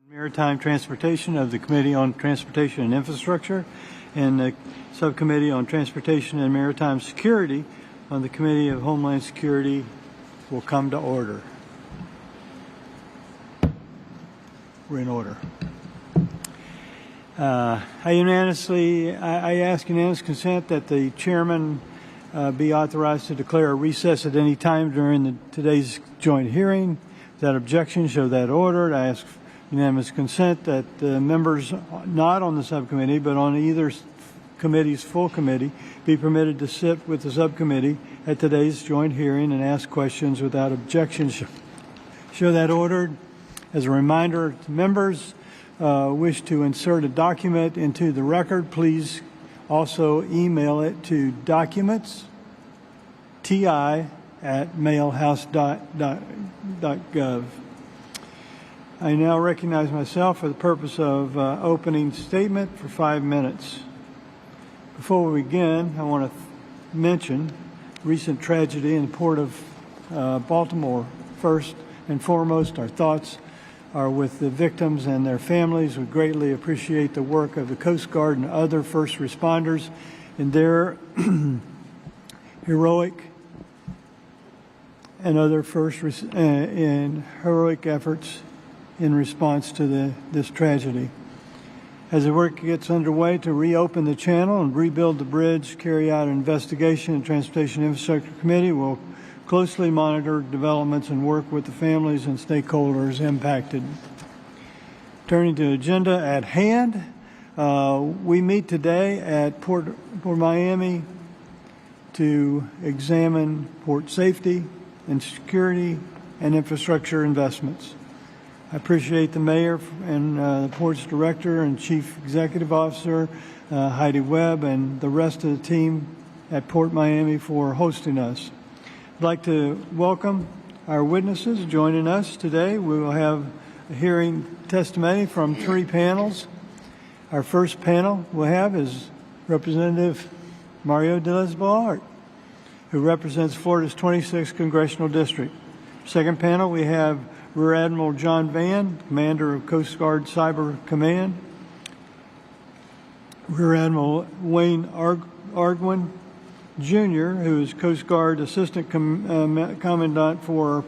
Maritime Transportation of the Committee on Transportation and Infrastructure, and the Subcommittee on Transportation and Maritime Security on the Committee of Homeland Security will come to order. We're in order. I ask unanimous consent that the chairman be authorized to declare a recess at any time during today's joint hearing. Without objection, show that ordered. I ask unanimous consent that the members not on the subcommittee but on either committee's full committee be permitted to sit with the subcommittee at today's joint hearing and ask questions without objection. Show that ordered. As a reminder to members wish to insert a document into the record, please also email it to documentsTI@mailhouse.gov. I now recognize myself for the purpose of opening statement for 5 minutes. Before we begin, I want to mention recent tragedy in the port of Baltimore. First and foremost, our thoughts are with the victims and their families. We greatly appreciate the work of the Coast Guard and other first responders in their heroic efforts in response to this tragedy. As the work gets underway to reopen the channel and rebuild the bridge, carry out an investigation, the Transportation Infrastructure Committee will closely monitor developments and work with the families and stakeholders impacted. Turning to the agenda at hand, we meet today at Port Miami to examine port safety and security and infrastructure investments. I appreciate the mayor and the port's director and chief executive officer, Heidi Webb, and the rest of the team at Port Miami for hosting us. I'd like to welcome our witnesses joining us today. We will have a hearing testimony from 3 panels. Our first panel we'll have is Representative Mario Diaz-Balart, who represents Florida's 26th Congressional District. Second panel, we have Rear Admiral John Vann, Commander of Coast Guard Cyber Command. Rear Admiral Wayne Arguin, Jr., who is Coast Guard Assistant Commandant for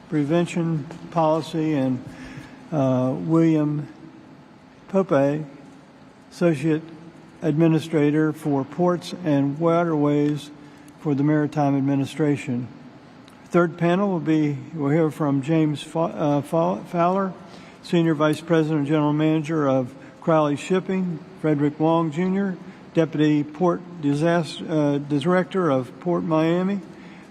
Prevention Policy, and William Pope, Associate Administrator for Ports and Waterways for the Maritime Administration. Third panel we'll hear from James Fowler, Senior Vice President and General Manager of Crowley Shipping, Frederick Wong, Jr., Deputy Port Director of Port Miami,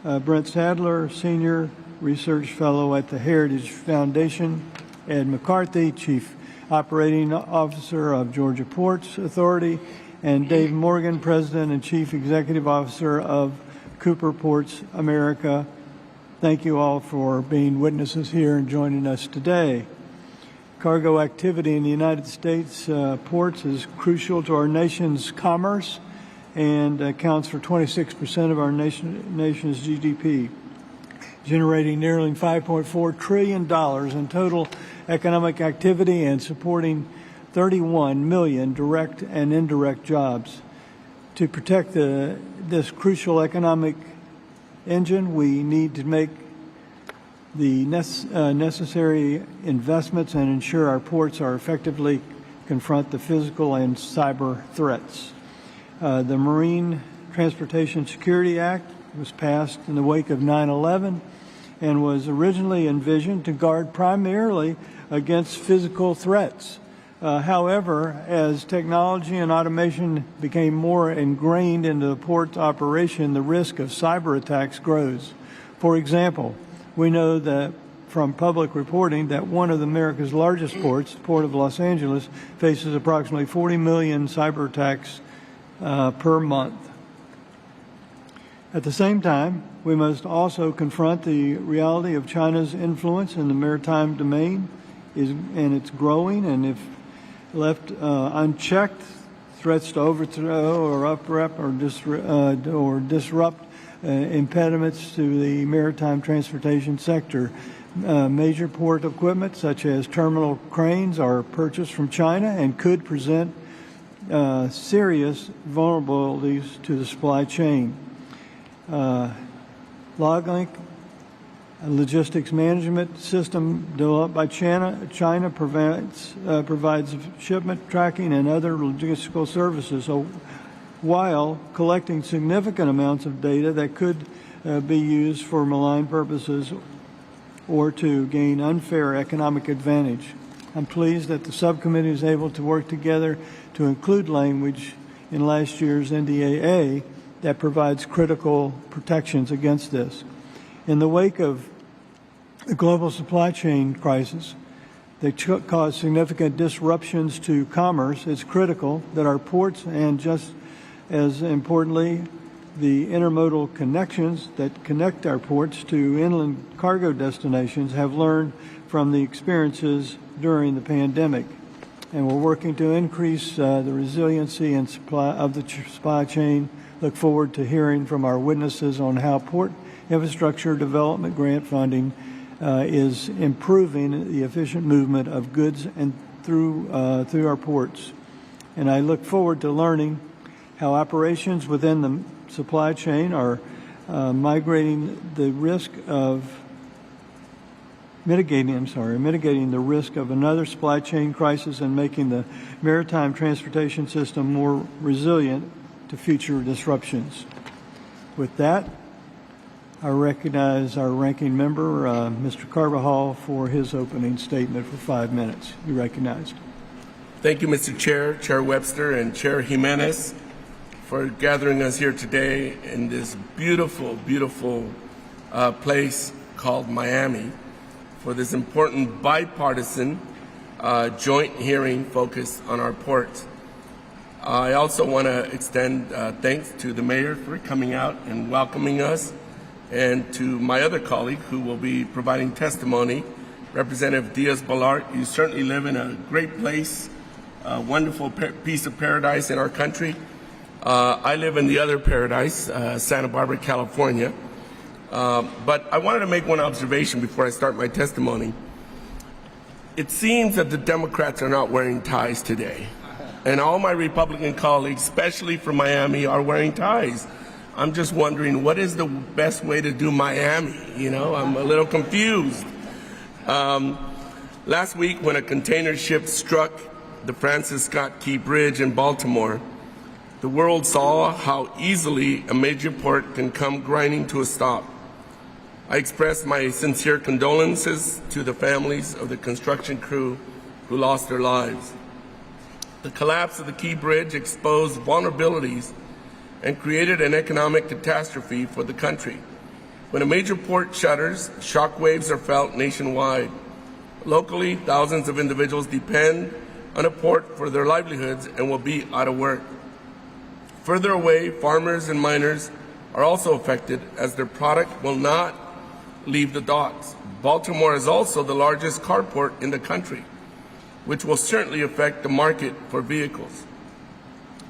Brent Sadler, Senior Research Fellow at the Heritage Foundation, Ed McCarthy, Chief Operating Officer of Georgia Ports Authority, and Dave Morgan, President and Chief Executive Officer of Cooper Ports America. Thank you all for being witnesses here and joining us today. Cargo activity in the United States ports is crucial to our nation's commerce and accounts for 26% of our nation's GDP, generating nearly $5.4 trillion in total economic activity and supporting 31 million direct and indirect jobs. To protect this crucial economic engine, we need to make the necessary investments and ensure our ports are effectively confront the physical and cyber threats. The Marine Transportation Security Act was passed in the wake of 9/11 and was originally envisioned to guard primarily against physical threats. However, as technology and automation became more ingrained into the port's operation, the risk of cyber attacks grows. For example, we know that from public reporting that one of America's largest ports, the Port of Los Angeles, faces approximately 40 million cyber attacks per month. At the same time, we must also confront the reality of China's influence in the maritime domain, and it's growing, and if left unchecked, threats to overthrow or disrupt impediments to the maritime transportation sector. Major port equipment such as terminal cranes are purchased from China and could present serious vulnerabilities to the supply chain. LogLink, a logistics management system developed by China provides shipment tracking and other logistical services, while collecting significant amounts of data that could be used for malign purposes or to gain unfair economic advantage. I'm pleased that the subcommittee is able to work together to include language in last year's NDAA that provides critical protections against this. In the wake of the global supply chain crisis that caused significant disruptions to commerce, it's critical that our ports, and just as importantly, the intermodal connections that connect our ports to inland cargo destinations, have learned from the experiences during the pandemic. And we're working to increase the resiliency and of the supply chain. Look forward to hearing from our witnesses on how port infrastructure development grant funding is improving the efficient movement of goods and through our ports. And I look forward to learning how operations within the supply chain are mitigating the risk of another supply chain crisis and making the maritime transportation system more resilient to future disruptions. With that, I recognize our ranking member, Mr. Carvajal, for his opening statement for 5 minutes. You're recognized. Thank you, Mr. Chair, Chair Webster, and Chair Jimenez, for gathering us here today in this beautiful, beautiful place called Miami for this important bipartisan joint hearing focused on our ports. I also want to extend thanks to the mayor for coming out and welcoming us, and to my other colleague who will be providing testimony, Representative Diaz-Balart. You certainly live in a great place, a wonderful piece of paradise in our country. I live in the other paradise, Santa Barbara, California. But I wanted to make one observation before I start my testimony. It seems that the Democrats are not wearing ties today. And all my Republican colleagues, especially from Miami, are wearing ties. I'm just wondering, what is the best way to do Miami? You know, I'm a little confused. Last week, when a container ship struck the Francis Scott Key Bridge in Baltimore, the world saw how easily a major port can come grinding to a stop. I express my sincere condolences to the families of the construction crew who lost their lives. The collapse of the Key Bridge exposed vulnerabilities and created an economic catastrophe for the country. When a major port shutters, shockwaves are felt nationwide. Locally, thousands of individuals depend on a port for their livelihoods and will be out of work. Further away, farmers and miners are also affected as their product will not leave the docks. Baltimore is also the largest car port in the country, which will certainly affect the market for vehicles.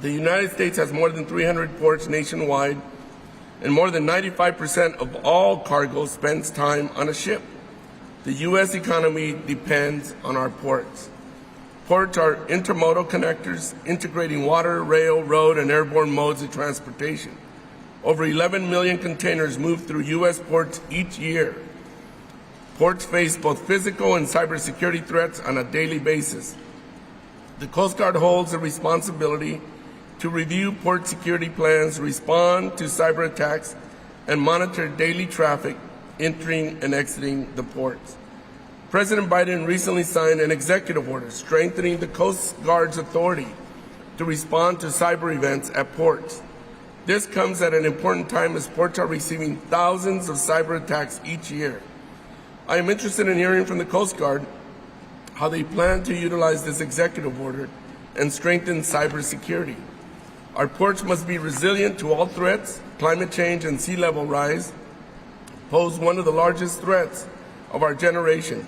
The United States has more than 300 ports nationwide, and more than 95% of all cargo spends time on a ship. The U.S. economy depends on our ports. Ports are intermodal connectors, integrating water, rail, road, and airborne modes of transportation. Over 11 million containers move through U.S. ports each year. Ports face both physical and cybersecurity threats on a daily basis. The Coast Guard holds a responsibility to review port security plans, respond to cyber attacks, and monitor daily traffic entering and exiting the ports. President Biden recently signed an executive order strengthening the Coast Guard's authority to respond to cyber events at ports. This comes at an important time as ports are receiving thousands of cyber attacks each year. I am interested in hearing from the Coast Guard how they plan to utilize this executive order and strengthen cybersecurity. Our ports must be resilient to all threats. Climate change and sea level rise pose one of the largest threats of our generation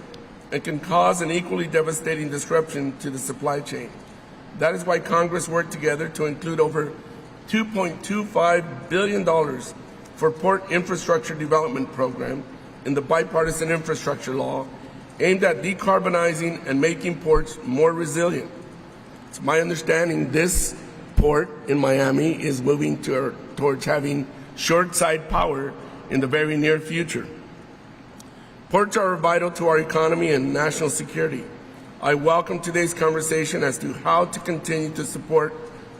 and can cause an equally devastating disruption to the supply chain. That is why Congress worked together to include over $2.25 billion for Port Infrastructure Development Program in the Bipartisan Infrastructure Law aimed at decarbonizing and making ports more resilient. It's my understanding this port in Miami is moving towards having short-side power in the very near future. Ports are vital to our economy and national security. I welcome today's conversation as to how to continue to support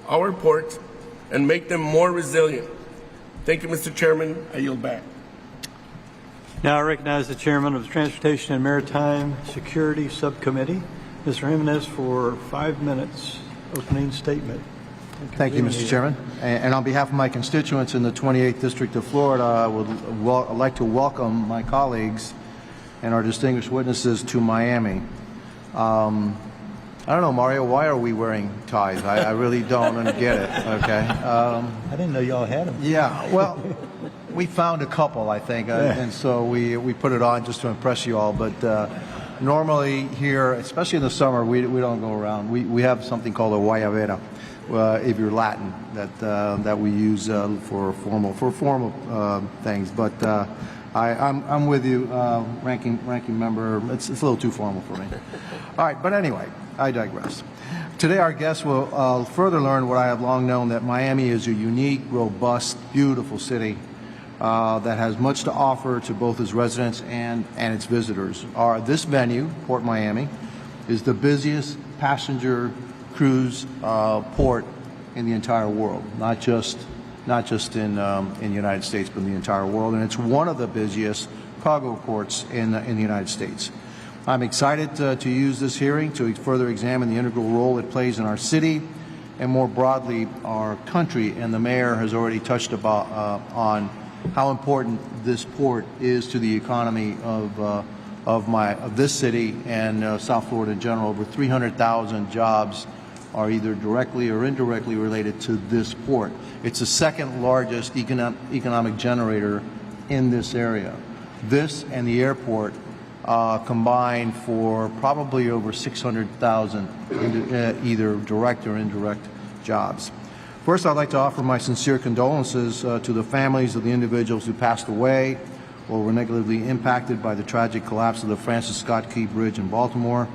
our ports and make them more resilient. Thank you, Mr. Chairman. I yield back. Now I recognize the Chairman of the Transportation and Maritime Security Subcommittee, Mr. Jimenez, for 5 minutes opening statement. Thank you, Mr. Chairman. And on behalf of my constituents in the 28th District of Florida, I would like to welcome my colleagues and our distinguished witnesses to Miami. I don't know, Mario, why are we wearing ties? I really don't get it, okay? I didn't know y'all had them. Yeah, well, we found a couple, I think, and so we put it on just to impress you all. But normally here, especially in the summer, we don't go around. We have something called a guayabera, if you're Latin, that we use for formal things. But I'm with you, ranking member. It's a little too formal for me. All right, but anyway, I digress. Today our guests will further learn what I have long known, that Miami is a unique, robust, beautiful city that has much to offer to both its residents and its visitors. This venue, Port Miami, is the busiest passenger cruise port in the entire world, not just in the United States, but in the entire world, and it's one of the busiest cargo ports in the United States. I'm excited to use this hearing to further examine the integral role it plays in our city and more broadly our country, and the mayor has already touched on how important this port is to the economy of this city and South Florida in general. Over 300,000 jobs are either directly or indirectly related to this port. It's the second largest economic generator in this area. This and the airport combined for probably over 600,000 either direct or indirect jobs. First, I'd like to offer my sincere condolences to the families of the individuals who passed away or were negatively impacted by the tragic collapse of the Francis Scott Key Bridge in Baltimore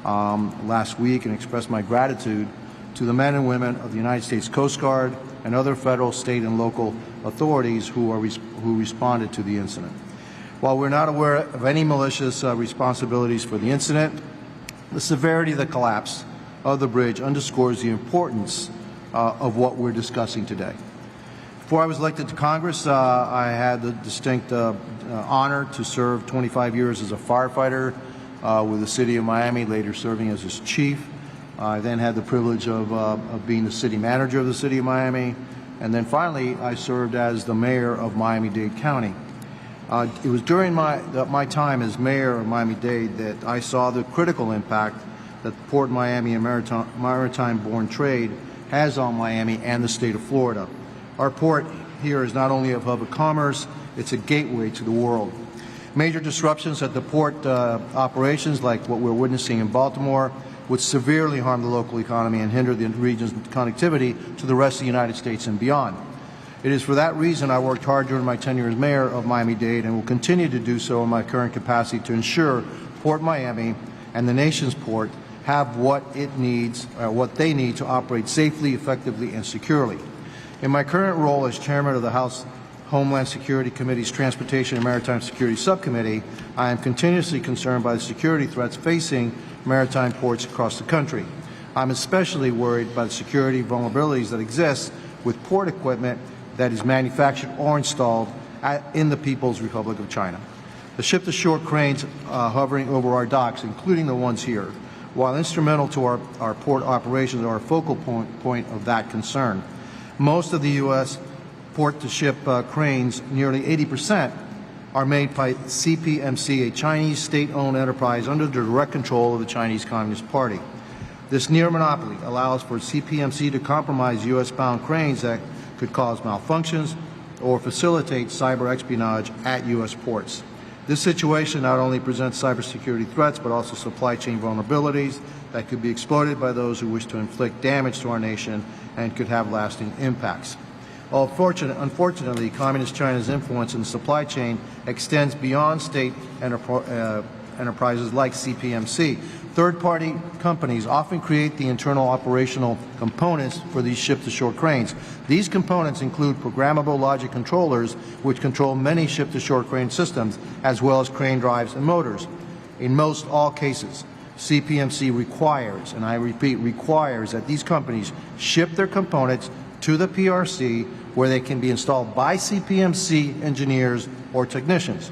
last week, and express my gratitude to the men and women of the United States Coast Guard and other federal, state, and local authorities who responded to the incident. While we're not aware of any malicious responsibilities for the incident, the severity of the collapse of the bridge underscores the importance of what we're discussing today. Before I was elected to Congress, I had the distinct honor to serve 25 years as a firefighter with the city of Miami, later serving as its chief. I then had the privilege of being the city manager of the city of Miami, and then finally I served as the mayor of Miami-Dade County. It was during my time as mayor of Miami-Dade that I saw the critical impact that Port Miami and maritime-borne trade has on Miami and the state of Florida. Our port here is not only a hub of commerce, it's a gateway to the world. Major disruptions at the port operations, like what we're witnessing in Baltimore, would severely harm the local economy and hinder the region's connectivity to the rest of the United States and beyond. It is for that reason I worked hard during my tenure as mayor of Miami-Dade and will continue to do so in my current capacity to ensure Port Miami and the nation's port have what it needs, what they need to operate safely, effectively, and securely. In my current role as chairman of the House Homeland Security Committee's Transportation and Maritime Security Subcommittee, I am continuously concerned by the security threats facing maritime ports across the country. I'm especially worried by the security vulnerabilities that exist with port equipment that is manufactured or installed in the People's Republic of China. The ship-to-shore cranes hovering over our docks, including the ones here, while instrumental to our port operations, are a focal point of that concern. Most of the U.S. port-to-ship cranes, nearly 80%, are made by CPMC, a Chinese state-owned enterprise under the direct control of the Chinese Communist Party. This near monopoly allows for CPMC to compromise U.S.-bound cranes that could cause malfunctions or facilitate cyber espionage at U.S. ports. This situation not only presents cybersecurity threats, but also supply chain vulnerabilities that could be exploited by those who wish to inflict damage to our nation and could have lasting impacts. Unfortunately, Communist China's influence in the supply chain extends beyond state enterprises like CPMC. Third-party companies often create the internal operational components for these ship-to-shore cranes. These components include programmable logic controllers, which control many ship-to-shore crane systems, as well as crane drives and motors. In most all cases, CPMC requires, and I repeat, requires that these companies ship their components to the PRC where they can be installed by CPMC engineers or technicians.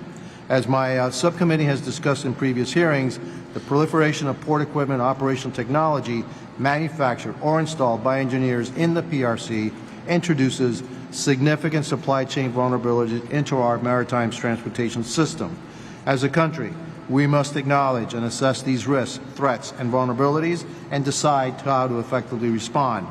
As my subcommittee has discussed in previous hearings, the proliferation of port equipment and operational technology manufactured or installed by engineers in the PRC introduces significant supply chain vulnerabilities into our maritime transportation system. As a country, we must acknowledge and assess these risks, threats, and vulnerabilities and decide how to effectively respond.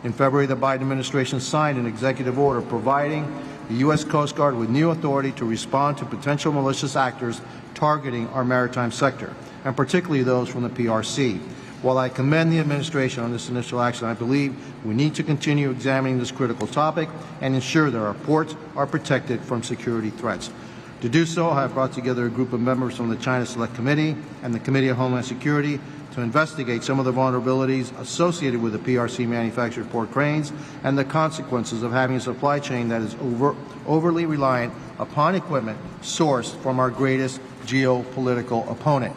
In February, the Biden administration signed an executive order providing the U.S. Coast Guard with new authority to respond to potential malicious actors targeting our maritime sector, and particularly those from the PRC. While I commend the administration on this initial action, I believe we need to continue examining this critical topic and ensure that our ports are protected from security threats. To do so, I have brought together a group of members from the China Select Committee and the Committee on Homeland Security to investigate some of the vulnerabilities associated with the PRC manufactured port cranes and the consequences of having a supply chain that is overly reliant upon equipment sourced from our greatest geopolitical opponent.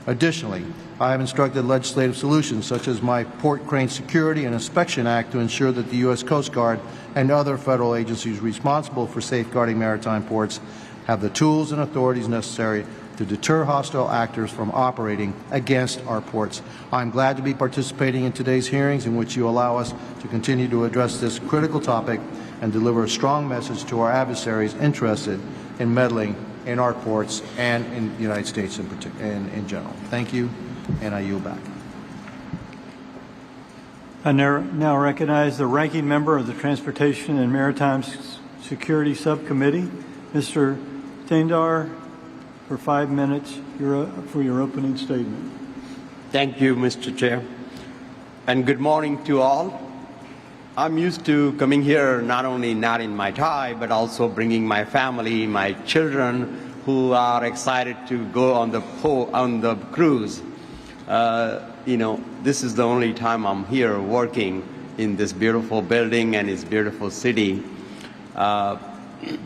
Additionally, I have instructed legislative solutions such as my Port Crane Security and Inspection Act to ensure that the U.S. Coast Guard and other federal agencies responsible for safeguarding maritime ports have the tools and authorities necessary to deter hostile actors from operating against our ports. I'm glad to be participating in today's hearings in which you allow us to continue to address this critical topic and deliver a strong message to our adversaries interested in meddling in our ports and in the United States in general. Thank you, and I yield back. I now recognize the ranking member of the Transportation and Maritime Security Subcommittee, Mr. Tendar, for 5 minutes for your opening statement. Thank you, Mr. Chair, and good morning to all. I'm used to coming here not only not in my tie, but also bringing my family, my children, who are excited to go on the cruise. This is the only time I'm here working in this beautiful building and its beautiful city.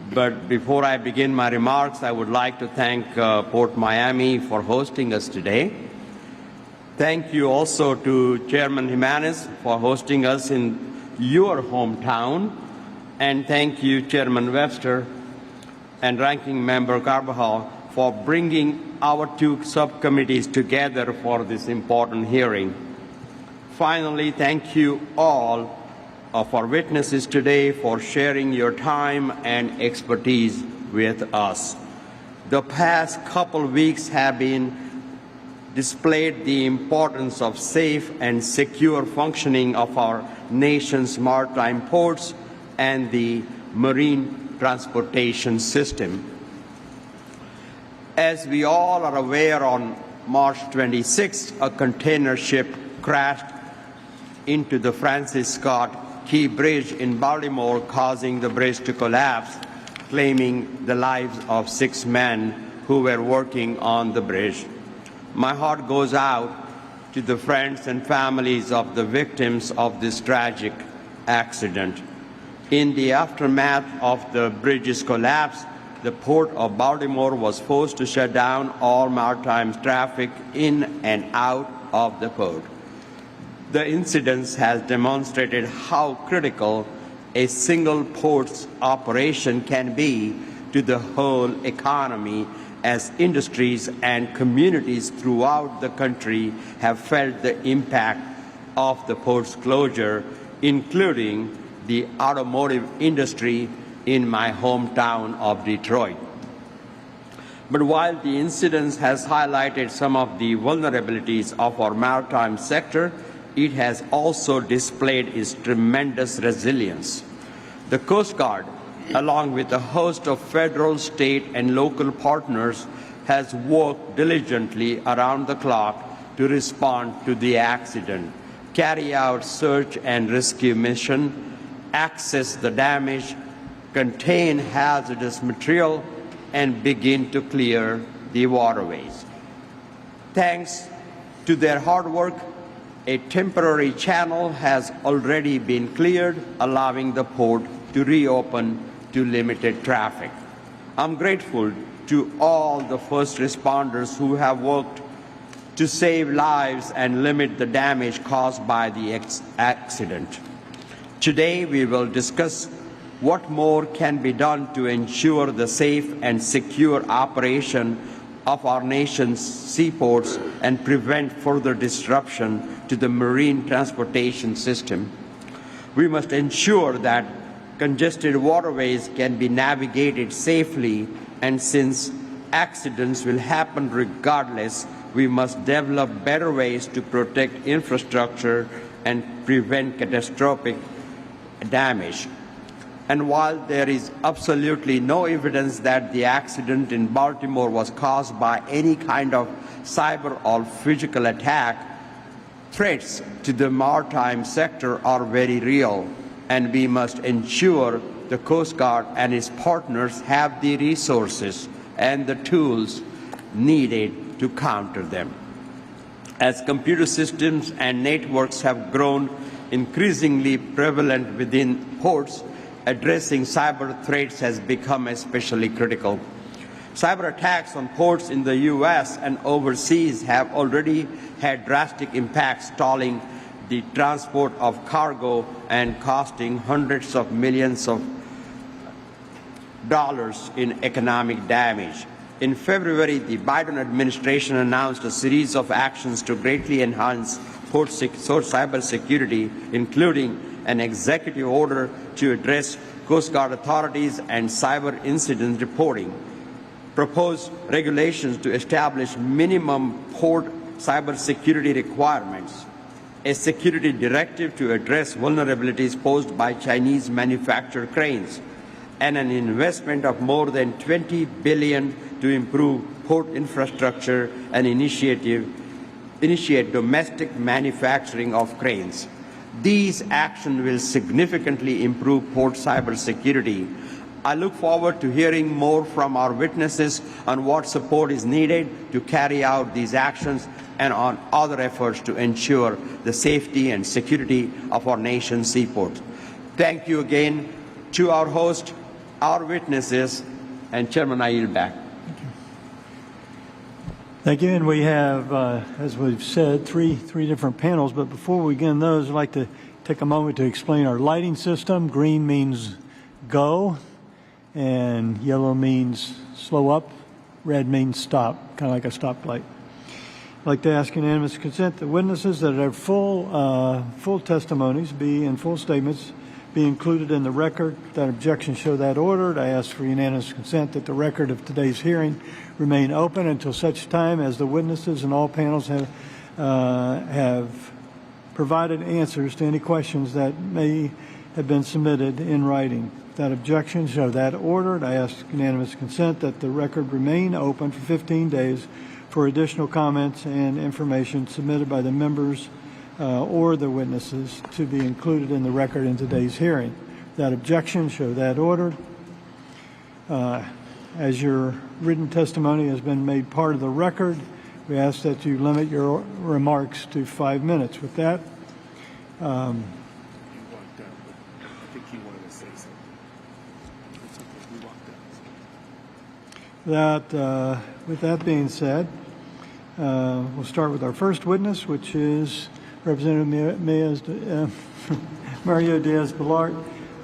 But before I begin my remarks, I would like to thank Port Miami for hosting us today. Thank you also to Chairman Jimenez for hosting us in your hometown. And thank you, Chairman Webster and Ranking Member Carbajal, for bringing our two subcommittees together for this important hearing. Finally, thank you all of our witnesses today for sharing your time and expertise with us. The past couple weeks have been displayed the importance of safe and secure functioning of our nation's maritime ports and the marine transportation system. As we all are aware, on March 26th, a container ship crashed into the Francis Scott Key Bridge in Baltimore, causing the bridge to collapse, claiming the lives of 6 men who were working on the bridge. My heart goes out to the friends and families of the victims of this tragic accident. In the aftermath of the bridge's collapse, the Port of Baltimore was forced to shut down all maritime traffic in and out of the port. The incident has demonstrated how critical a single port's operation can be to the whole economy, as industries and communities throughout the country have felt the impact of the port's closure, including the automotive industry in my hometown of Detroit. But while the incident has highlighted some of the vulnerabilities of our maritime sector, it has also displayed its tremendous resilience. The Coast Guard, along with a host of federal, state, and local partners, has worked diligently around the clock to respond to the accident, carry out search and rescue mission, access the damage, contain hazardous material, and begin to clear the waterways. Thanks to their hard work, a temporary channel has already been cleared, allowing the port to reopen to limited traffic. I'm grateful to all the first responders who have worked to save lives and limit the damage caused by the accident. Today, we will discuss what more can be done to ensure the safe and secure operation of our nation's seaports and prevent further disruption to the marine transportation system. We must ensure that congested waterways can be navigated safely, and since accidents will happen regardless, we must develop better ways to protect infrastructure and prevent catastrophic damage. And while there is absolutely no evidence that the accident in Baltimore was caused by any kind of cyber or physical attack, threats to the maritime sector are very real, and we must ensure the Coast Guard and its partners have the resources and the tools needed to counter them. As computer systems and networks have grown increasingly prevalent within ports, addressing cyber threats has become especially critical. Cyber attacks on ports in the U.S. and overseas have already had drastic impacts, stalling the transport of cargo and costing hundreds of millions of dollars in economic damage. In February, the Biden administration announced a series of actions to greatly enhance port cyber security, including an executive order to address Coast Guard authorities and cyber incident reporting, proposed regulations to establish minimum port cybersecurity requirements, a security directive to address vulnerabilities posed by Chinese manufactured cranes, and an investment of more than $20 billion to improve port infrastructure and initiate domestic manufacturing of cranes. These actions will significantly improve port cybersecurity. I look forward to hearing more from our witnesses on what support is needed to carry out these actions and on other efforts to ensure the safety and security of our nation's seaports. Thank you again to our host, our witnesses, and Chairman, I yield back. Thank you. And we have, as we've said, three different panels. But before we begin those, I'd like to take a moment to explain our lighting system. Green means go, and yellow means slow up, red means stop, kind of like a stoplight. I'd like to ask unanimous consent that witnesses that have full testimonies and full statements be included in the record. That objection show that ordered. I ask for unanimous consent that the record of today's hearing remain open until such time as the witnesses and all panels have provided answers to any questions that may have been submitted in writing. That objection show that ordered. I ask unanimous consent that the record remain open for 15 days for additional comments and information submitted by the members or the witnesses to be included in the record in today's hearing. That objection show that ordered. As your written testimony has been made part of the record, we ask that you limit your remarks to 5 minutes. With that, with that being said, we'll start with our first witness, which is Representative Mario Diaz-Balart,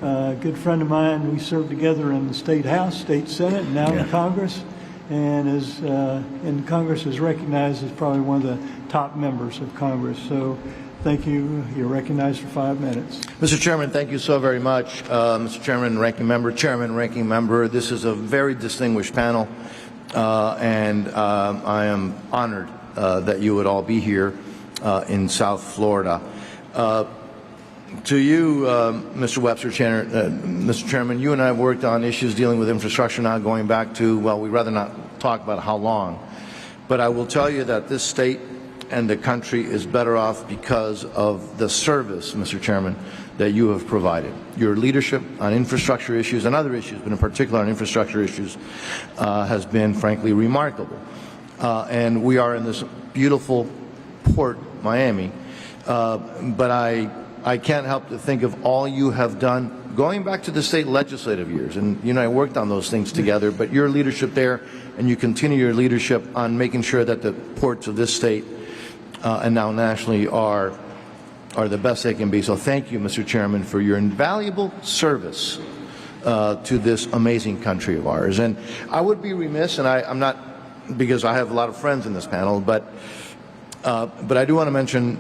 a good friend of mine. We served together in the State House, State Senate, and now in Congress, and is in Congress is recognized as probably one of the top members of Congress. So thank you. You're recognized for 5 minutes. Mr. Chairman, thank you so very much. Mr. Chairman, Ranking Member, Chairman, Ranking Member, this is a very distinguished panel, and I am honored that you would all be here in South Florida. To you, Mr. Webster, Mr. Chairman, you and I have worked on issues dealing with infrastructure now going back to, well, we'd rather not talk about how long. But I will tell you that this state and the country is better off because of the service, Mr. Chairman, that you have provided. Your leadership on infrastructure issues and other issues, but in particular on infrastructure issues, has been frankly remarkable. And we are in this beautiful port, Miami, but I can't help to think of all you have done going back to the state legislative years, and you and I worked on those things together, but your leadership there, and you continue your leadership on making sure that the ports of this state and now nationally are the best they can be. So thank you, Mr. Chairman, for your invaluable service to this amazing country of ours. And I would be remiss, and I'm not, because I have a lot of friends in this panel, but I do want to mention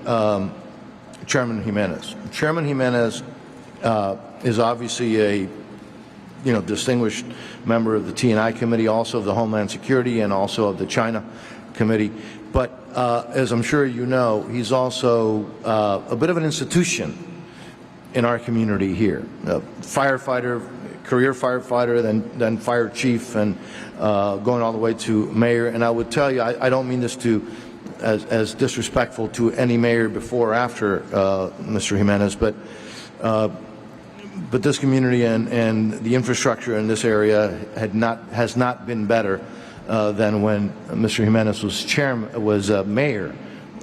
Chairman Jimenez. Chairman Jimenez is obviously a distinguished member of the T&I Committee, also of the Homeland Security, and also of the China Committee. But as I'm sure you know, he's also a bit of an institution in our community here. A firefighter, career firefighter, then fire chief, and going all the way to mayor. And I would tell you, I don't mean this as disrespectful to any mayor before or after Mr. Jimenez, but this community and the infrastructure in this area has not been better than when Mr. Jimenez was mayor,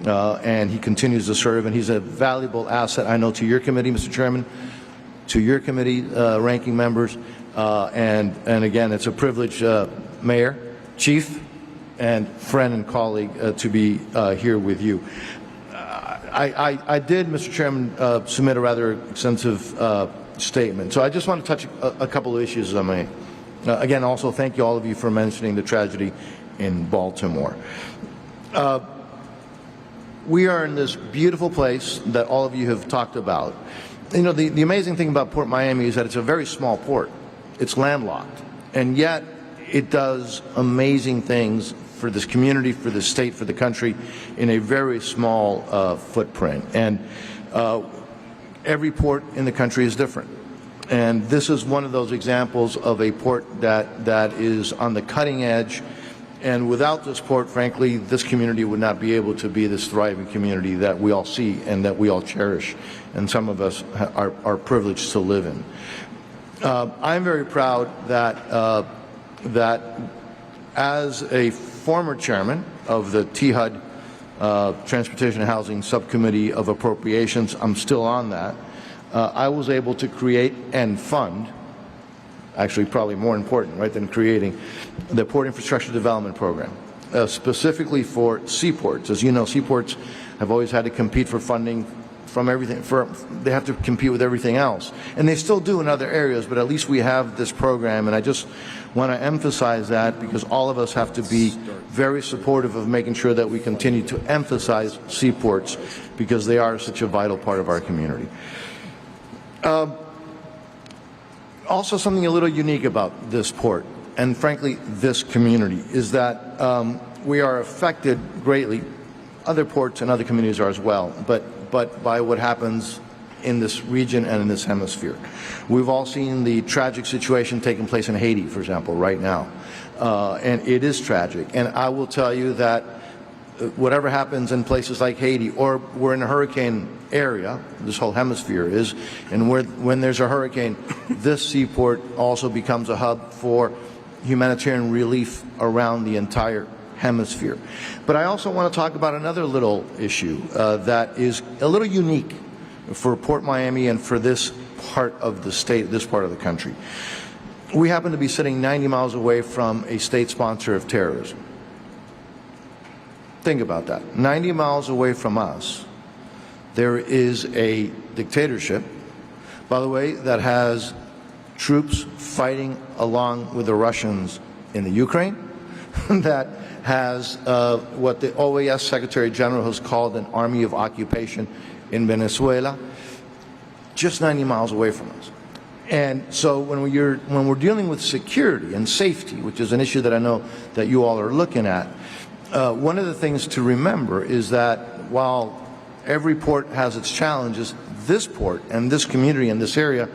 and he continues to serve, and he's a valuable asset, I know, to your committee, Mr. Chairman, to your committee ranking members, and again, it's a privilege, Mayor, Chief, and friend and colleague, to be here with you. I did, Mr. Chairman, submit a rather extensive statement. So I just want to touch a couple of issues, if I may. Again, also thank you, all of you, for mentioning the tragedy in Baltimore. We are in this beautiful place that all of you have talked about. You know, the amazing thing about Port Miami is that it's a very small port. It's landlocked, and yet it does amazing things for this community, for the state, for the country, in a very small footprint. And every port in the country is different. And this is one of those examples of a port that is on the cutting edge. And without this port, frankly, this community would not be able to be this thriving community that we all see and that we all cherish, and some of us are privileged to live in. I'm very proud that as a former chairman of the THUD Transportation and Housing Subcommittee of Appropriations, I'm still on that, I was able to create and fund, actually probably more important, right, than creating, the Port Infrastructure Development Program, specifically for seaports. As you know, seaports have always had to compete for funding from everything, they have to compete with everything else. And they still do in other areas, but at least we have this program, and I just want to emphasize that because all of us have to be very supportive of making sure that we continue to emphasize seaports because they are such a vital part of our community. Also, something a little unique about this port, and frankly this community, is that we are affected greatly, other ports and other communities are as well, but by what happens in this region and in this hemisphere. We've all seen the tragic situation taking place in Haiti, for example, right now, and it is tragic. And I will tell you that whatever happens in places like Haiti, or we're in a hurricane area, this whole hemisphere is, and when there's a hurricane, this seaport also becomes a hub for humanitarian relief around the entire hemisphere. But I also want to talk about another little issue that is a little unique for Port Miami and for this part of the state, this part of the country. We happen to be sitting 90 miles away from a state sponsor of terrorism. Think about that. 90 miles away from us, there is a dictatorship, by the way, that has troops fighting along with the Russians in the Ukraine, that has what the OAS Secretary General has called an army of occupation in Venezuela, just 90 miles away from us. And so when we're dealing with security and safety, which is an issue that I know that you all are looking at, one of the things to remember is that while every port has its challenges, this port and this community and this area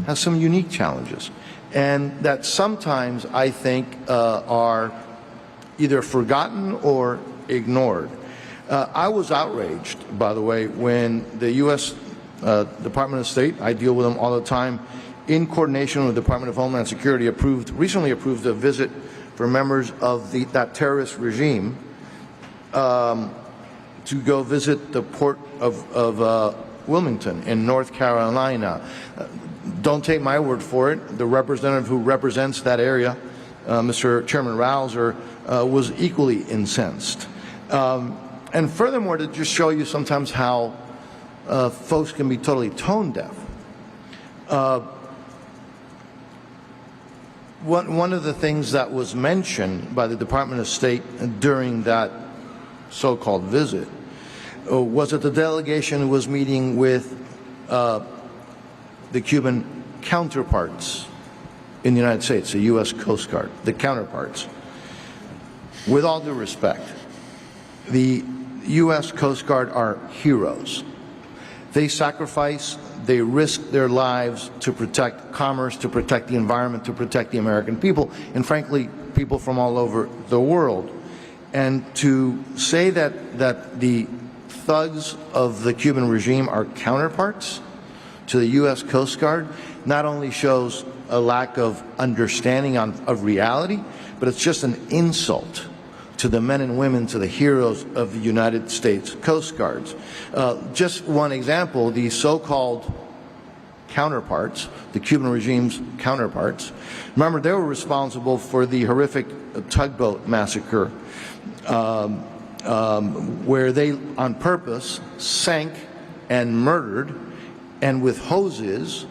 has some unique challenges, and that sometimes I think are either forgotten or ignored. I was outraged, by the way, when the U.S. Department of State, I deal with them all the time, in coordination with the Department of Homeland Security, recently approved a visit for members of that terrorist regime to go visit the port of Wilmington in North Carolina. Don't take my word for it. The representative who represents that area, Mr. Chairman Rausser, was equally incensed. And furthermore, to just show you sometimes how folks can be totally tone deaf. One of the things that was mentioned by the Department of State during that so-called visit was that the delegation was meeting with the Cuban counterparts in the United States, the U.S. Coast Guard, the counterparts. With all due respect, the U.S. Coast Guard are heroes. They sacrifice, they risk their lives to protect commerce, to protect the environment, to protect the American people, and frankly, people from all over the world. And to say that the thugs of the Cuban regime are counterparts to the U.S. Coast Guard not only shows a lack of understanding of reality, but it's just an insult to the men and women, to the heroes of the United States Coast Guards. Just one example, the so-called counterparts, the Cuban regime's counterparts, remember they were responsible for the horrific tugboat massacre where they on purpose sank and murdered and with hoses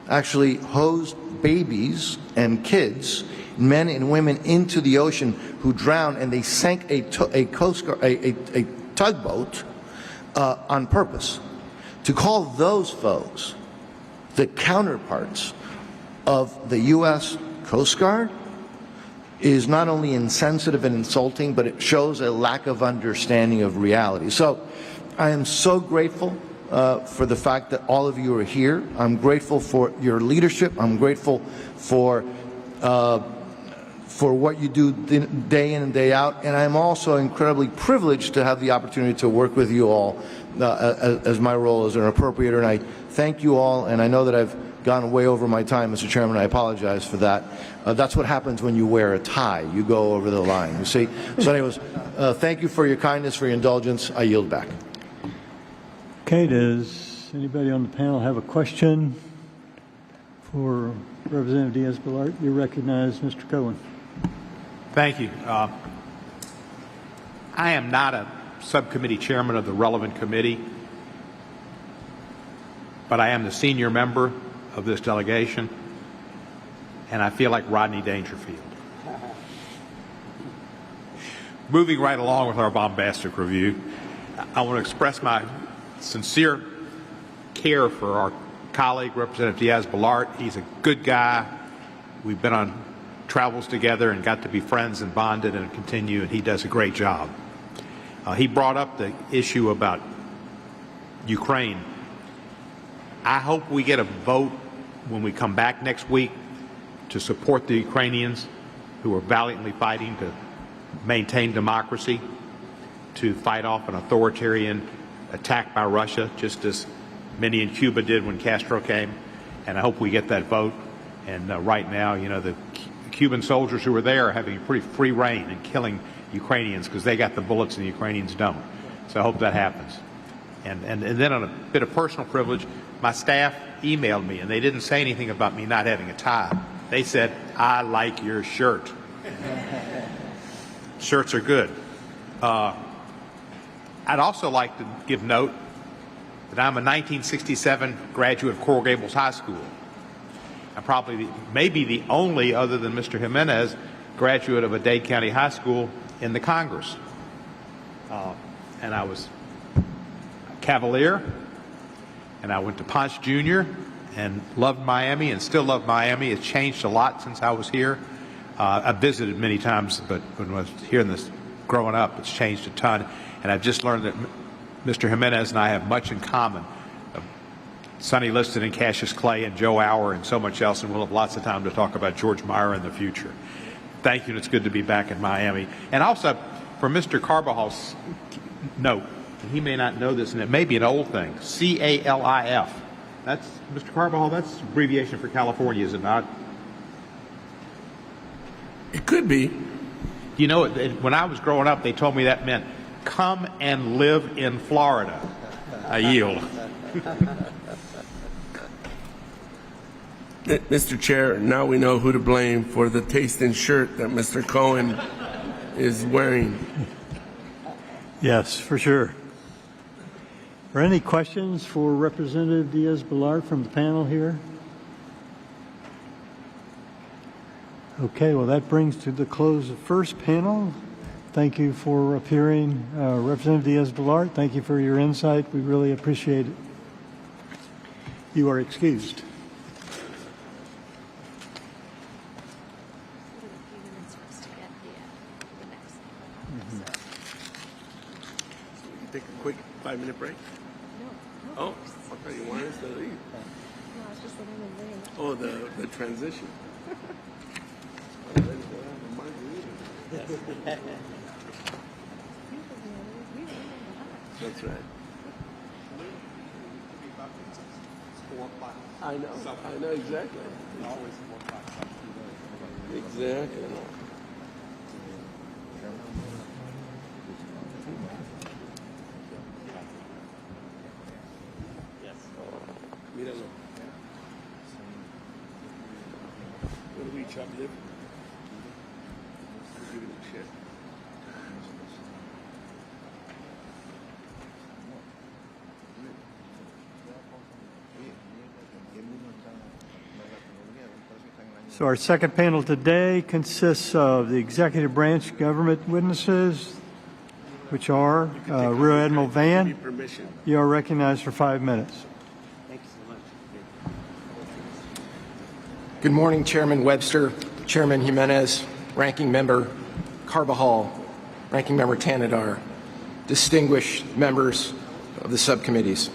actually hosed babies and kids, men and women, into the ocean who drowned, and they sank a tugboat on purpose. To call those folks the counterparts of the U.S. Coast Guard is not only insensitive and insulting, but it shows a lack of understanding of reality. So I am so grateful for the fact that all of you are here. I'm grateful for your leadership. I'm grateful for what you do day in and day out. And I'm also incredibly privileged to have the opportunity to work with you all as my role as an appropriator. And I thank you all. And I know that I've gone way over my time, Mr. Chairman. I apologize for that. That's what happens when you wear a tie. You go over the line, you see. So anyways, thank you for your kindness, for your indulgence. I yield back. Okay, does anybody on the panel have a question for Representative Diaz-Balart? You recognize Mr. Cohen. Thank you. I am not a subcommittee chairman of the relevant committee, but I am the senior member of this delegation, and I feel like Rodney Dangerfield. Moving right along with our bombastic review, I want to express my sincere care for our colleague, Representative Diaz-Balart. He's a good guy. We've been on travels together and got to be friends and bonded and continue, and he does a great job. He brought up the issue about Ukraine. I hope we get a vote when we come back next week to support the Ukrainians who are valiantly fighting to maintain democracy, to fight off an authoritarian attack by Russia, just as many in Cuba did when Castro came. And I hope we get that vote. And right now, you know, the Cuban soldiers who are there are having a pretty free reign in killing Ukrainians because they got the bullets and the Ukrainians don't. So I hope that happens. And then on a bit of personal privilege, my staff emailed me, and they didn't say anything about me not having a tie. They said, "I like your shirt." Shirts are good. I'd also like to give note that I'm a 1967 graduate of Coral Gables High School. I'm probably maybe the only, other than Mr. Jimenez, graduate of a Dade County high school in the Congress. And I was a Cavalier, and I went to Ponce Jr. and loved Miami and still love Miami. It's changed a lot since I was here. I've visited many times, but when I was here in this growing up, it's changed a ton. And I've just learned that Mr. Jimenez and I have much in common. Sonny Liston and Cassius Clay and Joe Auer and so much else, and we'll have lots of time to talk about George Meyer in the future. Thank you, and it's good to be back in Miami. And also, for Mr. Carvajal's note, and he may not know this, and it may be an old thing, CALIF. That's, Mr. Carbajal, that's abbreviation for California, is it not? It could be. You know, when I was growing up, they told me that meant come and live in Florida. I yield. Mr. Chair, now we know who to blame for the taste in shirt that Mr. Cohen is wearing. Yes, for sure. Are any questions for Representative Diaz-Balart from the panel here? Okay, well, that brings to the close the first panel. Thank you for appearing, Representative Diaz-Balart. Thank you for your insight. We really appreciate it. You are excused. Take a quick 5-minute break? No. Oh, I thought you wanted us to leave. No, I was just letting them leave. Oh, the transition. That's right. I know exactly. Exactly. Míralo. What do we chop lip? Give it a shit. So our second panel today consists of the executive branch government witnesses, which are Rear Admiral Van. Permission. You are recognized for 5 minutes. Good morning, Chairman Webster, Chairman Jimenez, Ranking Member Carbajal, Ranking Member Tanadar, distinguished members of the subcommittees.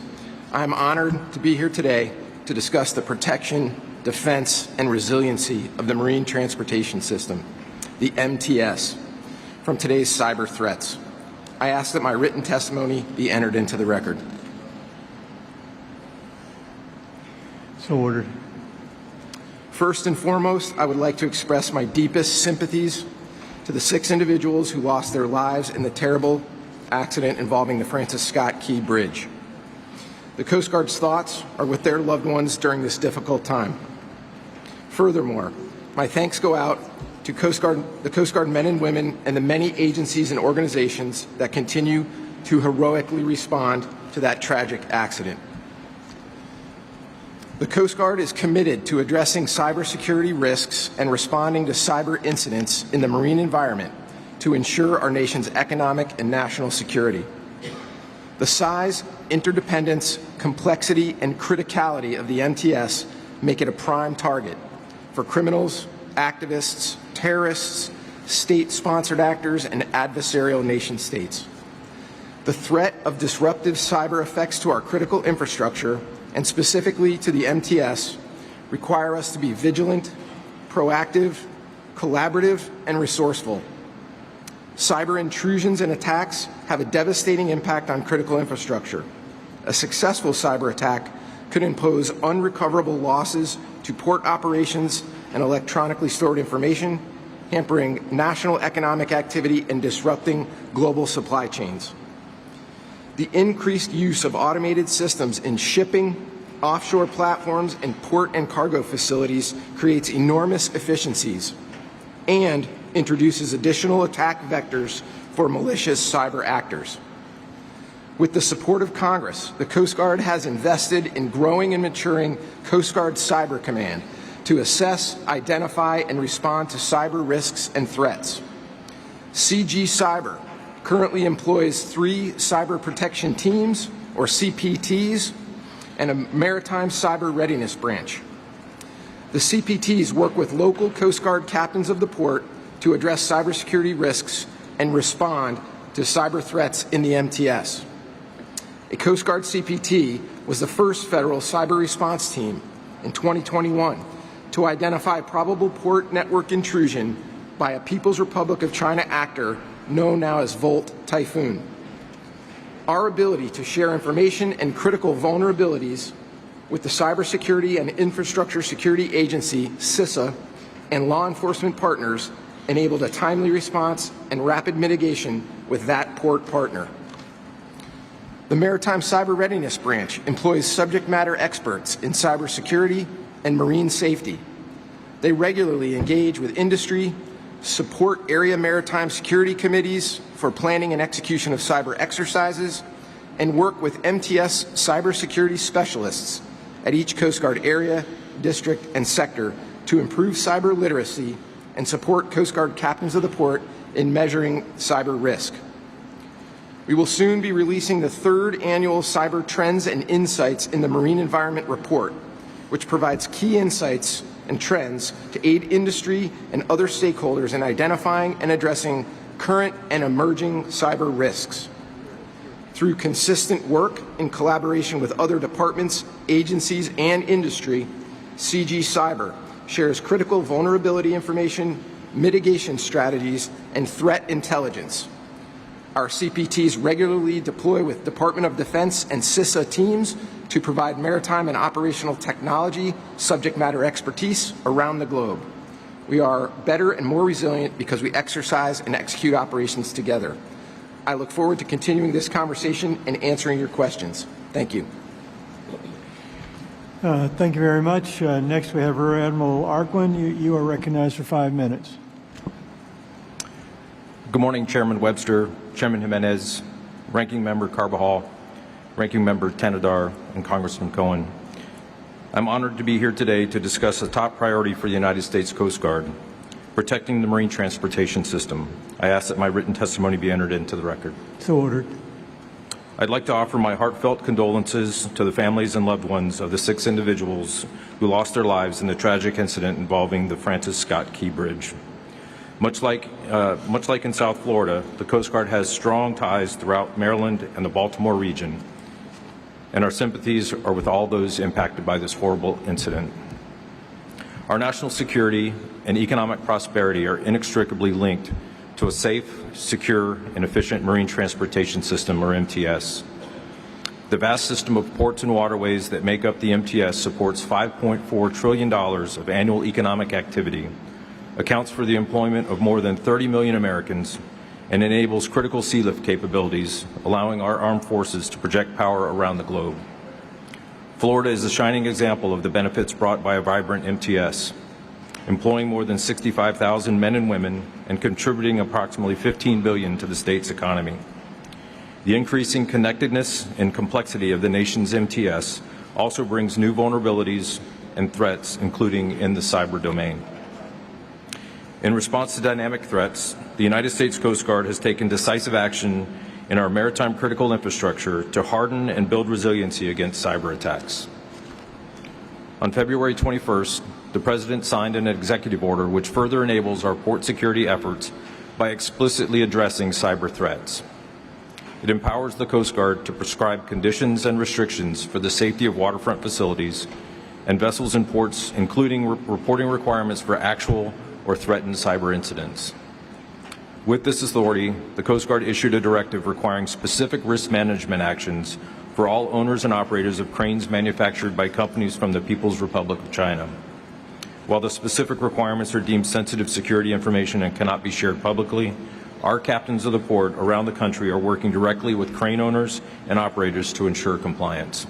I am honored to be here today to discuss the protection, defense, and resiliency of the marine transportation system, the MTS, from today's cyber threats. I ask that my written testimony be entered into the record. So ordered. First and foremost, I would like to express my deepest sympathies to the 6 individuals who lost their lives in the terrible accident involving the Francis Scott Key Bridge. The Coast Guard's thoughts are with their loved ones during this difficult time. Furthermore, my thanks go out to the Coast Guard men and women and the many agencies and organizations that continue to heroically respond to that tragic accident. The Coast Guard is committed to addressing cybersecurity risks and responding to cyber incidents in the marine environment to ensure our nation's economic and national security. The size, interdependence, complexity, and criticality of the MTS make it a prime target for criminals, activists, terrorists, state-sponsored actors, and adversarial nation-states. The threat of disruptive cyber effects to our critical infrastructure, and specifically to the MTS, require us to be vigilant, proactive, collaborative, and resourceful. Cyber intrusions and attacks have a devastating impact on critical infrastructure. A successful cyber attack could impose unrecoverable losses to port operations and electronically stored information, hampering national economic activity and disrupting global supply chains. The increased use of automated systems in shipping, offshore platforms, and port and cargo facilities creates enormous efficiencies and introduces additional attack vectors for malicious cyber actors. With the support of Congress, the Coast Guard has invested in growing and maturing Coast Guard Cyber Command to assess, identify, and respond to cyber risks and threats. CG Cyber currently employs 3 cyber protection teams, or CPTs, and a maritime cyber readiness branch. The CPTs work with local Coast Guard captains of the port to address cybersecurity risks and respond to cyber threats in the MTS. A Coast Guard CPT was the first federal cyber response team in 2021 to identify probable port network intrusion by a People's Republic of China actor known now as Volt Typhoon. our ability to share information and critical vulnerabilities with the Cybersecurity and Infrastructure Security Agency, CISA, and law enforcement partners enabled a timely response and rapid mitigation with that port partner. The Maritime Cyber Readiness Branch employs subject matter experts in cybersecurity and marine safety. They regularly engage with industry, support area maritime security committees for planning and execution of cyber exercises, and work with MTS cybersecurity specialists at each Coast Guard area, district, and sector to improve cyber literacy and support Coast Guard captains of the port in measuring cyber risk. We will soon be releasing the third annual Cyber Trends and Insights in the Marine Environment Report, which provides key insights and trends to aid industry and other stakeholders in identifying and addressing current and emerging cyber risks. Through consistent work in collaboration with other departments, agencies, and industry, CG Cyber shares critical vulnerability information, mitigation strategies, and threat intelligence. Our CPTs regularly deploy with Department of Defense and CISA teams to provide maritime and operational technology subject matter expertise around the globe. We are better and more resilient because we exercise and execute operations together. I look forward to continuing this conversation and answering your questions. Thank you. Thank you very much. Next, we have Rear Admiral Arquin. You are recognized for 5 minutes. Good morning, Chairman Webster, Chairman Jimenez, Ranking Member Carbajal, Ranking Member Tanadar, and Congressman Cohen. I'm honored to be here today to discuss a top priority for the United States Coast Guard, protecting the marine transportation system. I ask that my written testimony be entered into the record. So ordered. I'd like to offer my heartfelt condolences to the families and loved ones of the 6 individuals who lost their lives in the tragic incident involving the Francis Scott Key Bridge. Much like in South Florida, the Coast Guard has strong ties throughout Maryland and the Baltimore region, and our sympathies are with all those impacted by this horrible incident. Our national security and economic prosperity are inextricably linked to a safe, secure, and efficient marine transportation system, or MTS. The vast system of ports and waterways that make up the MTS supports $5.4 trillion of annual economic activity, accounts for the employment of more than 30 million Americans, and enables critical sea lift capabilities, allowing our armed forces to project power around the globe. Florida is a shining example of the benefits brought by a vibrant MTS, employing more than 65,000 men and women and contributing approximately $15 billion to the state's economy. The increasing connectedness and complexity of the nation's MTS also brings new vulnerabilities and threats, including in the cyber domain. In response to dynamic threats, the United States Coast Guard has taken decisive action in our maritime critical infrastructure to harden and build resiliency against cyber attacks. On February 21st, the President signed an executive order which further enables our port security efforts by explicitly addressing cyber threats. It empowers the Coast Guard to prescribe conditions and restrictions for the safety of waterfront facilities and vessels in ports, including reporting requirements for actual or threatened cyber incidents. With this authority, the Coast Guard issued a directive requiring specific risk management actions for all owners and operators of cranes manufactured by companies from the People's Republic of China. While the specific requirements are deemed sensitive security information and cannot be shared publicly, our captains of the port around the country are working directly with crane owners and operators to ensure compliance.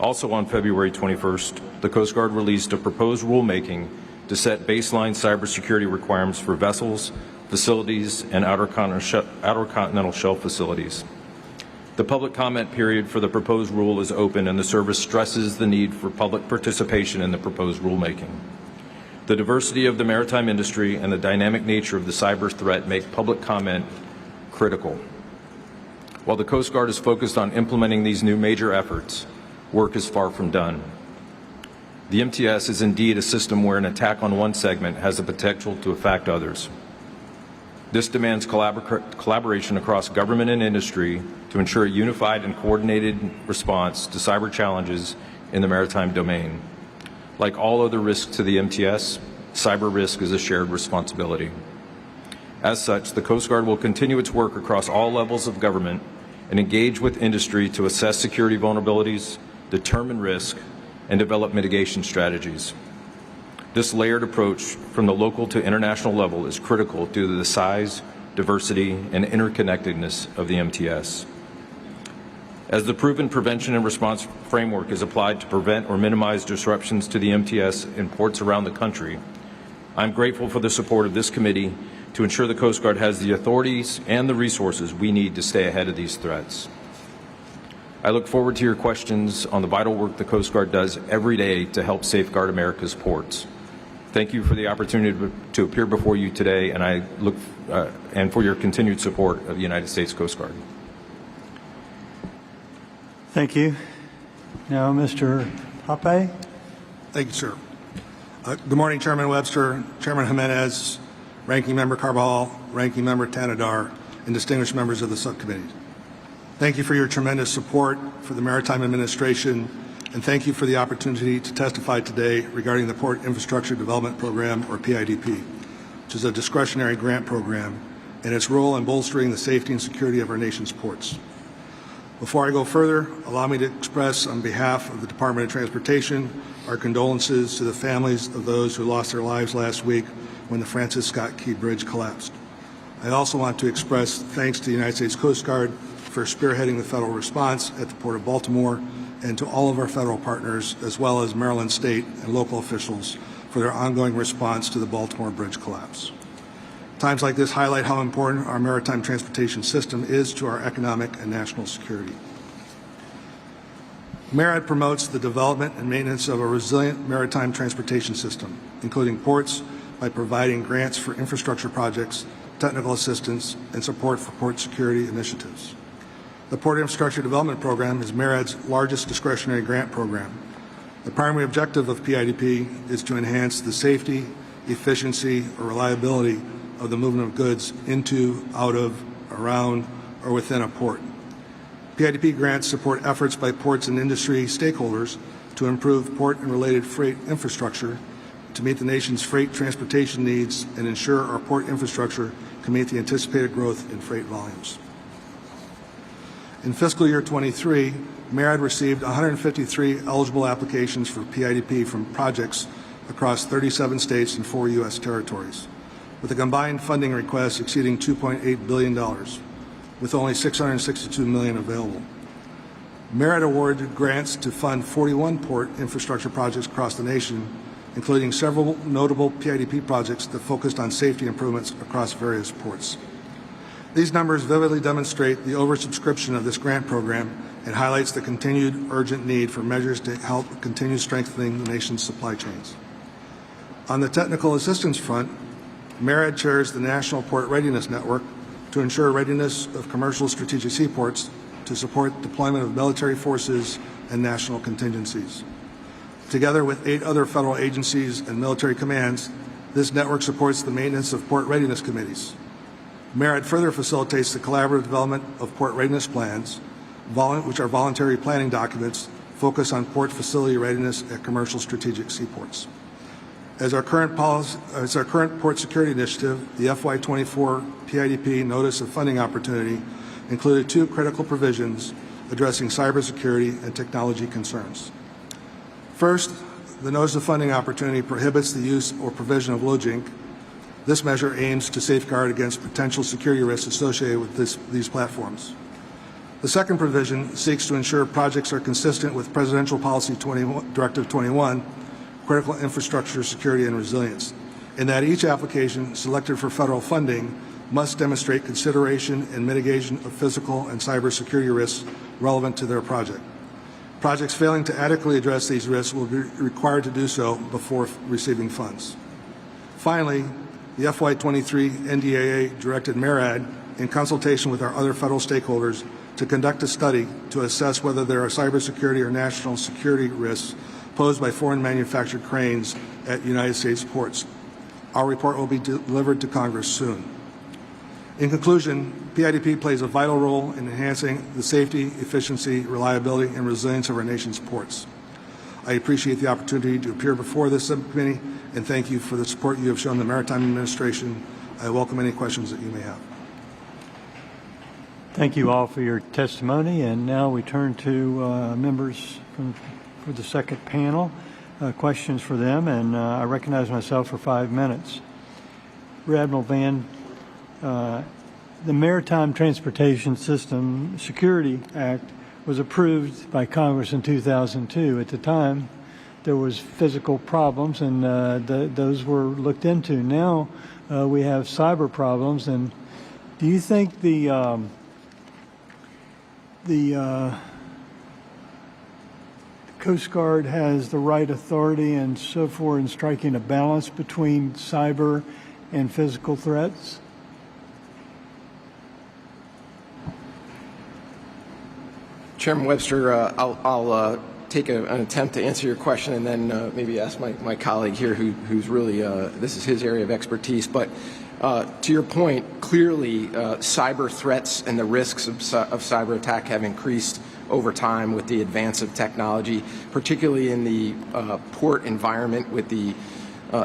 Also on February 21st, the Coast Guard released a proposed rulemaking to set baseline cybersecurity requirements for vessels, facilities, and outer continental shelf facilities. The public comment period for the proposed rule is open, and the service stresses the need for public participation in the proposed rulemaking. The diversity of the maritime industry and the dynamic nature of the cyber threat make public comment critical. While the Coast Guard is focused on implementing these new major efforts, work is far from done. The MTS is indeed a system where an attack on one segment has the potential to affect others. This demands collaboration across government and industry to ensure a unified and coordinated response to cyber challenges in the maritime domain. Like all other risks to the MTS, cyber risk is a shared responsibility. As such, the Coast Guard will continue its work across all levels of government and engage with industry to assess security vulnerabilities, determine risk, and develop mitigation strategies. This layered approach from the local to international level is critical due to the size, diversity, and interconnectedness of the MTS. As the proven prevention and response framework is applied to prevent or minimize disruptions to the MTS in ports around the country, I'm grateful for the support of this committee to ensure the Coast Guard has the authorities and the resources we need to stay ahead of these threats. I look forward to your questions on the vital work the Coast Guard does every day to help safeguard America's ports. Thank you for the opportunity to appear before you today, and I look and for your continued support of the United States Coast Guard. Thank you. Now, Mr. Pape. Thank you, sir. Good morning, Chairman Webster, Chairman Jimenez, Ranking Member Carbajal, Ranking Member Tanadar, and distinguished members of the subcommittee. Thank you for your tremendous support for the Maritime Administration, and thank you for the opportunity to testify today regarding the Port Infrastructure Development Program, or PIDP, which is a discretionary grant program, and its role in bolstering the safety and security of our nation's ports. Before I go further, allow me to express on behalf of the Department of Transportation our condolences to the families of those who lost their lives last week when the Francis Scott Key Bridge collapsed. I also want to express thanks to the United States Coast Guard for spearheading the federal response at the Port of Baltimore, and to all of our federal partners, as well as Maryland state and local officials, for their ongoing response to the Baltimore Bridge collapse. Times like this highlight how important our maritime transportation system is to our economic and national security. MARAD promotes the development and maintenance of a resilient maritime transportation system, including ports, by providing grants for infrastructure projects, technical assistance, and support for port security initiatives. The Port Infrastructure Development Program is MARAD's largest discretionary grant program. The primary objective of PIDP is to enhance the safety, efficiency, or reliability of the movement of goods into, out of, around, or within a port. PIDP grants support efforts by ports and industry stakeholders to improve port and related freight infrastructure to meet the nation's freight transportation needs and ensure our port infrastructure can meet the anticipated growth in freight volumes. In fiscal year 23, MARAD received 153 eligible applications for PIDP from projects across 37 states and 4 U.S. territories, with a combined funding request exceeding $2.8 billion, with only $662 million available. MARAD awarded grants to fund 41 port infrastructure projects across the nation, including several notable PIDP projects that focused on safety improvements across various ports. These numbers vividly demonstrate the oversubscription of this grant program and highlights the continued urgent need for measures to help continue strengthening the nation's supply chains. On the technical assistance front, MARAD chairs the National Port Readiness Network to ensure readiness of commercial strategic seaports to support deployment of military forces and national contingencies. Together with 8 other federal agencies and military commands, this network supports the maintenance of port readiness committees. MARAD further facilitates the collaborative development of port readiness plans, which are voluntary planning documents focused on port facility readiness at commercial strategic seaports. As our current port security initiative, the FY24 PIDP Notice of Funding Opportunity included 2 critical provisions addressing cybersecurity and technology concerns. First, the Notice of Funding Opportunity prohibits the use or provision of LoJink. This measure aims to safeguard against potential security risks associated with these platforms. The second provision seeks to ensure projects are consistent with Presidential Policy Directive 21, Critical Infrastructure Security and Resilience, in that each application selected for federal funding must demonstrate consideration and mitigation of physical and cybersecurity risks relevant to their project. Projects failing to adequately address these risks will be required to do so before receiving funds. Finally, the FY23 NDAA directed MARAD, in consultation with our other federal stakeholders, to conduct a study to assess whether there are cybersecurity or national security risks posed by foreign manufactured cranes at United States ports. Our report will be delivered to Congress soon. In conclusion, PIDP plays a vital role in enhancing the safety, efficiency, reliability, and resilience of our nation's ports. I appreciate the opportunity to appear before this subcommittee and thank you for the support you have shown the Maritime Administration. I welcome any questions that you may have. Thank you all for your testimony, and now we turn to members for the second panel. Questions for them, and I recognize myself for 5 minutes. Rear Admiral Vann, the Maritime Transportation System Security Act was approved by Congress in 2002. At the time, there was physical problems, and those were looked into. Now we have cyber problems, and do you think the Coast Guard has the right authority and so forth in striking a balance between cyber and physical threats? Chairman Webster, I'll take an attempt to answer your question and then maybe ask my colleague here who's really, this is his area of expertise. But to your point, clearly cyber threats and the risks of cyber attack have increased over time with the advance of technology, particularly in the port environment with the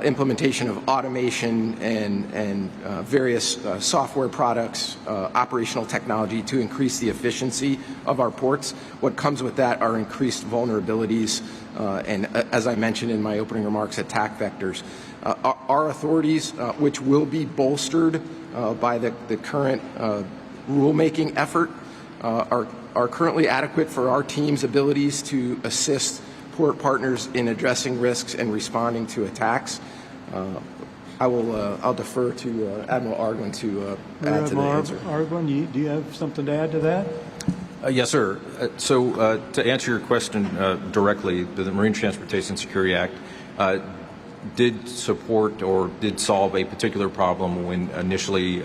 implementation of automation and various software products, operational technology to increase the efficiency of our ports. What comes with that are increased vulnerabilities and, as I mentioned in my opening remarks, attack vectors. Our authorities, which will be bolstered by the current rulemaking effort, are currently adequate for our team's abilities to assist port partners in addressing risks and responding to attacks. I'll defer to Admiral Arguin to add to the answer. Arguin, do you have something to add to that? Yes, sir. So to answer your question directly, the Marine Transportation Security Act did support or did solve a particular problem when initially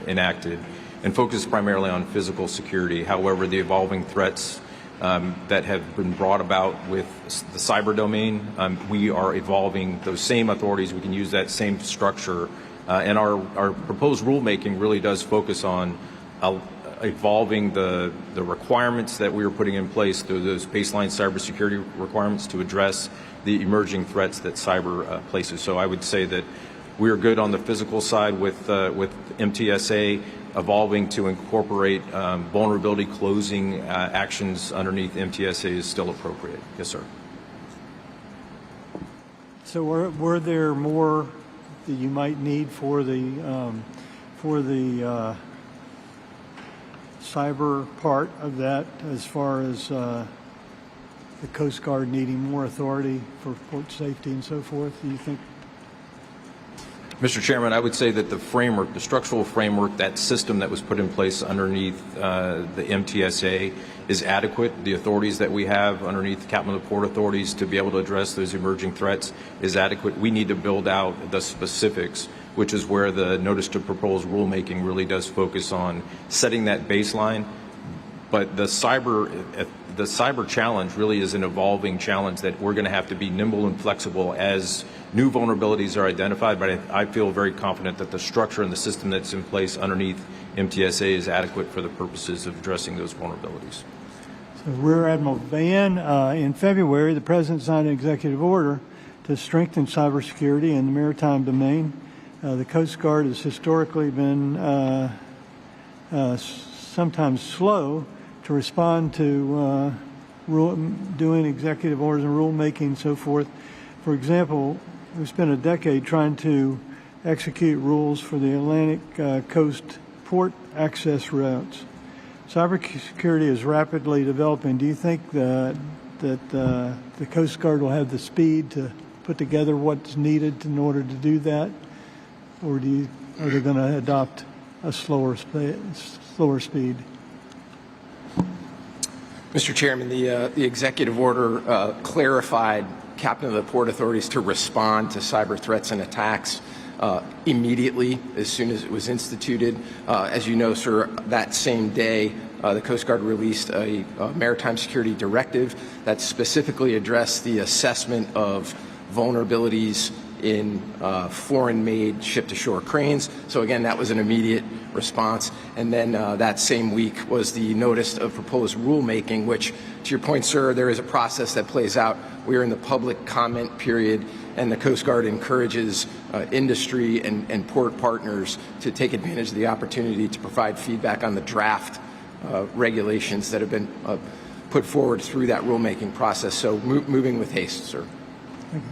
enacted and focused primarily on physical security. However, the evolving threats that have been brought about with the cyber domain, we are evolving those same authorities. We can use that same structure. And our proposed rulemaking really does focus on evolving the requirements that we are putting in place through those baseline cybersecurity requirements to address the emerging threats that cyber places. So I would say that we are good on the physical side with MTSA. Evolving to incorporate vulnerability closing actions underneath MTSA is still appropriate. Yes, sir. So were there more that you might need for the cyber part of that, as far as the Coast Guard needing more authority for port safety and so forth? Do you think? Mr. Chairman, I would say that the framework, the structural framework, that system that was put in place underneath the MTSA is adequate. The authorities that we have underneath the Captain of the Port authorities to be able to address those emerging threats is adequate. We need to build out the specifics, which is where the notice to propose rulemaking really does focus on setting that baseline. But the cyber challenge really is an evolving challenge that we're going to have to be nimble and flexible as new vulnerabilities are identified. But I feel very confident that the structure and the system that's in place underneath MTSA is adequate for the purposes of addressing those vulnerabilities. So Rear Admiral Vann, in February, the President signed an executive order to strengthen cybersecurity in the maritime domain. The Coast Guard has historically been sometimes slow to respond to doing executive orders and rulemaking and so forth. For example, we spent a decade trying to execute rules for the Atlantic coast port access routes. Cybersecurity is rapidly developing. Do you think that the Coast Guard will have the speed to put together what's needed in order to do that, or are they going to adopt a slower speed? Mr. Chairman, the executive order clarified Captain of the Port authorities to respond to cyber threats and attacks immediately as soon as it was instituted. As you know, sir, that same day, the Coast Guard released a maritime security directive that specifically addressed the assessment of vulnerabilities in foreign-made ship-to-shore cranes. So again, that was an immediate response. And then that same week was the notice of proposed rulemaking, which, to your point, sir, there is a process that plays out. We are in the public comment period, and the Coast Guard encourages industry and port partners to take advantage of the opportunity to provide feedback on the draft regulations that have been put forward through that rulemaking process. So moving with haste, sir. Thank you.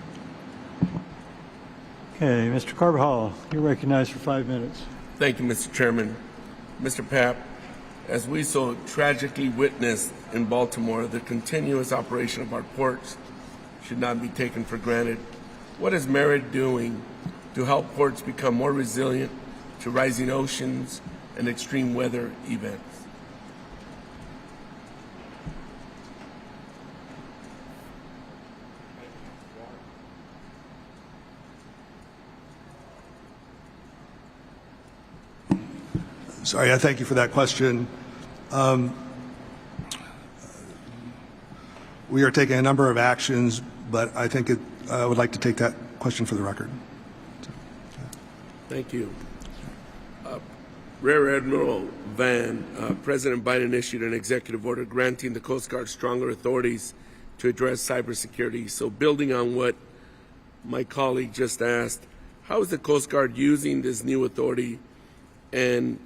Okay, Mr. Carbajal, you're recognized for 5 minutes. Thank you, Mr. Chairman. Mr. Papp, as we so tragically witnessed in Baltimore, the continuous operation of our ports should not be taken for granted. What is Merit doing to help ports become more resilient to rising oceans and extreme weather events? Sorry, I thank you for that question. We are taking a number of actions, but I think I would like to take that question for the record. Thank you. Rear Admiral Vann, President Biden issued an executive order granting the Coast Guard stronger authorities to address cybersecurity. So building on what my colleague just asked, how is the Coast Guard using this new authority, and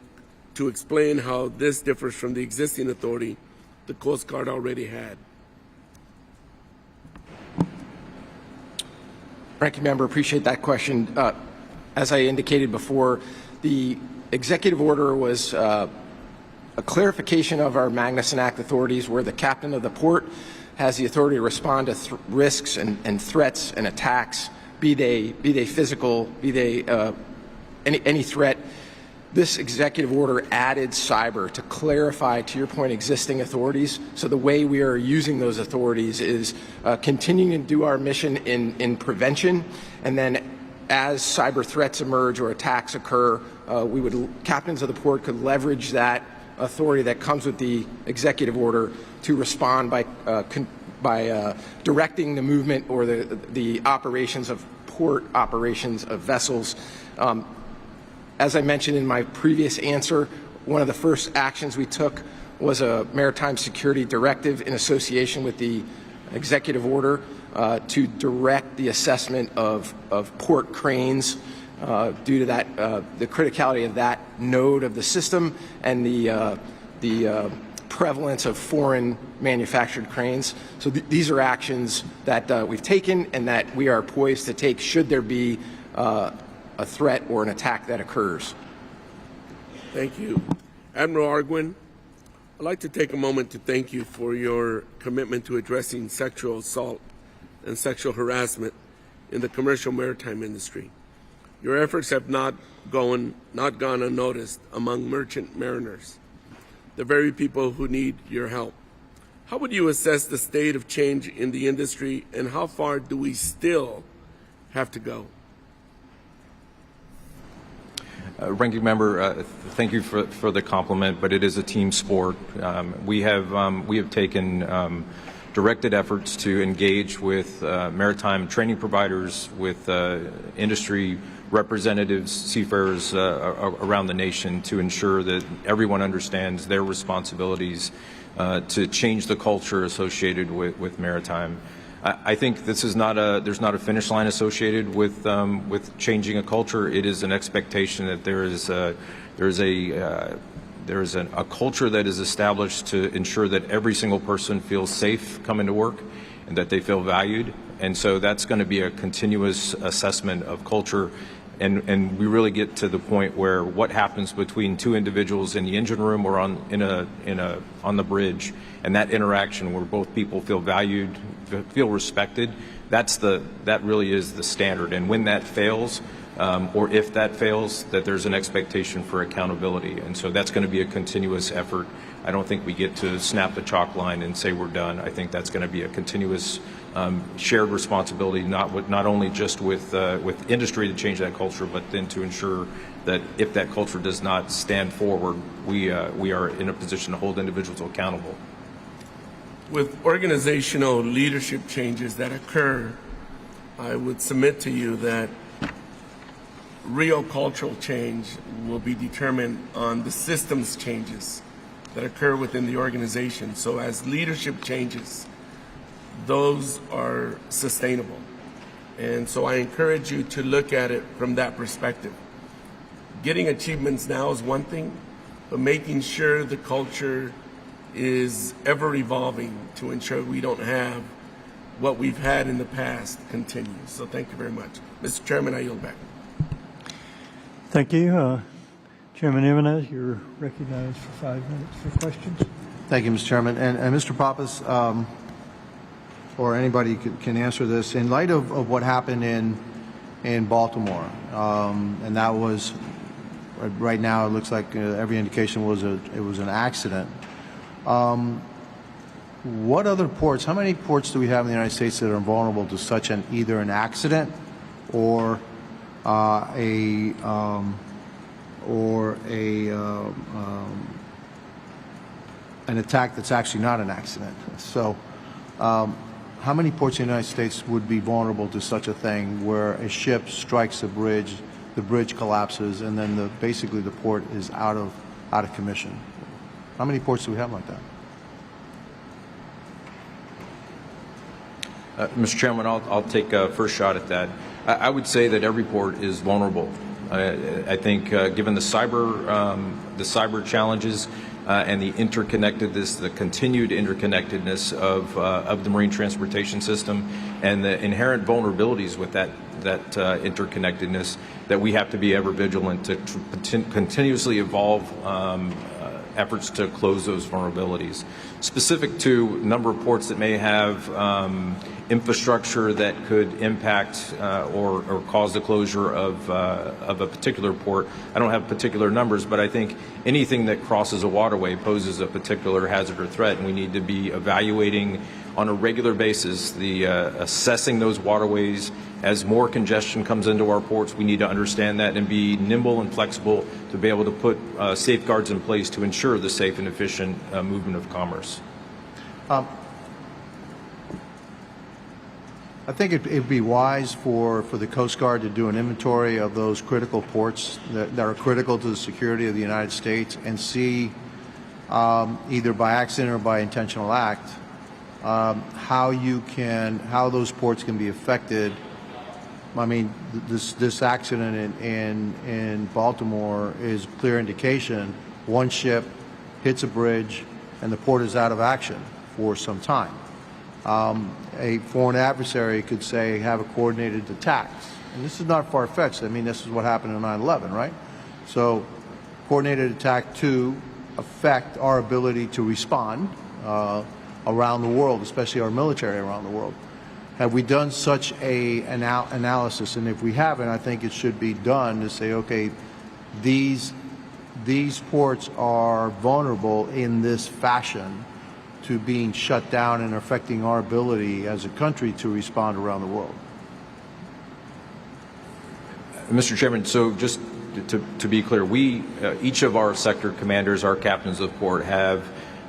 to explain how this differs from the existing authority the Coast Guard already had? Ranking Member, appreciate that question. As I indicated before, the executive order was a clarification of our Magnuson Act authorities, where the captain of the port has the authority to respond to risks and threats and attacks, be they physical, be they any threat. This executive order added cyber to clarify, to your point, existing authorities. So the way we are using those authorities is continuing to do our mission in prevention, and then as cyber threats emerge or attacks occur, captains of the port could leverage that authority that comes with the executive order to respond by directing the movement or the operations of port operations of vessels. As I mentioned in my previous answer, one of the first actions we took was a maritime security directive in association with the executive order to direct the assessment of port cranes due to that the criticality of that node of the system and the prevalence of foreign manufactured cranes. So these are actions that we've taken and that we are poised to take should there be a threat or an attack that occurs. Thank you. Admiral Arguin, I'd like to take a moment to thank you for your commitment to addressing sexual assault and sexual harassment in the commercial maritime industry. Your efforts have not gone unnoticed among merchant mariners, the very people who need your help. How would you assess the state of change in the industry, and how far do we still have to go? Ranking Member, thank you for the compliment, but it is a team sport. We have taken directed efforts to engage with maritime training providers, with industry representatives, seafarers around the nation, to ensure that everyone understands their responsibilities to change the culture associated with maritime. I think this is there's not a finish line associated with changing a culture. It is an expectation that there is a culture that is established to ensure that every single person feels safe coming to work and that they feel valued. And so that's going to be a continuous assessment of culture. And we really get to the point where what happens between two individuals in the engine room or on the bridge, and that interaction where both people feel valued, feel respected, that really is the standard. And when that fails, or if that fails, that there's an expectation for accountability. And so that's going to be a continuous effort. I don't think we get to snap the chalk line and say we're done. I think that's going to be a continuous shared responsibility, not only just with industry to change that culture, but then to ensure that if that culture does not stand forward, we are in a position to hold individuals accountable. With organizational leadership changes that occur I would submit to you that real cultural change will be determined on the systems changes that occur within the organization. So as leadership changes, those are sustainable. And so I encourage you to look at it from that perspective. Getting achievements now is one thing, but making sure the culture is ever evolving to ensure we don't have what we've had in the past continue. So thank you very much. Mr. Chairman, I yield back. Thank you. Chairman Jimenez, you're recognized for 5 minutes for questions. Thank you, Mr. Chairman. And Mr. Pappas, or anybody can answer this. In light of what happened in Baltimore, and that was, right now it looks like every indication was it was an accident. What other ports, how many ports do we have in the United States that are vulnerable to such either an accident or an attack that's actually not an accident? So how many ports in the United States would be vulnerable to such a thing where a ship strikes the bridge collapses, and then basically the port is out of commission? How many ports do we have like that? Mr. Chairman, I'll take a first shot at that. I would say that every port is vulnerable. I think given the cyber challenges and the interconnectedness, the continued interconnectedness of the marine transportation system, and the inherent vulnerabilities with that interconnectedness, that we have to be ever vigilant to continuously evolve efforts to close those vulnerabilities. Specific to a number of ports that may have infrastructure that could impact or cause the closure of a particular port, I don't have particular numbers, but I think anything that crosses a waterway poses a particular hazard or threat, and we need to be evaluating on a regular basis, assessing those waterways. As more congestion comes into our ports, we need to understand that and be nimble and flexible to be able to put safeguards in place to ensure the safe and efficient movement of commerce. I think it'd be wise for the Coast Guard to do an inventory of those critical ports that are critical to the security of the United States, and see either by accident or by intentional act how those ports can be affected. I mean, this accident in Baltimore is clear indication. One ship hits a bridge and the port is out of action for some time. A foreign adversary could say have a coordinated attack, and this is not far-fetched. I mean, this is what happened in 9/11, right? So coordinated attack to affect our ability to respond around the world, especially our military around the world. Have we done such an analysis? And if we haven't, I think it should be done to say, okay, these ports are vulnerable in this fashion to being shut down and affecting our ability as a country to respond around the world. Mr. Chairman, so just to be clear, each of our sector commanders, our captains of port, have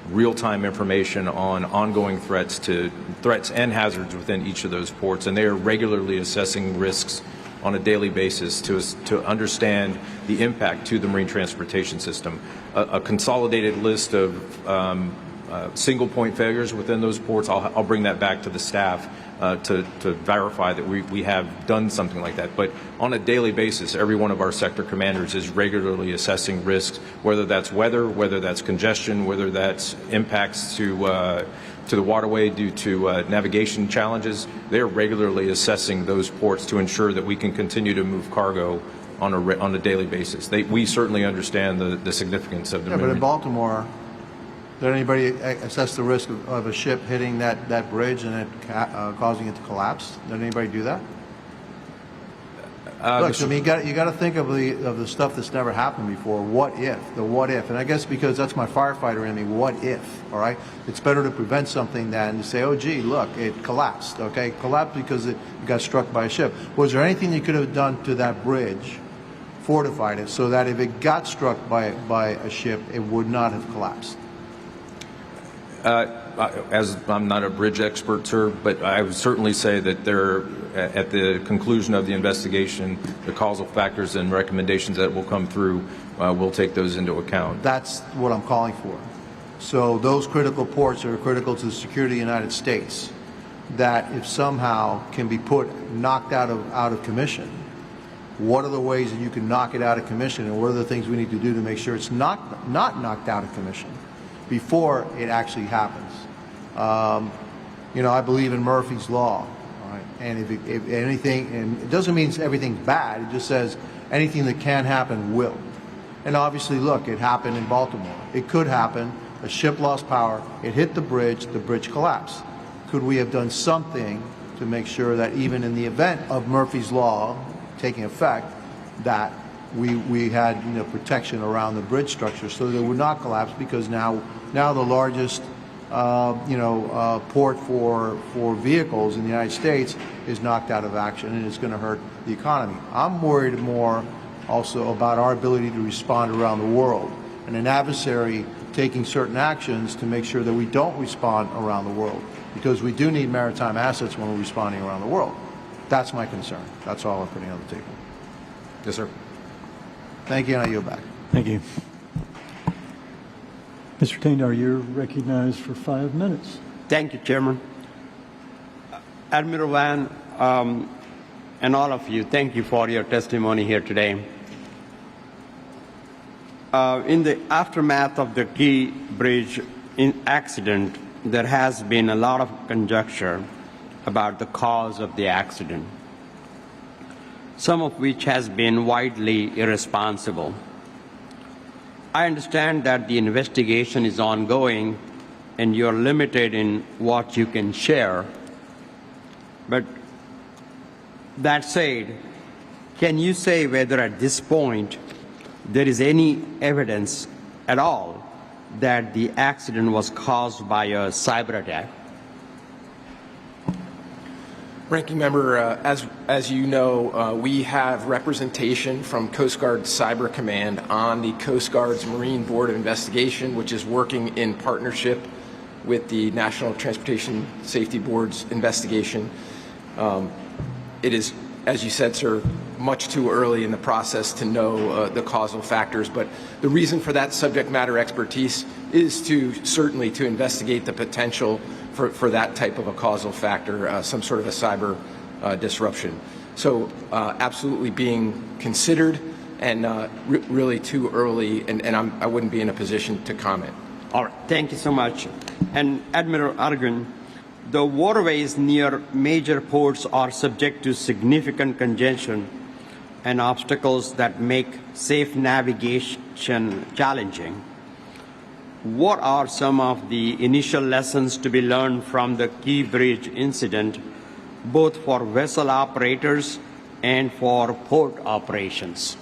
real-time information on ongoing threats and hazards within each of those ports, and they are regularly assessing risks on a daily basis to understand the impact to the marine transportation system. A consolidated list of single point failures within those ports, I'll bring that back to the staff to verify that we have done something like that. But on a daily basis, every one of our sector commanders is regularly assessing risks, whether that's weather, whether that's congestion, whether that's impacts to the waterway due to navigation challenges. They're regularly assessing those ports to ensure that we can continue to move cargo on a daily basis. We certainly understand the significance of the but in Baltimore, did anybody assess the risk of a ship hitting that bridge and it causing it to collapse? Did anybody do that? Look, I mean, you got to think of the stuff that's never happened before. What if? The what if? And I guess because that's my firefighter in me. What if? All right. It's better to prevent something than to say, oh, gee, look, it collapsed. Okay, it collapsed because it got struck by a ship. Was there anything you could have done to that bridge, fortified it, so that if it got struck by a ship, it would not have collapsed? as I'm not a bridge expert, sir, but I would certainly say that there, at the conclusion of the investigation, the causal factors and recommendations that will come through, we'll take those into account. That's what I'm calling for. So those critical ports that are critical to the security of the United States, that if somehow can be knocked out of commission, what are the ways that you can knock it out of commission, and what are the things we need to do to make sure it's not knocked out of commission before it actually happens? You know, I believe in Murphy's Law, right? And if anything, and it doesn't mean everything's bad, it just says anything that can happen will. And obviously, look, it happened in Baltimore. It could happen. A ship lost power, it hit the bridge collapsed. Could we have done something to make sure that even in the event of Murphy's Law taking effect, that we had protection around the bridge structure so that it would not collapse, because now the largest port for vehicles in the United States is knocked out of action, and it's going to hurt the economy. I'm worried more also about our ability to respond around the world, and an adversary taking certain actions to make sure that we don't respond around the world, because we do need maritime assets when we're responding around the world. That's my concern. That's all I'm putting on the table. Yes, sir. Thank you, and I yield back. Thank you. Mr. Tandar, you're recognized for 5 minutes. Thank you, Chairman. Admiral Van, and all of you, thank you for your testimony here today. In the aftermath of the Key Bridge accident, there has been a lot of conjecture about the cause of the accident, some of which has been widely irresponsible. I understand that the investigation is ongoing and you're limited in what you can share. But that said, can you say whether at this point there is any evidence at all that the accident was caused by a cyber attack? Ranking Member, as you know, we have representation from Coast Guard Cyber Command on the Coast Guard's Marine Board of Investigation, which is working in partnership with the National Transportation Safety Board's investigation. It is, as you said, sir, much too early in the process to know the causal factors, but the reason for that subject matter expertise is certainly to investigate the potential for that type of a causal factor, some sort of a cyber disruption. So absolutely being considered, and really too early, and I wouldn't be in a position to comment. All right, thank you so much. And Admiral Argun, the waterways near major ports are subject to significant congestion and obstacles that make safe navigation challenging. What are some of the initial lessons to be learned from the Key Bridge incident, both for vessel operators and for port operations?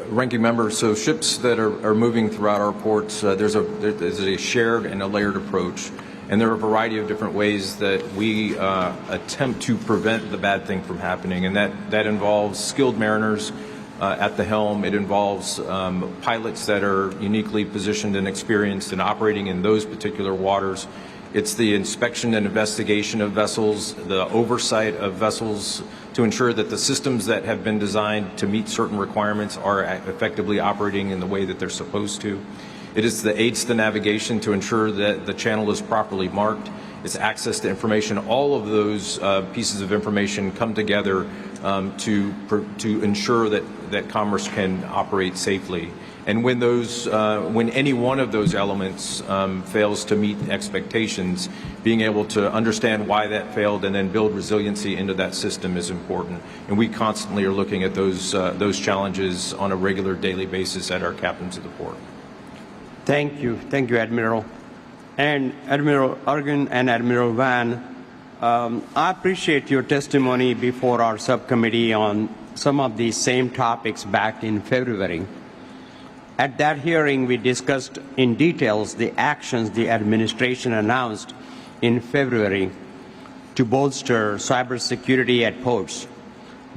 Ranking Member, so ships that are moving throughout our ports, there's a shared and a layered approach. And there are a variety of different ways that we attempt to prevent the bad thing from happening. And that involves skilled mariners at the helm. It involves pilots that are uniquely positioned and experienced in operating in those particular waters. It's the inspection and investigation of vessels, the oversight of vessels to ensure that the systems that have been designed to meet certain requirements are effectively operating in the way that they're supposed to. It is the aids to navigation to ensure that the channel is properly marked. It's access to information. All of those pieces of information come together to ensure that commerce can operate safely. And when any one of those elements fails to meet expectations, being able to understand why that failed and then build resiliency into that system is important. And we constantly are looking at those challenges on a regular daily basis at our captains of the port. Thank you, Admiral. And Admiral Argun and Admiral Van, I appreciate your testimony before our subcommittee on some of these same topics back in February. At that hearing, we discussed in details the actions the administration announced in February to bolster cybersecurity at ports.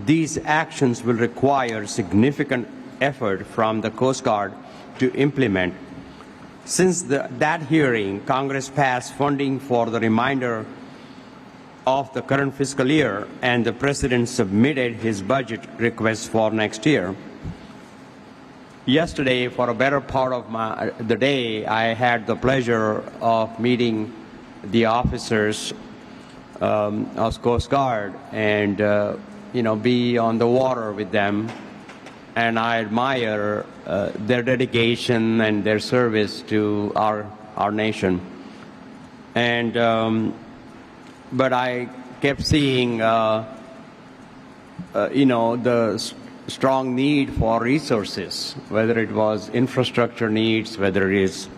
These actions will require significant effort from the Coast Guard to implement. Since that hearing, Congress passed funding for the remainder of the current fiscal year, and the President submitted his budget request for next year. Yesterday, for a better part of the day, I had the pleasure of meeting the officers of Coast Guard and be on the water with them, and I admire their dedication and their service to our nation. And but I kept seeing the strong need for resources, whether it was infrastructure needs, whether it is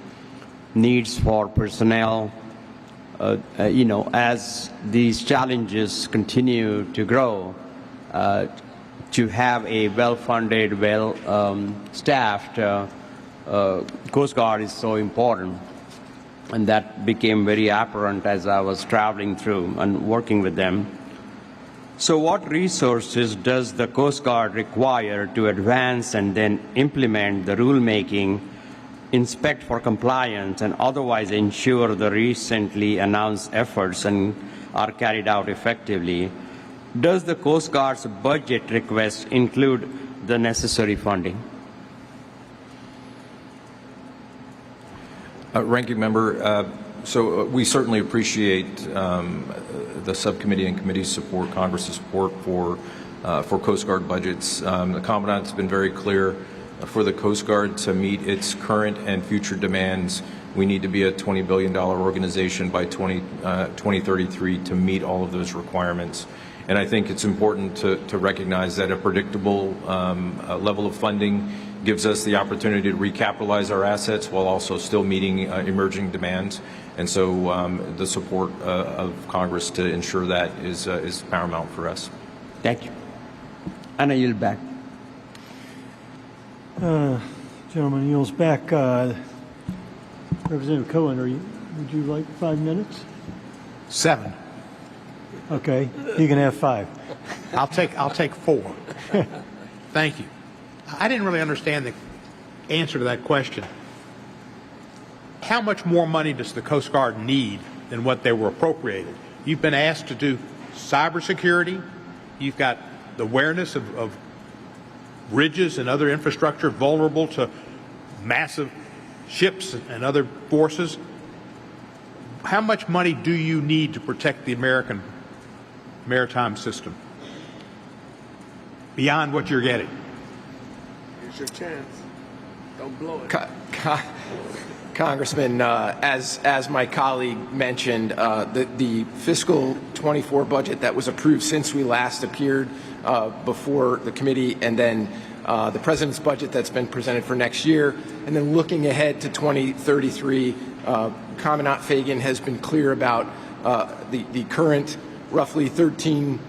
needs for personnel. As these challenges continue to grow, to have a well-funded, well-staffed Coast Guard is so important. And that became very apparent as I was traveling through and working with them. So what resources does the Coast Guard require to advance and then implement the rulemaking, inspect for compliance, and otherwise ensure the recently announced efforts are carried out effectively? Does the Coast Guard's budget request include the necessary funding? Ranking Member, we certainly appreciate the subcommittee and committee's support, Congress's support for Coast Guard budgets. The Commandant's been very clear. For the Coast Guard to meet its current and future demands, we need to be a $20 billion organization by 2033 to meet all of those requirements. And I think it's important to recognize that a predictable level of funding gives us the opportunity to recapitalize our assets while also still meeting emerging demands. And so the support of Congress to ensure that is paramount for us. Thank you. And I yield back. Gentleman yields back. Representative Cohen, would you like 5 minutes? 7. Okay, you can have 5. I'll take 4. Thank you. I didn't really understand the answer to that question. How much more money does the Coast Guard need than what they were appropriated? You've been asked to do cybersecurity. You've got the awareness of bridges and other infrastructure vulnerable to massive ships and other forces. How much money do you need to protect the American maritime system beyond what you're getting? Here's your chance. Don't blow it. Congressman, as my colleague mentioned, the fiscal 24 budget that was approved since we last appeared before the committee, and then the President's budget that's been presented for next year, and then looking ahead to 2033, Commandant Fagan has been clear about the current roughly $13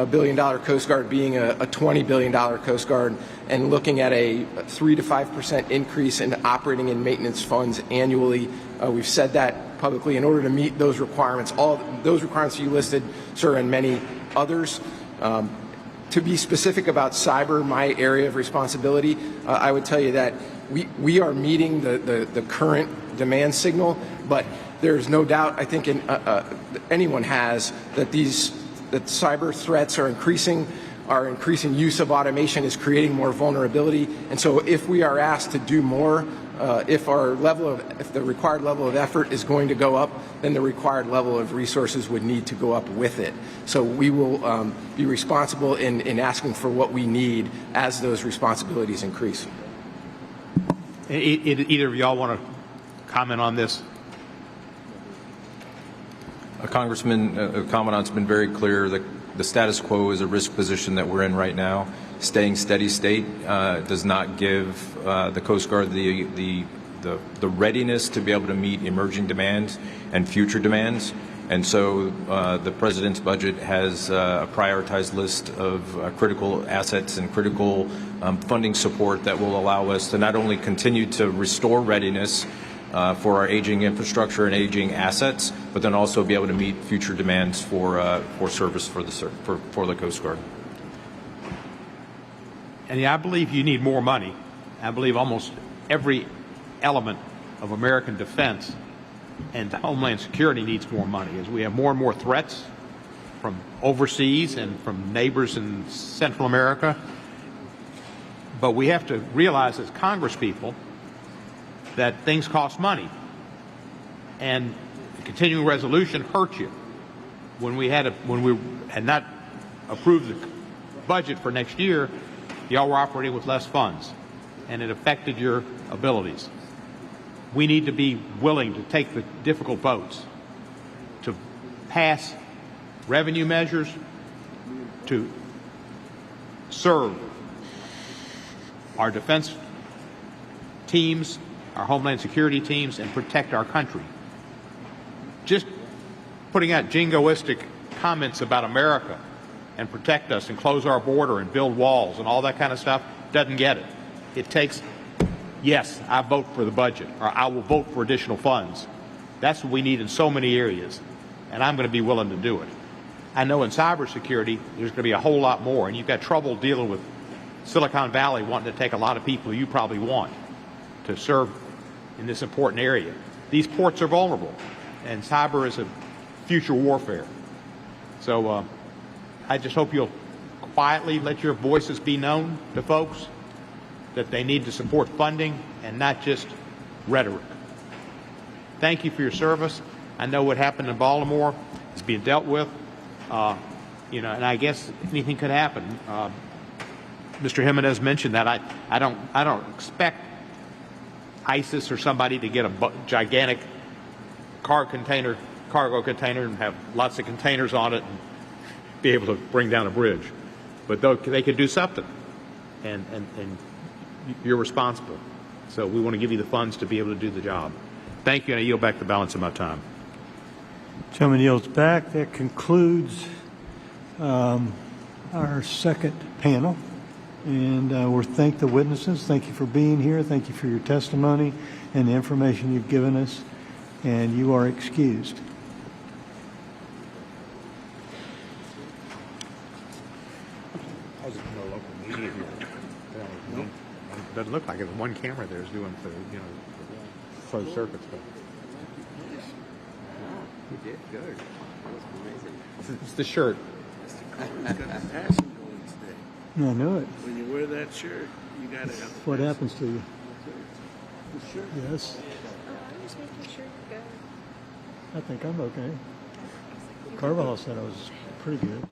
billion Coast Guard being a $20 billion Coast Guard, and looking at a 3 to 5% increase in operating and maintenance funds annually. We've said that publicly in order to meet those requirements, all those requirements you listed, sir, and many others. To be specific about cyber, my area of responsibility, I would tell you that we are meeting the current demand signal, but there's no doubt, I think anyone has, that that cyber threats are increasing. Our increasing use of automation is creating more vulnerability, and so if we are asked to do more, if the required level of effort is going to go up, then the required level of resources would need to go up with it. So we will be responsible in asking for what we need as those responsibilities increase. Either of y'all want to comment on this? Congressman, Commandant's been very clear that the status quo is a risk position that we're in right now. Staying steady state does not give the Coast Guard the readiness to be able to meet emerging demands and future demands. And so the President's budget has a prioritized list of critical assets and critical funding support that will allow us to not only continue to restore readiness for our aging infrastructure and aging assets, but then also be able to meet future demands for service for the Coast Guard. And I believe you need more money. I believe almost every element of American defense and Homeland Security needs more money. As we have more and more threats from overseas and from neighbors in Central America. But we have to realize as Congress people that things cost money. And the continuing resolution hurt you. When we had not approved the budget for next year, y'all were operating with less funds, and it affected your abilities. We need to be willing to take the difficult votes to pass revenue measures to serve our defense teams, our Homeland Security teams, and protect our country. Just putting out jingoistic comments about America and protect us and close our border and build walls and all that kind of stuff doesn't get it. It takes, yes, I vote for the budget, or I will vote for additional funds. That's what we need in so many areas, and I'm going to be willing to do it. I know in cybersecurity there's going to be a whole lot more, and you've got trouble dealing with Silicon Valley wanting to take a lot of people you probably want to serve in this important area. These ports are vulnerable, and cyber is a future warfare. So I just hope you'll quietly let your voices be known to folks that they need to support funding and not just rhetoric. Thank you for your service. I know what happened in Baltimore is being dealt with, and I guess anything could happen. Mr. Jimenez mentioned that. I don't expect ISIS or somebody to get a gigantic cargo container and have lots of containers on it and be able to bring down a bridge. But they could do something, and you're responsible. So we want to give you the funds to be able to do the job. Thank you, and I yield back the balance of my time. Gentleman yields back. That concludes our second panel. And we'll thank the witnesses. Thank you for being here. Thank you for your testimony and the information you've given us. And you are excused. I was no local media here. Nope. Doesn't look like it. One camera there is doing for closed circuits. But You did good. That was amazing. it's the shirt. I know it. When you wear that shirt, you got to have What happens to you? Yes. I'm just making sure you're good. I think I'm okay. Carvalho said I was pretty good.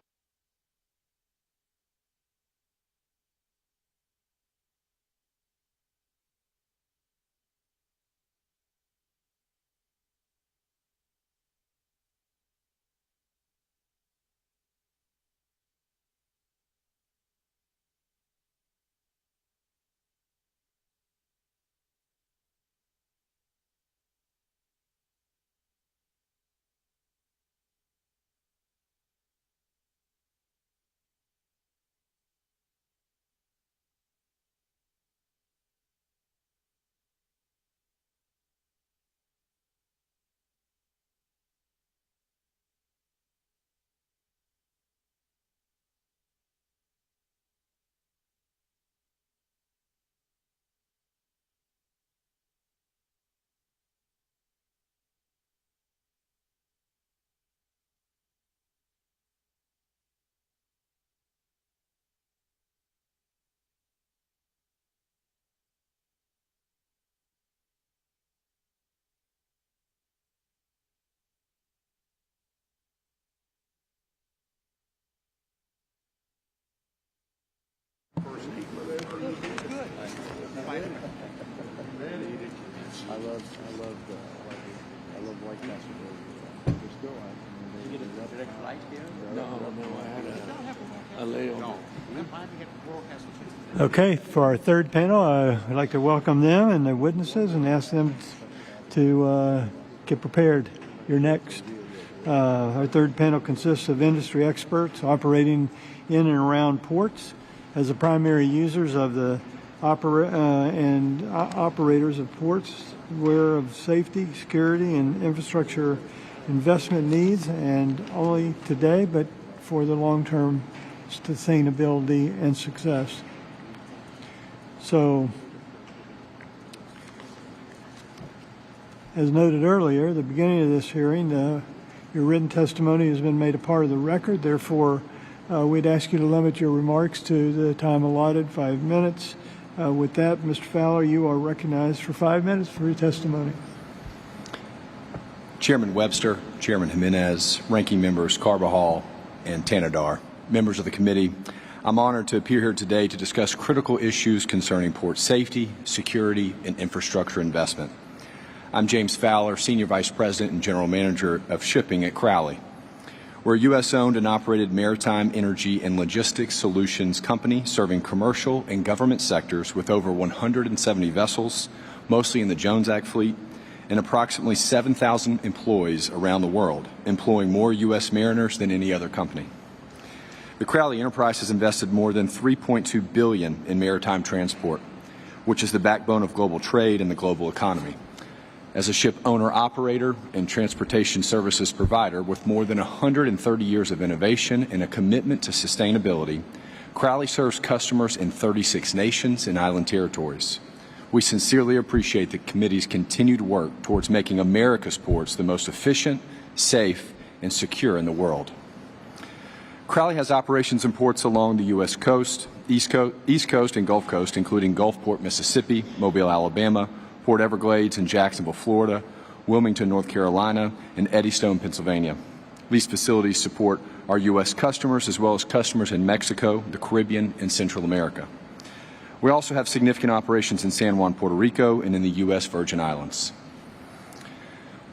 I love White Castle. They're still on. You get a direct flight here? No, I had a layover. Okay, for our third panel, I'd like to welcome them and the witnesses and ask them to get prepared. You're next. Our third panel consists of industry experts operating in and around ports as the primary users of the operators of ports, aware of safety, security, and infrastructure investment needs, and only today, but for the long-term sustainability and success. So As noted earlier, at the beginning of this hearing, your written testimony has been made a part of the record. Therefore, we'd ask you to limit your remarks to the time allotted, 5 minutes. With that, Mr. Fowler, you are recognized for 5 minutes for your testimony. Chairman Webster, Chairman Jimenez, Ranking Members Carbajal and Tanadar, members of the committee, I'm honored to appear here today to discuss critical issues concerning port safety, security, and infrastructure investment. I'm James Fowler, Senior Vice President and General Manager of Shipping at Crowley. We're a U.S.-owned and operated maritime energy and logistics solutions company serving commercial and government sectors with over 170 vessels, mostly in the Jones Act fleet, and approximately 7,000 employees around the world, employing more U.S. mariners than any other company. The Crowley enterprise has invested more than $3.2 billion in maritime transport, which is the backbone of global trade and the global economy. As a ship owner-operator and transportation services provider with more than 130 years of innovation and a commitment to sustainability, Crowley serves customers in 36 nations and island territories. We sincerely appreciate the committee's continued work towards making America's ports the most efficient, safe, and secure in the world. Crowley has operations in ports along the U.S. coast, East Coast, and Gulf Coast, including Gulfport, Mississippi, Mobile, Alabama, Port Everglades in Jacksonville, Florida, Wilmington, North Carolina, and Eddystone, Pennsylvania. These facilities support our U.S. customers as well as customers in Mexico, the Caribbean, and Central America. We also have significant operations in San Juan, Puerto Rico, and in the U.S. Virgin Islands.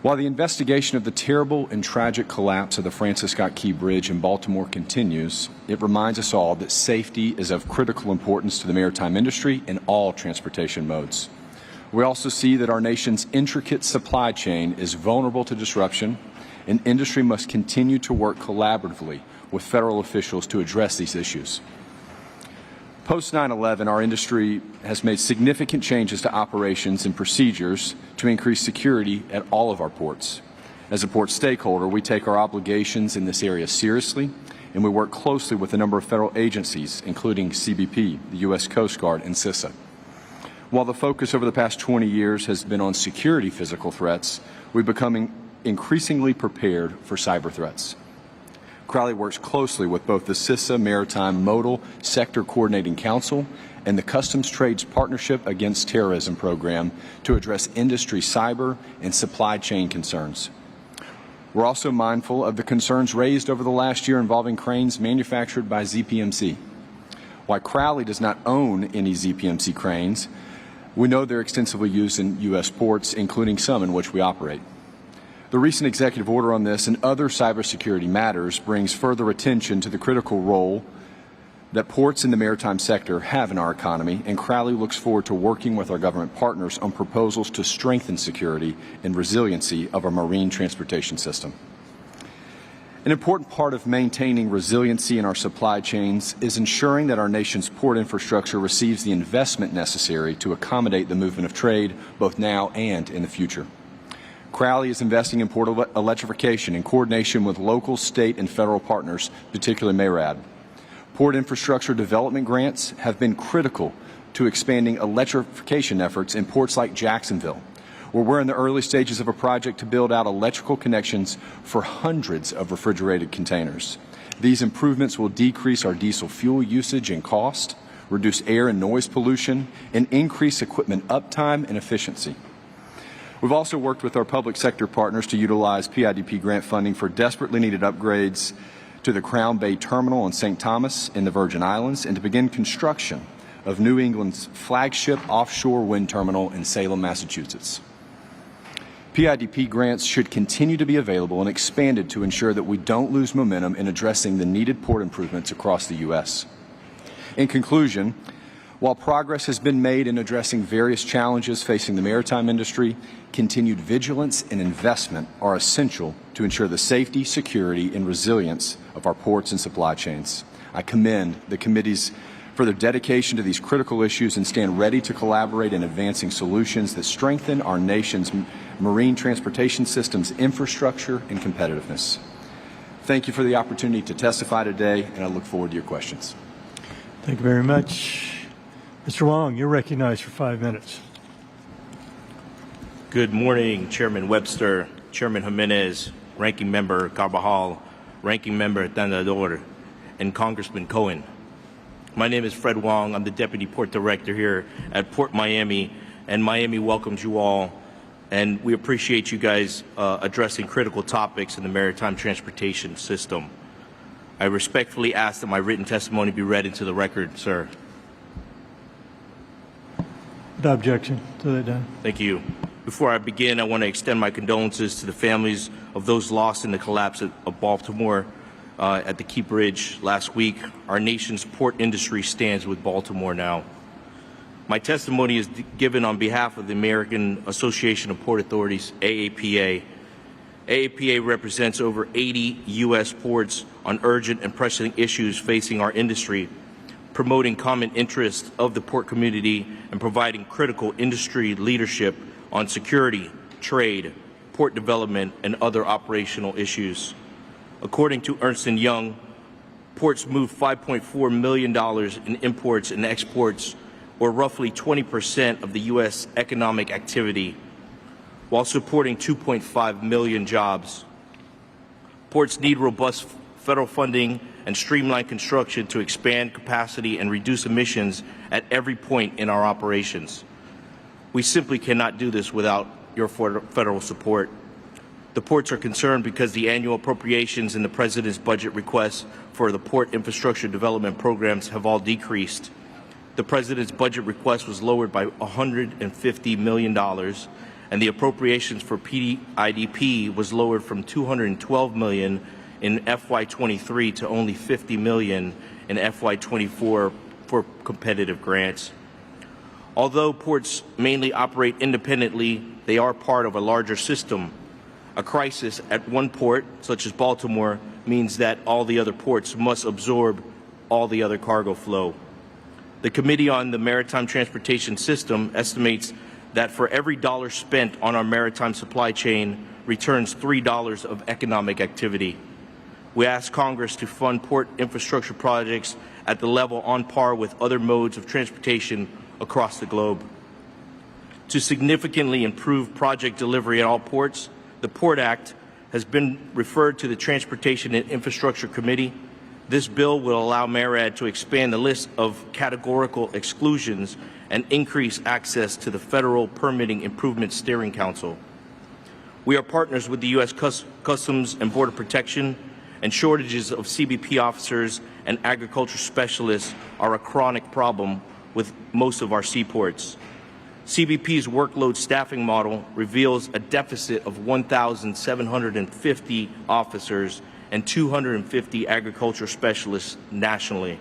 While the investigation of the terrible and tragic collapse of the Francis Scott Key Bridge in Baltimore continues, it reminds us all that safety is of critical importance to the maritime industry in all transportation modes. We also see that our nation's intricate supply chain is vulnerable to disruption, and industry must continue to work collaboratively with federal officials to address these issues. Post 9/11, our industry has made significant changes to operations and procedures to increase security at all of our ports. As a port stakeholder, we take our obligations in this area seriously, and we work closely with a number of federal agencies, including CBP, the U.S. Coast Guard, and CISA. While the focus over the past 20 years has been on security physical threats, we're becoming increasingly prepared for cyber threats. Crowley works closely with both the CISA Maritime Modal Sector Coordinating Council and the Customs Trades Partnership Against Terrorism program to address industry cyber and supply chain concerns. We're also mindful of the concerns raised over the last year involving cranes manufactured by ZPMC. While Crowley does not own any ZPMC cranes, we know they're extensively used in U.S. ports, including some in which we operate. The recent executive order on this and other cybersecurity matters brings further attention to the critical role that ports in the maritime sector have in our economy, and Crowley looks forward to working with our government partners on proposals to strengthen security and resiliency of our marine transportation system. An important part of maintaining resiliency in our supply chains is ensuring that our nation's port infrastructure receives the investment necessary to accommodate the movement of trade both now and in the future. Crowley is investing in port electrification in coordination with local, state, and federal partners, particularly MARAD. Port infrastructure development grants have been critical to expanding electrification efforts in ports like Jacksonville, where we're in the early stages of a project to build out electrical connections for hundreds of refrigerated containers. These improvements will decrease our diesel fuel usage and cost, reduce air and noise pollution, and increase equipment uptime and efficiency. We've also worked with our public sector partners to utilize PIDP grant funding for desperately needed upgrades to the Crown Bay Terminal in St. Thomas in the Virgin Islands and to begin construction of New England's flagship offshore wind terminal in Salem, Massachusetts. PIDP grants should continue to be available and expanded to ensure that we don't lose momentum in addressing the needed port improvements across the U.S. In conclusion, while progress has been made in addressing various challenges facing the maritime industry, continued vigilance and investment are essential to ensure the safety, security, and resilience of our ports and supply chains. I commend the committees for their dedication to these critical issues and stand ready to collaborate in advancing solutions that strengthen our nation's marine transportation system's infrastructure and competitiveness. Thank you for the opportunity to testify today, and I look forward to your questions. Thank you very much. Mr. Wong, you're recognized for 5 minutes. Good morning, Chairman Webster, Chairman Jimenez, Ranking Member Carbajal, Ranking Member Tenedor, and Congressman Cohen. My name is Fred Wong. I'm the Deputy Port Director here at Port Miami, and Miami welcomes you all, and we appreciate you guys addressing critical topics in the maritime transportation system. I respectfully ask that my written testimony be read into the record, sir. Without objection. So that done. Thank you. Before I begin, I want to extend my condolences to the families of those lost in the collapse of Baltimore at the Key Bridge last week. Our nation's port industry stands with Baltimore now. My testimony is given on behalf of the American Association of Port Authorities, AAPA. AAPA represents over 80 U.S. ports on urgent and pressing issues facing our industry, promoting common interests of the port community and providing critical industry leadership on security, trade, port development, and other operational issues. According to Ernst & Young, ports move $5.4 million in imports and exports, or roughly 20% of the U.S. economic activity, while supporting 2.5 million jobs. Ports need robust federal funding and streamlined construction to expand capacity and reduce emissions at every point in our operations. We simply cannot do this without your federal support. The ports are concerned because the annual appropriations in the President's budget requests for the port infrastructure development programs have all decreased. The President's budget request was lowered by $150 million, and the appropriations for PIDP was lowered from $212 million in FY23 to only $50 million in FY24 for competitive grants. Although ports mainly operate independently, they are part of a larger system. A crisis at one port, such as Baltimore, means that all the other ports must absorb all the other cargo flow. The Committee on the Maritime Transportation System estimates that for every dollar spent on our maritime supply chain returns $3 of economic activity. We ask Congress to fund port infrastructure projects at the level on par with other modes of transportation across the globe. To significantly improve project delivery at all ports, the Port Act has been referred to the Transportation and Infrastructure Committee. This bill will allow MARAD to expand the list of categorical exclusions and increase access to the Federal Permitting Improvement Steering Council. We are partners with the U.S. Customs and Border Protection, and shortages of CBP officers and agriculture specialists are a chronic problem with most of our seaports. CBP's workload staffing model reveals a deficit of 1,750 officers and 250 agriculture specialists nationally.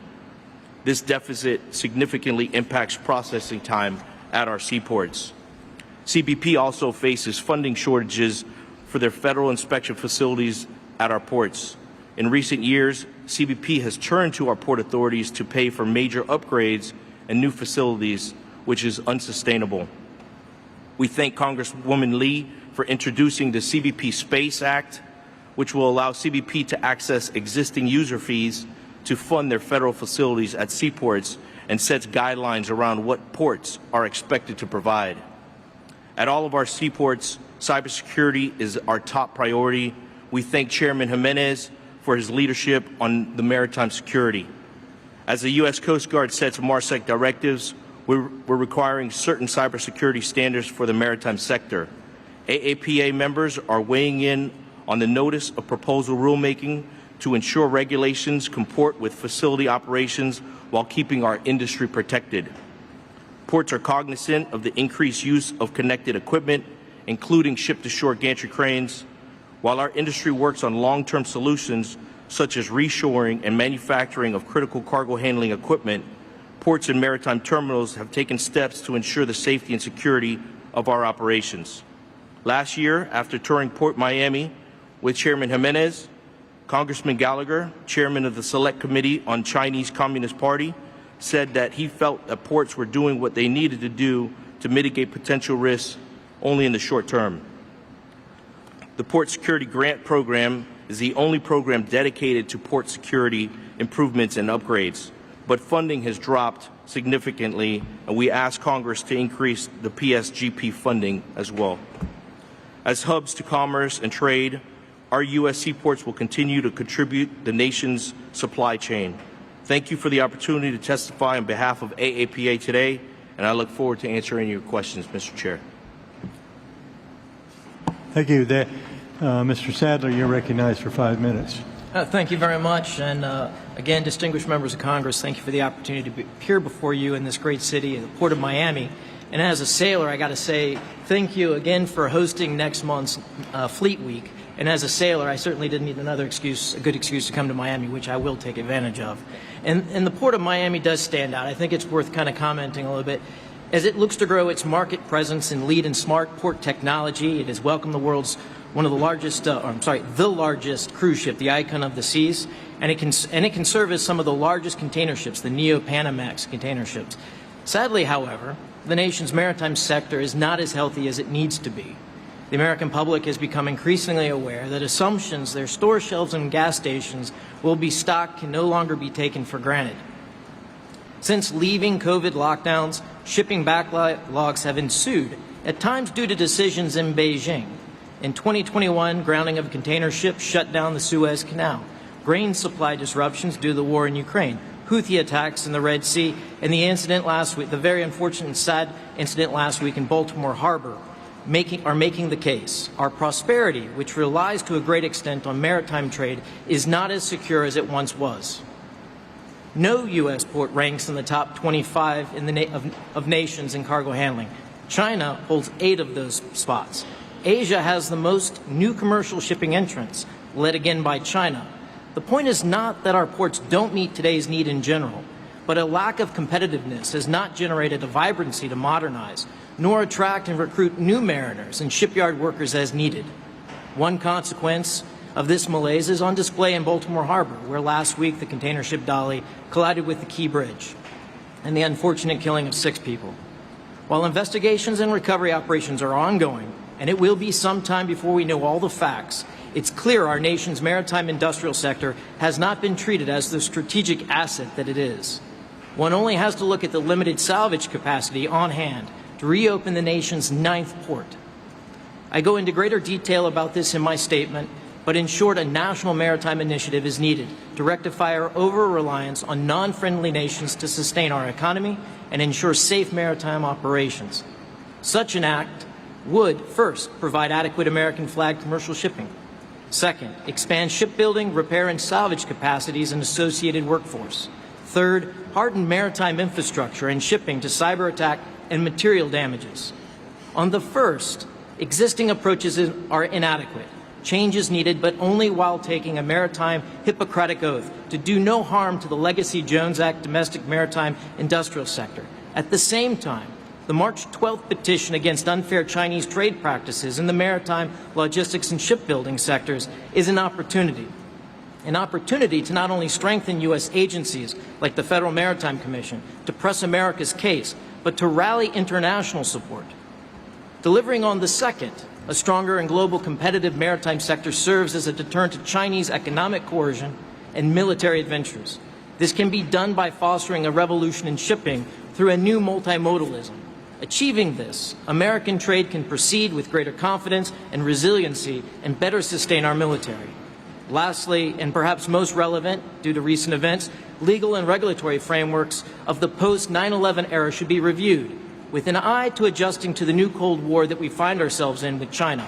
This deficit significantly impacts processing time at our seaports. CBP also faces funding shortages for their federal inspection facilities at our ports. In recent years, CBP has turned to our port authorities to pay for major upgrades and new facilities, which is unsustainable. We thank Congresswoman Lee for introducing the CBP Space Act, which will allow CBP to access existing user fees to fund their federal facilities at seaports and sets guidelines around what ports are expected to provide. At all of our seaports, cybersecurity is our top priority. We thank Chairman Jimenez for his leadership on the maritime security. As the U.S. Coast Guard sets MARSEC directives, we're requiring certain cybersecurity standards for the maritime sector. AAPA members are weighing in on the notice of proposal rulemaking to ensure regulations comport with facility operations while keeping our industry protected. Ports are cognizant of the increased use of connected equipment, including ship-to-shore gantry cranes. While our industry works on long-term solutions such as reshoring and manufacturing of critical cargo handling equipment, ports and maritime terminals have taken steps to ensure the safety and security of our operations. Last year, after touring Port Miami with Chairman Jimenez, Congressman Gallagher, chairman of the Select Committee on Chinese Communist Party, said that he felt that ports were doing what they needed to do to mitigate potential risks only in the short term. The Port Security Grant Program is the only program dedicated to port security improvements and upgrades, but funding has dropped significantly, and we ask Congress to increase the PSGP funding as well. As hubs to commerce and trade, our U.S. seaports will continue to contribute the nation's supply chain. Thank you for the opportunity to testify on behalf of AAPA today, and I look forward to answering your questions, Mr. Chair. Thank you. Mr. Sadler, you're recognized for 5 minutes. Thank you very much. And again, distinguished members of Congress, thank you for the opportunity to appear before you in this great city, the Port of Miami. And as a sailor, I got to say thank you again for hosting next month's Fleet Week. And as a sailor, I certainly didn't need another excuse, a good excuse to come to Miami, which I will take advantage of. And the Port of Miami does stand out. I think it's worth kind of commenting a little bit. As it looks to grow its market presence and lead in smart port technology, it has welcomed the world's the largest cruise ship, the Icon of the Seas, and it can serve as some of the largest container ships, the Neo-Panamax container ships. Sadly, however, the nation's maritime sector is not as healthy as it needs to be. The American public has become increasingly aware that assumptions their store shelves and gas stations will be stocked can no longer be taken for granted. Since leaving COVID lockdowns, shipping backlogs have ensued, at times due to decisions in Beijing. In 2021, grounding of container ships shut down the Suez Canal, grain supply disruptions due to the war in Ukraine, Houthi attacks in the Red Sea, and the incident last week, the very unfortunate and sad incident last week in Baltimore Harbor, are making the case. Our prosperity, which relies to a great extent on maritime trade, is not as secure as it once was. No U.S. port ranks in the top 25 of nations in cargo handling. China holds 8 of those spots. Asia has the most new commercial shipping entrants, led again by China. The point is not that our ports don't meet today's need in general, but a lack of competitiveness has not generated a vibrancy to modernize, nor attract and recruit new mariners and shipyard workers as needed. One consequence of this malaise is on display in Baltimore Harbor, where last week the container ship Dolly collided with the Key Bridge and the unfortunate killing of 6 people. While investigations and recovery operations are ongoing, and it will be some time before we know all the facts, it's clear our nation's maritime industrial sector has not been treated as the strategic asset that it is. One only has to look at the limited salvage capacity on hand to reopen the nation's 9th port. I go into greater detail about this in my statement, but in short, a national maritime initiative is needed to rectify our over-reliance on non-friendly nations to sustain our economy and ensure safe maritime operations. Such an act would, first, provide adequate American flag commercial shipping. Second, expand shipbuilding, repair, and salvage capacities and associated workforce. Third, harden maritime infrastructure and shipping to cyber attack and material damages. On the first, existing approaches are inadequate. Change is needed, but only while taking a maritime Hippocratic oath to do no harm to the Legacy Jones Act domestic maritime industrial sector. At the same time, the March 12th petition against unfair Chinese trade practices in the maritime, logistics, and shipbuilding sectors is an opportunity to not only strengthen U.S. agencies like the Federal Maritime Commission to press America's case, but to rally international support. Delivering on the second, a stronger and global competitive maritime sector serves as a deterrent to Chinese economic coercion and military adventures. This can be done by fostering a revolution in shipping through a new multimodalism. Achieving this, American trade can proceed with greater confidence and resiliency and better sustain our military. Lastly, and perhaps most relevant due to recent events, legal and regulatory frameworks of the post-9/11 era should be reviewed with an eye to adjusting to the new Cold War that we find ourselves in with China.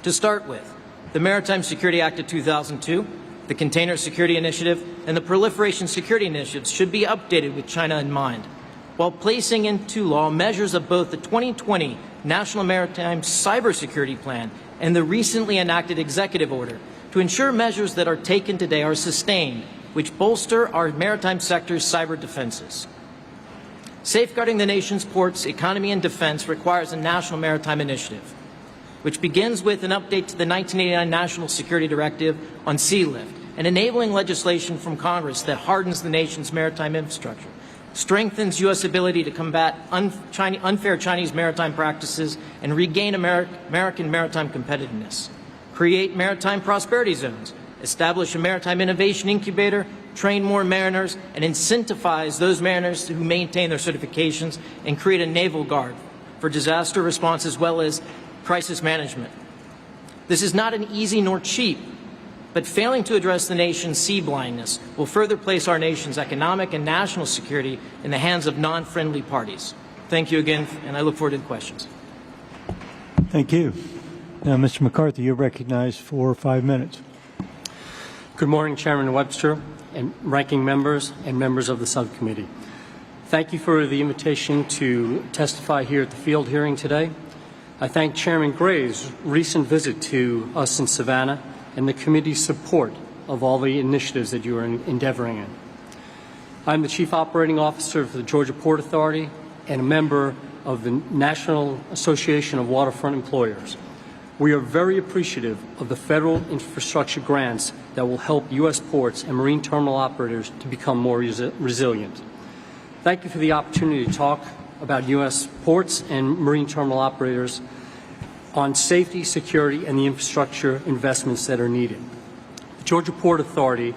To start with, the Maritime Security Act of 2002, the Container Security Initiative, and the Proliferation Security Initiatives should be updated with China in mind, while placing into law measures of both the 2020 National Maritime Cybersecurity Plan and the recently enacted executive order to ensure measures that are taken today are sustained, which bolster our maritime sector's cyber defenses. Safeguarding the nation's ports, economy, and defense requires a national maritime initiative, which begins with an update to the 1989 National Security Directive on sea lift and enabling legislation from Congress that hardens the nation's maritime infrastructure, strengthens U.S. ability to combat unfair Chinese maritime practices and regain American maritime competitiveness, create maritime prosperity zones, establish a maritime innovation incubator, train more mariners, and incentivize those mariners who maintain their certifications, and create a naval guard for disaster response as well as crisis management. This is not an easy nor cheap, but failing to address the nation's sea blindness will further place our nation's economic and national security in the hands of non-friendly parties. Thank you again, and I look forward to the questions. Thank you. Now, Mr. McCarthy, you're recognized for 5 minutes. Good morning, Chairman Webster and ranking members and members of the subcommittee. Thank you for the invitation to testify here at the field hearing today. I thank Chairman Gray's recent visit to us in Savannah and the committee's support of all the initiatives that you are endeavoring in. I'm the Chief Operating Officer for the Georgia Port Authority and a member of the National Association of Waterfront Employers. We are very appreciative of the federal infrastructure grants that will help U.S. ports and marine terminal operators to become more resilient. Thank you for the opportunity to talk about U.S. ports and marine terminal operators on safety, security, and the infrastructure investments that are needed. The Georgia Port Authority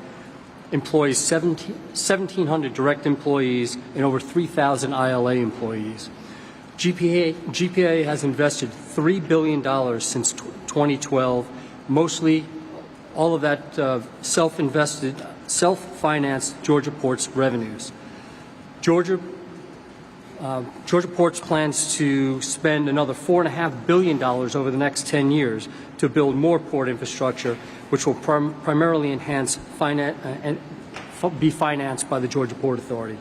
employs 1,700 direct employees and over 3,000 ILA employees. GPA has invested $3 billion since 2012, mostly all of that self-invested, self-financed Georgia Port's revenues. Georgia Ports plans to spend another $4.5 billion over the next 10 years to build more port infrastructure, which will primarily enhance and be financed by the Georgia Port Authority.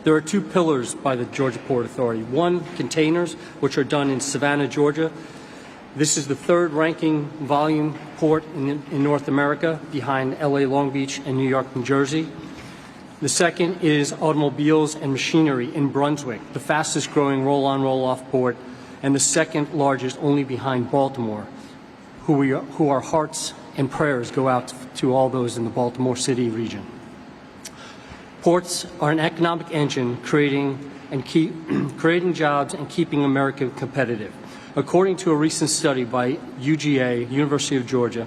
There are two pillars by the Georgia Port Authority. One, containers, which are done in Savannah, Georgia. This is the third ranking volume port in North America, behind LA, Long Beach, and New York, New Jersey. The second is automobiles and machinery in Brunswick, the fastest growing roll-on, roll-off port, and the second largest only behind Baltimore, who our hearts and prayers go out to all those in the Baltimore City region. Ports are an economic engine creating jobs and keeping America competitive. According to a recent study by UGA, University of Georgia,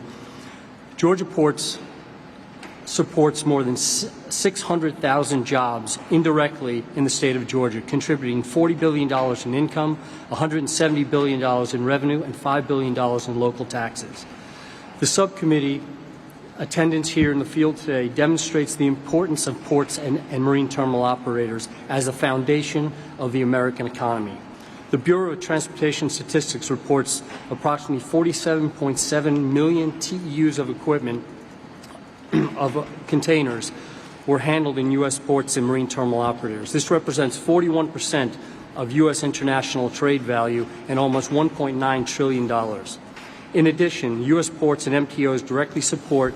Georgia Ports supports more than 600,000 jobs indirectly in the state of Georgia, contributing $40 billion in income, $170 billion in revenue, and $5 billion in local taxes. The subcommittee attendance here in the field today demonstrates the importance of ports and marine terminal operators as a foundation of the American economy. The Bureau of Transportation Statistics reports approximately 47.7 million TEUs of equipment of containers were handled in U.S. ports and marine terminal operators. This represents 41% of U.S. international trade value and almost $1.9 trillion. In addition, U.S. ports and MTOs directly support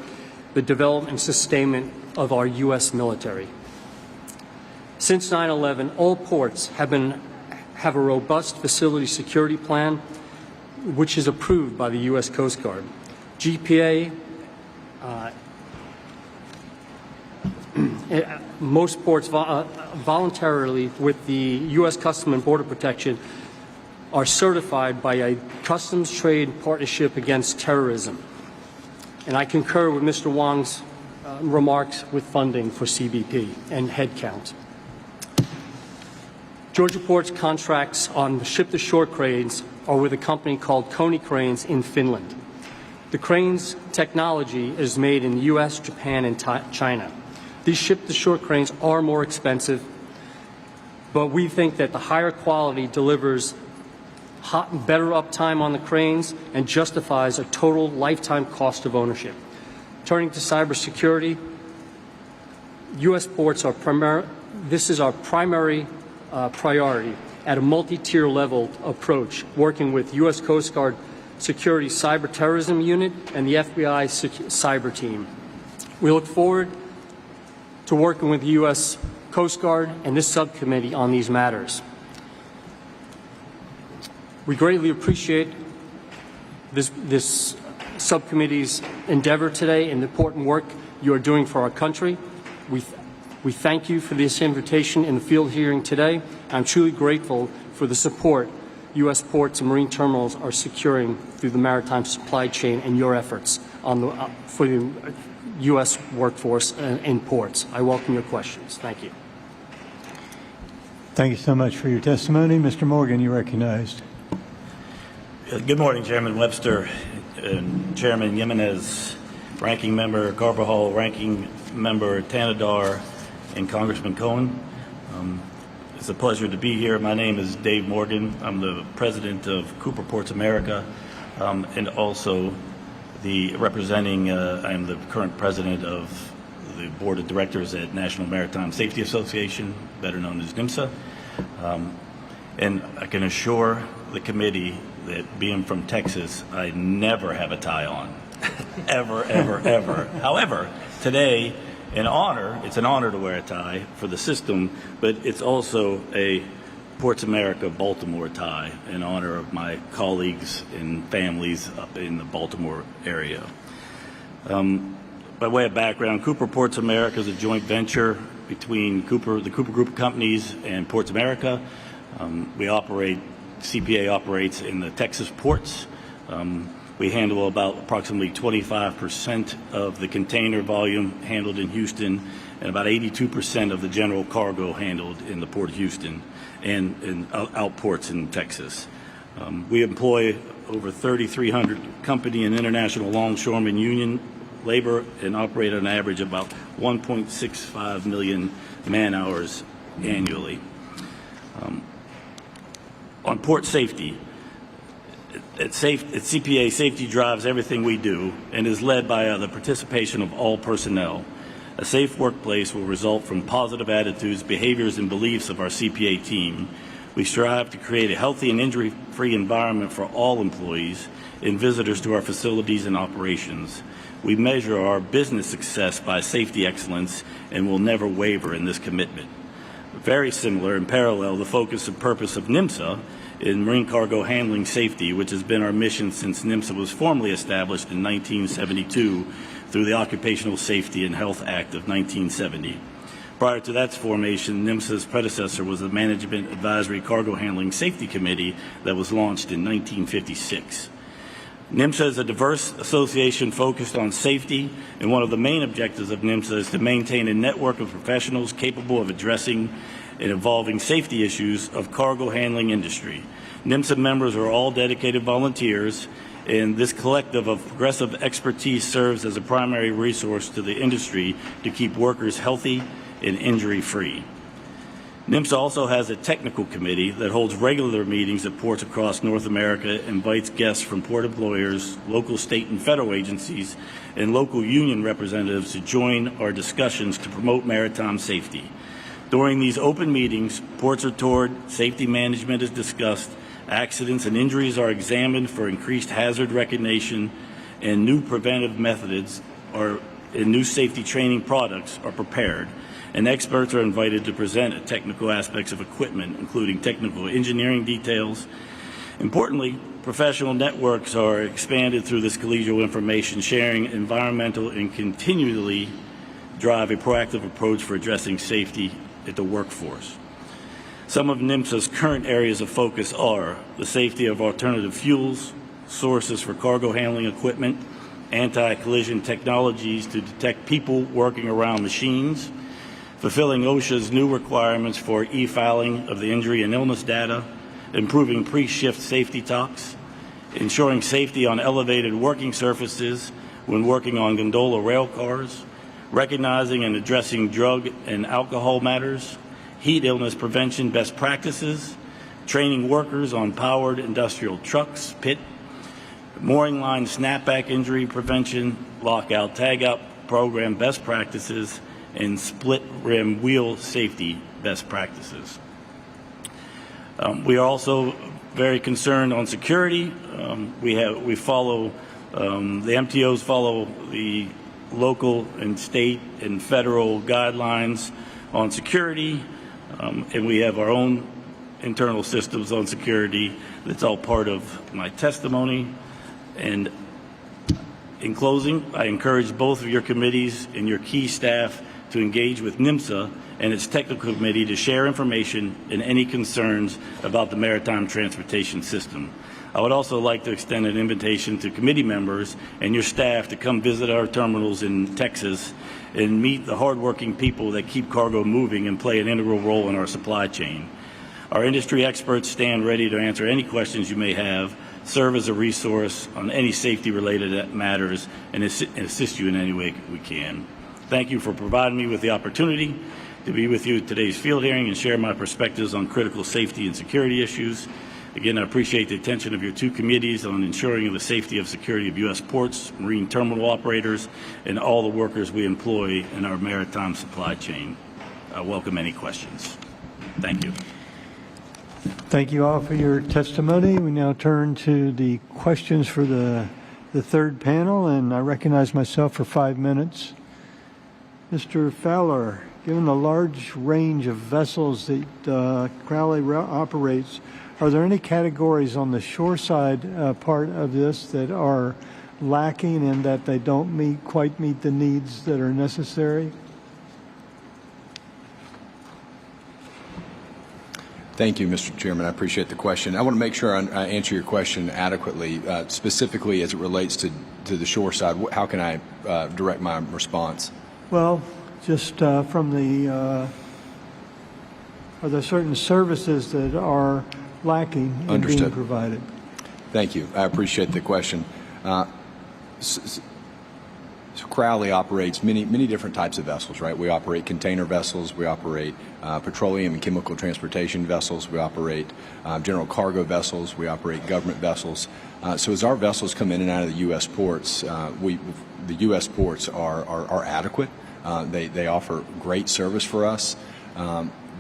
the development and sustainment of our U.S. military. Since 9/11, all ports have a robust facility security plan, which is approved by the U.S. Coast Guard. GPA, most ports voluntarily with the U.S. Customs and Border Protection are certified by a Customs Trade Partnership Against Terrorism. And I concur with Mr. Wong's remarks with funding for CBP and headcount. Georgia Port's contracts on the ship-to-shore cranes are with a company called Koni Cranes in Finland. The cranes technology is made in the U.S., Japan, and China. These ship-to-shore cranes are more expensive, but we think that the higher quality delivers better uptime on the cranes and justifies a total lifetime cost of ownership. Turning to cybersecurity, U.S. ports are this is our primary priority at a multi-tier level approach, working with U.S. Coast Guard Security Cyber Terrorism Unit and the FBI Cyber Team. We look forward to working with the U.S. Coast Guard and this subcommittee on these matters. We greatly appreciate this subcommittee's endeavor today and the important work you are doing for our country. We thank you for this invitation in the field hearing today. I'm truly grateful for the support U.S. ports and marine terminals are securing through the maritime supply chain and your efforts for U.S. workforce in ports. I welcome your questions. Thank you. Thank you so much for your testimony. Mr. Morgan, you're recognized. Good morning, Chairman Webster, and Chairman Jimenez, Ranking Member Carbajal, Ranking Member Tanadar, and Congressman Cohen. It's a pleasure to be here. My name is Dave Morgan. I'm the president of Cooper Ports America, and also I'm the current president of the board of directors at National Maritime Safety Association, better known as NMSA. And I can assure the committee that being from Texas, I never have a tie on, ever, ever, ever. However, today, it's an honor to wear a tie for the system, but it's also a Ports America Baltimore tie in honor of my colleagues and families up in the Baltimore area. By way of background, Cooper Ports America is a joint venture between the Cooper Group of companies and Ports America. CPA operates in the Texas ports. We handle about approximately 25% of the container volume handled in Houston and about 82% of the general cargo handled in the Port of Houston and in outports in Texas. We employ over 3,300 company and international longshoremen union labor and operate on average about 1.65 million man-hours annually. On port safety, at CPA, safety drives everything we do and is led by the participation of all personnel. A safe workplace will result from positive attitudes, behaviors, and beliefs of our CPA team. We strive to create a healthy and injury-free environment for all employees and visitors to our facilities and operations. We measure our business success by safety excellence and will never waver in this commitment. Very similar and parallel, the focus and purpose of NMSA in marine cargo handling safety, which has been our mission since NMSA was formally established in 1972 through the Occupational Safety and Health Act of 1970. Prior to that formation, NMSA's predecessor was the Management Advisory Cargo Handling Safety Committee that was launched in 1956. NMSA is a diverse association focused on safety, and one of the main objectives of NMSA is to maintain a network of professionals capable of addressing and evolving safety issues of cargo handling industry. NMSA members are all dedicated volunteers, and this collective of progressive expertise serves as a primary resource to the industry to keep workers healthy and injury-free. NMSA also has a technical committee that holds regular meetings at ports across North America, invites guests from port employers, local, state, and federal agencies, and local union representatives to join our discussions to promote maritime safety. During these open meetings, ports are toured, safety management is discussed, accidents and injuries are examined for increased hazard recognition, and new preventive methods and new safety training products are prepared. And experts are invited to present technical aspects of equipment, including technical engineering details. Importantly, professional networks are expanded through this collegial information sharing, environmental, and continually drive a proactive approach for addressing safety at the workforce. Some of NMSA's current areas of focus are the safety of alternative fuels, sources for cargo handling equipment, anti-collision technologies to detect people working around machines, fulfilling OSHA's new requirements for e-filing of the injury and illness data, improving pre-shift safety talks, ensuring safety on elevated working surfaces when working on gondola rail cars, recognizing and addressing drug and alcohol matters, heat illness prevention best practices, training workers on powered industrial trucks, mooring line snapback injury prevention, lockout tagout program best practices, and split rim wheel safety best practices. We are also very concerned on security. We follow the MTOs follow the local and state and federal guidelines on security, and we have our own internal systems on security. That's all part of my testimony. And in closing, I encourage both of your committees and your key staff to engage with NMSA and its technical committee to share information and any concerns about the maritime transportation system. I would also like to extend an invitation to committee members and your staff to come visit our terminals in Texas and meet the hardworking people that keep cargo moving and play an integral role in our supply chain. Our industry experts stand ready to answer any questions you may have, serve as a resource on any safety-related matters, and assist you in any way we can. Thank you for providing me with the opportunity to be with you at today's field hearing and share my perspectives on critical safety and security issues. Again, I appreciate the attention of your two committees on ensuring the safety and security of U.S. ports, marine terminal operators, and all the workers we employ in our maritime supply chain. I welcome any questions. Thank you. Thank you all for your testimony. We now turn to the questions for the third panel, and I recognize myself for 5 minutes. Mr. Fowler, given the large range of vessels that Crowley operates, are there any categories on the shoreside part of this that are lacking and that they don't quite meet the needs that are necessary? Thank you, Mr. Chairman. I appreciate the question. I want to make sure I answer your question adequately, specifically as it relates to the shore side. How can I direct my response? Well, just from the, are there certain services that are lacking in being provided? Thank you. I appreciate the question. So Crowley operates many different types of vessels, right? We operate container vessels, we operate petroleum and chemical transportation vessels, we operate general cargo vessels, we operate government vessels. So as our vessels come in and out of the U.S. ports, the U.S. ports are adequate. They offer great service for us.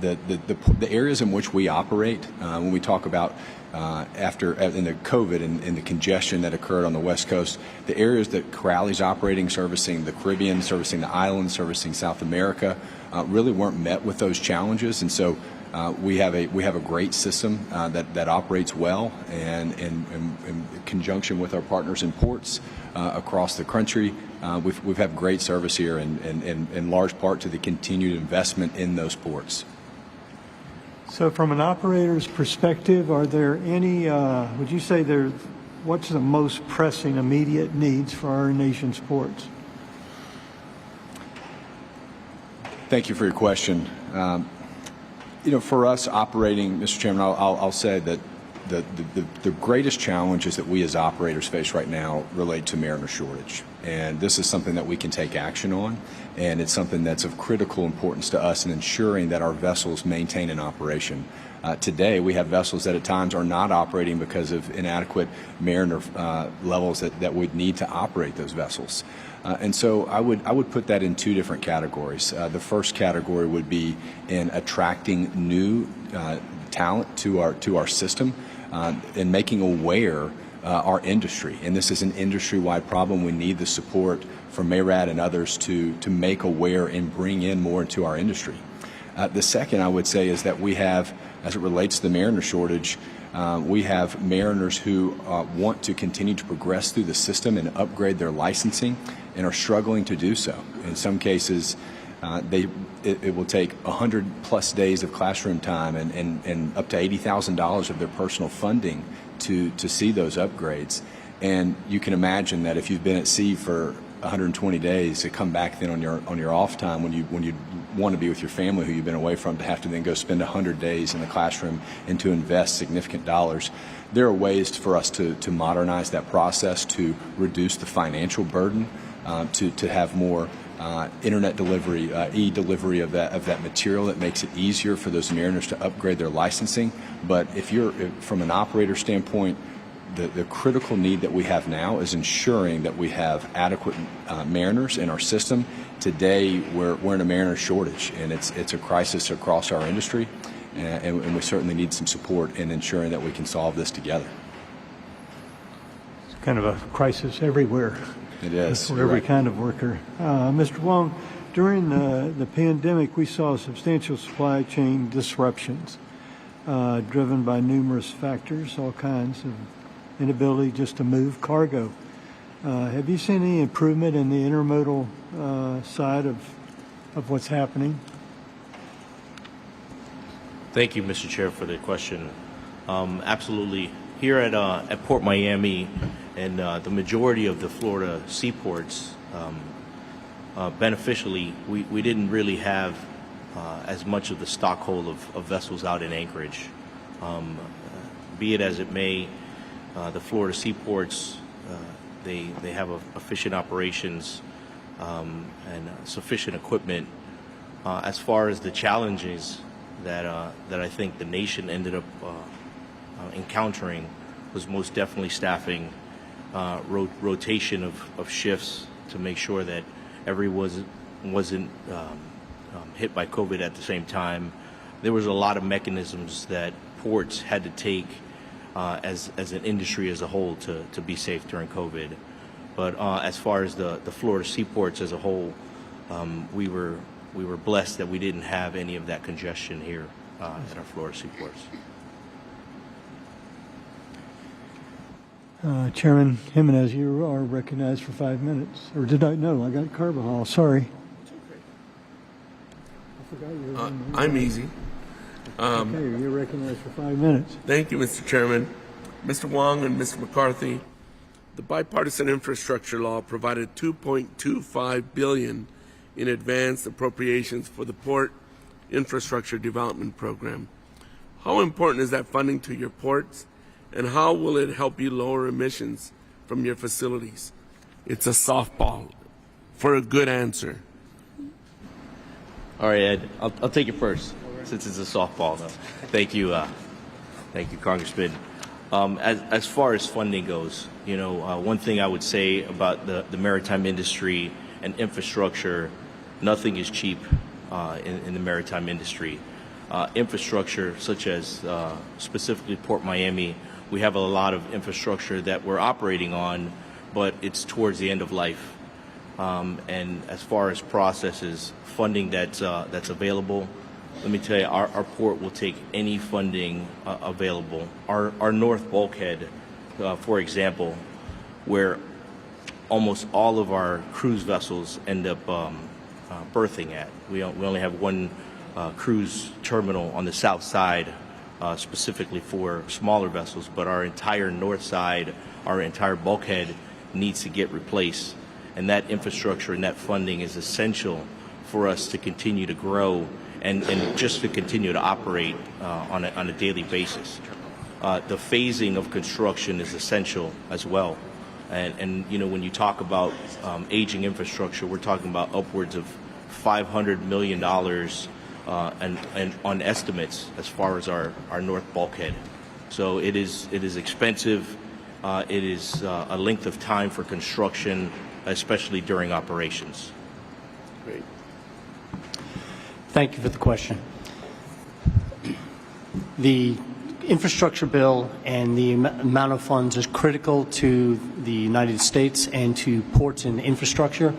The areas in which we operate, when we talk about in the COVID and the congestion that occurred on the West Coast, the areas that Crowley's operating, servicing the Caribbean, servicing the islands, servicing South America, really weren't met with those challenges. And so we have a great system that operates well, and in conjunction with our partners in ports across the country, we've had great service here, and in large part to the continued investment in those ports. So from an operator's perspective, are there any, would you say what's the most pressing immediate needs for our nation's ports? Thank you for your question. For us operating, Mr. Chairman, I'll say that the greatest challenges that we as operators face right now relate to mariner shortage. And this is something that we can take action on, and it's something that's of critical importance to us in ensuring that our vessels maintain an operation. Today, we have vessels that at times are not operating because of inadequate mariner levels that would need to operate those vessels. And so I would put that in two different categories. The first category would be in attracting new talent to our system and making aware our industry. And this is an industry-wide problem. We need the support from MARAD and others to make aware and bring in more into our industry. The second, I would say, is that we have, as it relates to the mariner shortage, we have mariners who want to continue to progress through the system and upgrade their licensing and are struggling to do so. In some cases, it will take 100+ days of classroom time and up to $80,000 of their personal funding to see those upgrades. And you can imagine that if you've been at sea for 120 days, to come back then on your off time when you want to be with your family who you've been away from, to have to then go spend 100 days in the classroom and to invest significant dollars. There are ways for us to modernize that process, to reduce the financial burden, to have more internet delivery, e-delivery of that material that makes it easier for those mariners to upgrade their licensing. But if from an operator standpoint, the critical need that we have now is ensuring that we have adequate mariners in our system. Today, we're in a mariner shortage, and it's a crisis across our industry, and we certainly need some support in ensuring that we can solve this together. It's kind of a crisis everywhere. It is. For every kind of worker. Mr. Wong, during the pandemic, we saw substantial supply chain disruptions driven by numerous factors, all kinds of inability just to move cargo. Have you seen any improvement in the intermodal side of what's happening? Thank you, Mr. Chair, for the question. Absolutely. Here at Port Miami and the majority of the Florida seaports, beneficially, we didn't really have as much of the stockhold of vessels out in Anchorage. Be it as it may, the Florida seaports, they have efficient operations and sufficient equipment. As far as the challenges that I think the nation ended up encountering was most definitely staffing, rotation of shifts to make sure that everyone wasn't hit by COVID at the same time. There was a lot of mechanisms that ports had to take as an industry as a whole to be safe during COVID. But as far as the Florida seaports as a whole, we were blessed that we didn't have any of that congestion here at our Florida seaports. Chairman Jimenez, you are recognized for 5 minutes. Or did I? No, I got Carbajal. Sorry. I forgot you were I'm easy. Okay, you're recognized for 5 minutes. Thank you, Mr. Chairman. Mr. Wong and Mr. McCarthy, the bipartisan infrastructure law provided $2.25 billion in advanced appropriations for the Port Infrastructure Development Program. How important is that funding to your ports, and how will it help you lower emissions from your facilities? It's a softball for a good answer. All right, Ed, I'll take it first, since it's a softball, though. Thank you, Congressman. As far as funding goes, one thing I would say about the maritime industry and infrastructure, nothing is cheap in the maritime industry. Infrastructure, such as specifically Port Miami, we have a lot of infrastructure that we're operating on, but it's towards the end of life. And as far as processes, funding that's available, let me tell you, our port will take any funding available. Our north bulkhead, for example, where almost all of our cruise vessels end up berthing at. We only have one cruise terminal on the south side, specifically for smaller vessels, but our entire north side, our entire bulkhead needs to get replaced. And that infrastructure and that funding is essential for us to continue to grow and just to continue to operate on a daily basis. The phasing of construction is essential as well. And when you talk about aging infrastructure, we're talking about upwards of $500 million and on estimates as far as our north bulkhead. So it is expensive. It is a length of time for construction, especially during operations. Great. Thank you for the question. The infrastructure bill and the amount of funds is critical to the United States and to ports and infrastructure.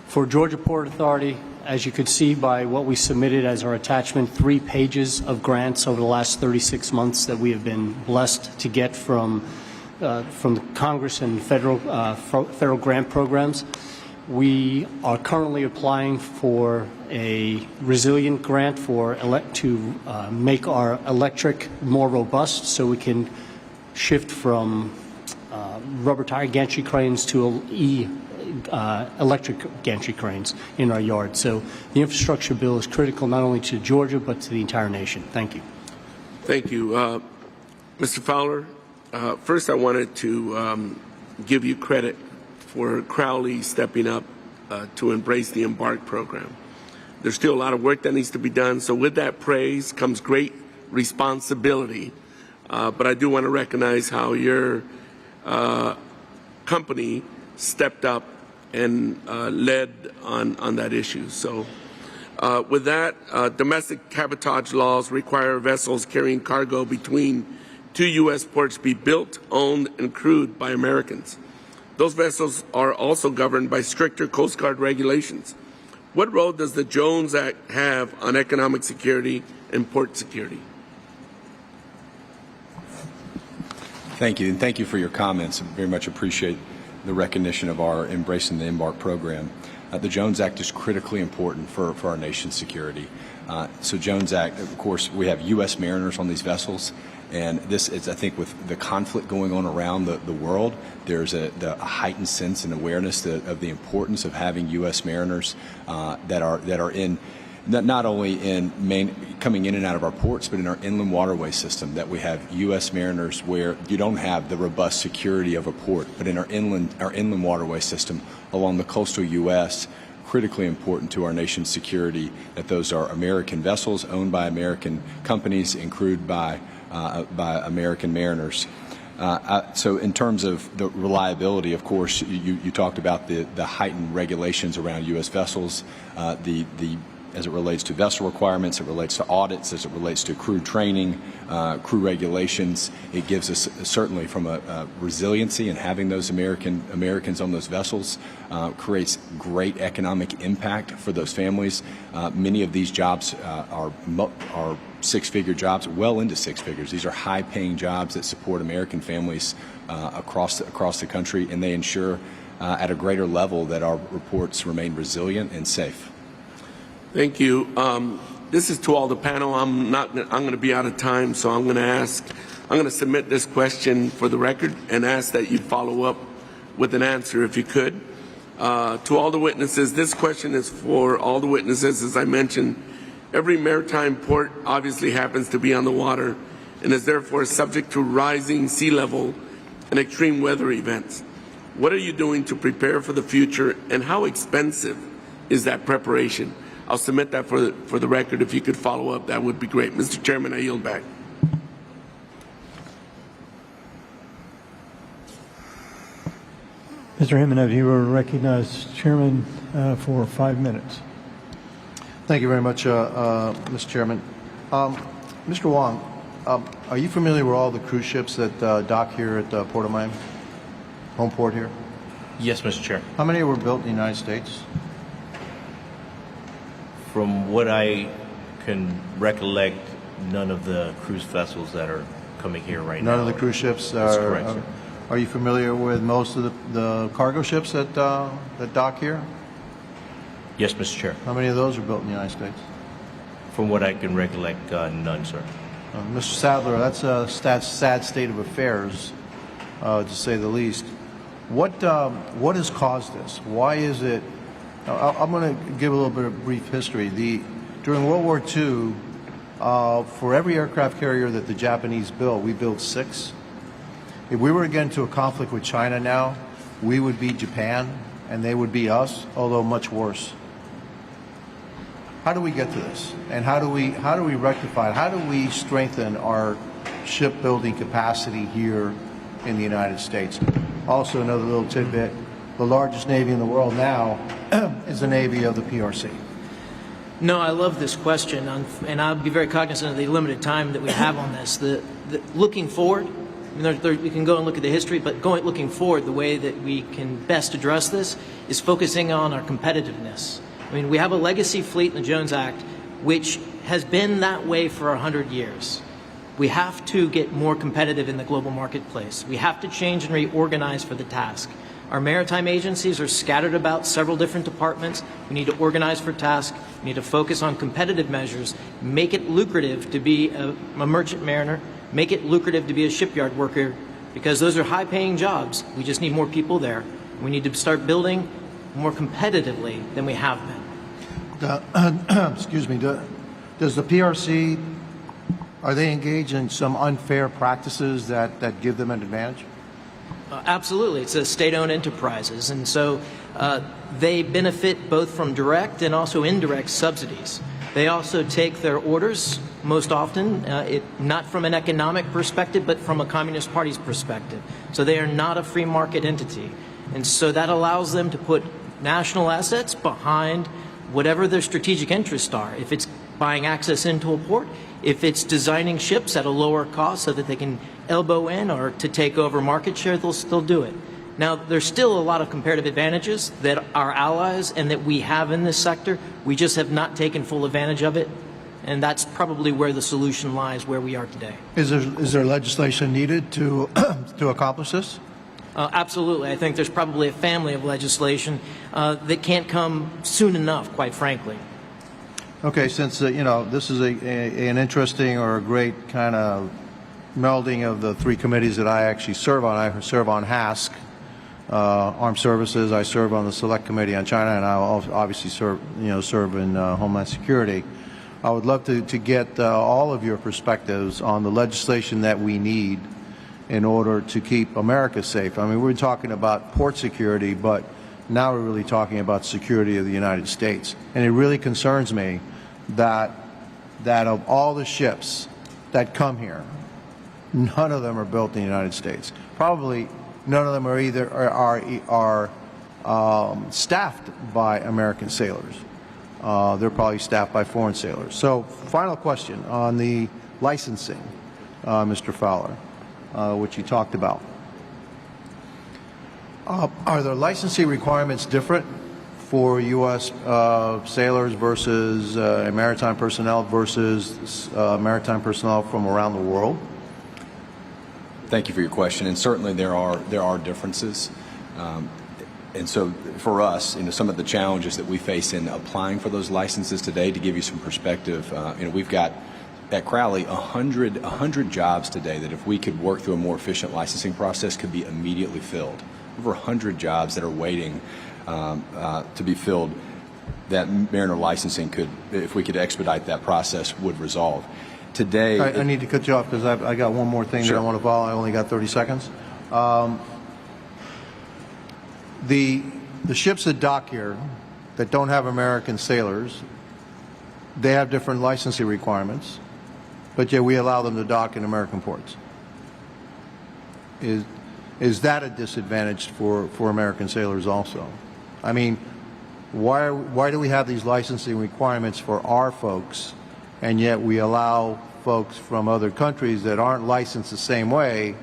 For Georgia Port Authority, as you could see by what we submitted as our attachment, 3 pages of grants over the last 36 months that we have been blessed to get from the Congress and federal grant programs. We are currently applying for a resilient grant to make our electric more robust, so we can shift from rubber tire gantry cranes to electric gantry cranes in our yard. So the infrastructure bill is critical not only to Georgia but to the entire nation. Thank you. Thank you. Mr. Fowler, first I wanted to give you credit for Crowley stepping up to embrace the Embark program. There's still a lot of work that needs to be done, so with that praise comes great responsibility. But I do want to recognize how your company stepped up and led on that issue. So with that, domestic cabotage laws require vessels carrying cargo between 2 U.S. ports be built, owned, and crewed by Americans. Those vessels are also governed by stricter Coast Guard regulations. What role does the Jones Act have on economic security and port security? Thank you, and thank you for your comments. I very much appreciate the recognition of our embracing the Embark program. the Jones Act is critically important for our nation's security. So Jones Act, of course, we have U.S. mariners on these vessels. And this is, I think, with the conflict going on around the world, there's a heightened sense and awareness of the importance of having U.S. mariners that are in not only in coming in and out of our ports, but in our inland waterway system. That we have U.S. mariners where you don't have the robust security of a port, but in our inland waterway system along the coastal U.S. Critically important to our nation's security. That those are American vessels owned by American companies and crewed by American mariners. So in terms of the reliability, of course, you talked about the heightened regulations around U.S. vessels, as it relates to vessel requirements, it relates to audits, as it relates to crew training, crew regulations. It gives us certainly from a resiliency, and having those Americans on those vessels creates great economic impact for those families. Many of these jobs are six-figure jobs, well into six figures. These are high-paying jobs that support American families across the country, and they ensure at a greater level that our reports remain resilient and safe. Thank you. This is to all the panel. I'm going to be out of time, so I'm going to submit this question for the record and ask that you follow up with an answer if you could. To all the witnesses, this question is for all the witnesses. As I mentioned, every maritime port obviously happens to be on the water and is therefore subject to rising sea level and extreme weather events. What are you doing to prepare for the future, and how expensive is that preparation? I'll submit that for the record. If you could follow up, that would be great. Mr. Chairman, I yield back. Mr. Jimenez, you are recognized, Chairman, for 5 minutes. Thank you very much, Mr. Chairman. Mr. Wong, are you familiar with all the cruise ships that dock here at Port of Miami, home port here? Yes, Mr. Chair. How many were built in the United States? From what I can recollect, none of the cruise vessels that are coming here right now. None of the cruise ships That's correct, sir. Are you familiar with most of the cargo ships that dock here? Yes, Mr. Chair. How many of those are built in the United States? From what I can recollect, none, sir. Mr. Sadler, that's a sad state of affairs, to say the least. What has caused this? Why is it? I'm going to give a little bit of brief history. During World War II, for every aircraft carrier that the Japanese built, we built 6. If we were to get into a conflict with China now, we would beat Japan and they would beat us, although much worse. How do we get to this? And how do we rectify it? How do we strengthen our shipbuilding capacity here in the United States? Also, another little tidbit, the largest Navy in the world now is the Navy of the PRC. No, I love this question, and I'll be very cognizant of the limited time that we have on this. Looking forward, we can go and look at the history, but looking forward, the way that we can best address this is focusing on our competitiveness. I mean, we have a legacy fleet in the Jones Act, which has been that way for 100 years. We have to get more competitive in the global marketplace. We have to change and reorganize for the task. Our maritime agencies are scattered about several different departments. We need to organize for task. We need to focus on competitive measures, make it lucrative to be a merchant mariner, make it lucrative to be a shipyard worker, because those are high-paying jobs. We just need more people there. We need to start building more competitively than we have been. Excuse me. Does the PRC, are they engaged in some unfair practices that give them an advantage? Absolutely. It's a state-owned enterprises, and so they benefit both from direct and also indirect subsidies. They also take their orders most often, not from an economic perspective, but from a Communist Party's perspective. So they are not a free market entity. And so that allows them to put national assets behind whatever their strategic interests are. If it's buying access into a port, if it's designing ships at a lower cost so that they can elbow in or to take over market share, they'll still do it. Now, there's still a lot of comparative advantages that our allies and that we have in this sector. We just have not taken full advantage of it, and that's probably where the solution lies, where we are today. Is there legislation needed to accomplish this? Absolutely. I think there's probably a family of legislation that can't come soon enough, quite frankly. Okay, since this is an interesting or a great kind of melding of the three committees that I actually serve on. I serve on HASC, Armed Services. I serve on the Select Committee on China, and I obviously serve in Homeland Security. I would love to get all of your perspectives on the legislation that we need in order to keep America safe. I mean, we're talking about port security, but now we're really talking about security of the United States. And it really concerns me that of all the ships that come here, none of them are built in the United States. Probably none of them are either are staffed by American sailors. They're probably staffed by foreign sailors. So, final question on the licensing, Mr. Fowler, which you talked about. Are the licensing requirements different for U.S. Sailors versus maritime personnel versus maritime personnel from around the world? Thank you for your question, and certainly there are differences. And so for us, some of the challenges that we face in applying for those licenses today, to give you some perspective, we've got at Crowley 100 jobs today that if we could work through a more efficient licensing process could be immediately filled. Over 100 jobs that are waiting to be filled that mariner licensing could, if we could expedite that process, would resolve. Today, I need to cut you off because I got one more thing that I want to follow. I only got 30 seconds. The ships that dock here that don't have American sailors, they have different licensing requirements, but yet we allow them to dock in American ports. Is that a disadvantage for American sailors also? I mean, why do we have these licensing requirements for our folks, and yet we allow folks from other countries that aren't licensed the same way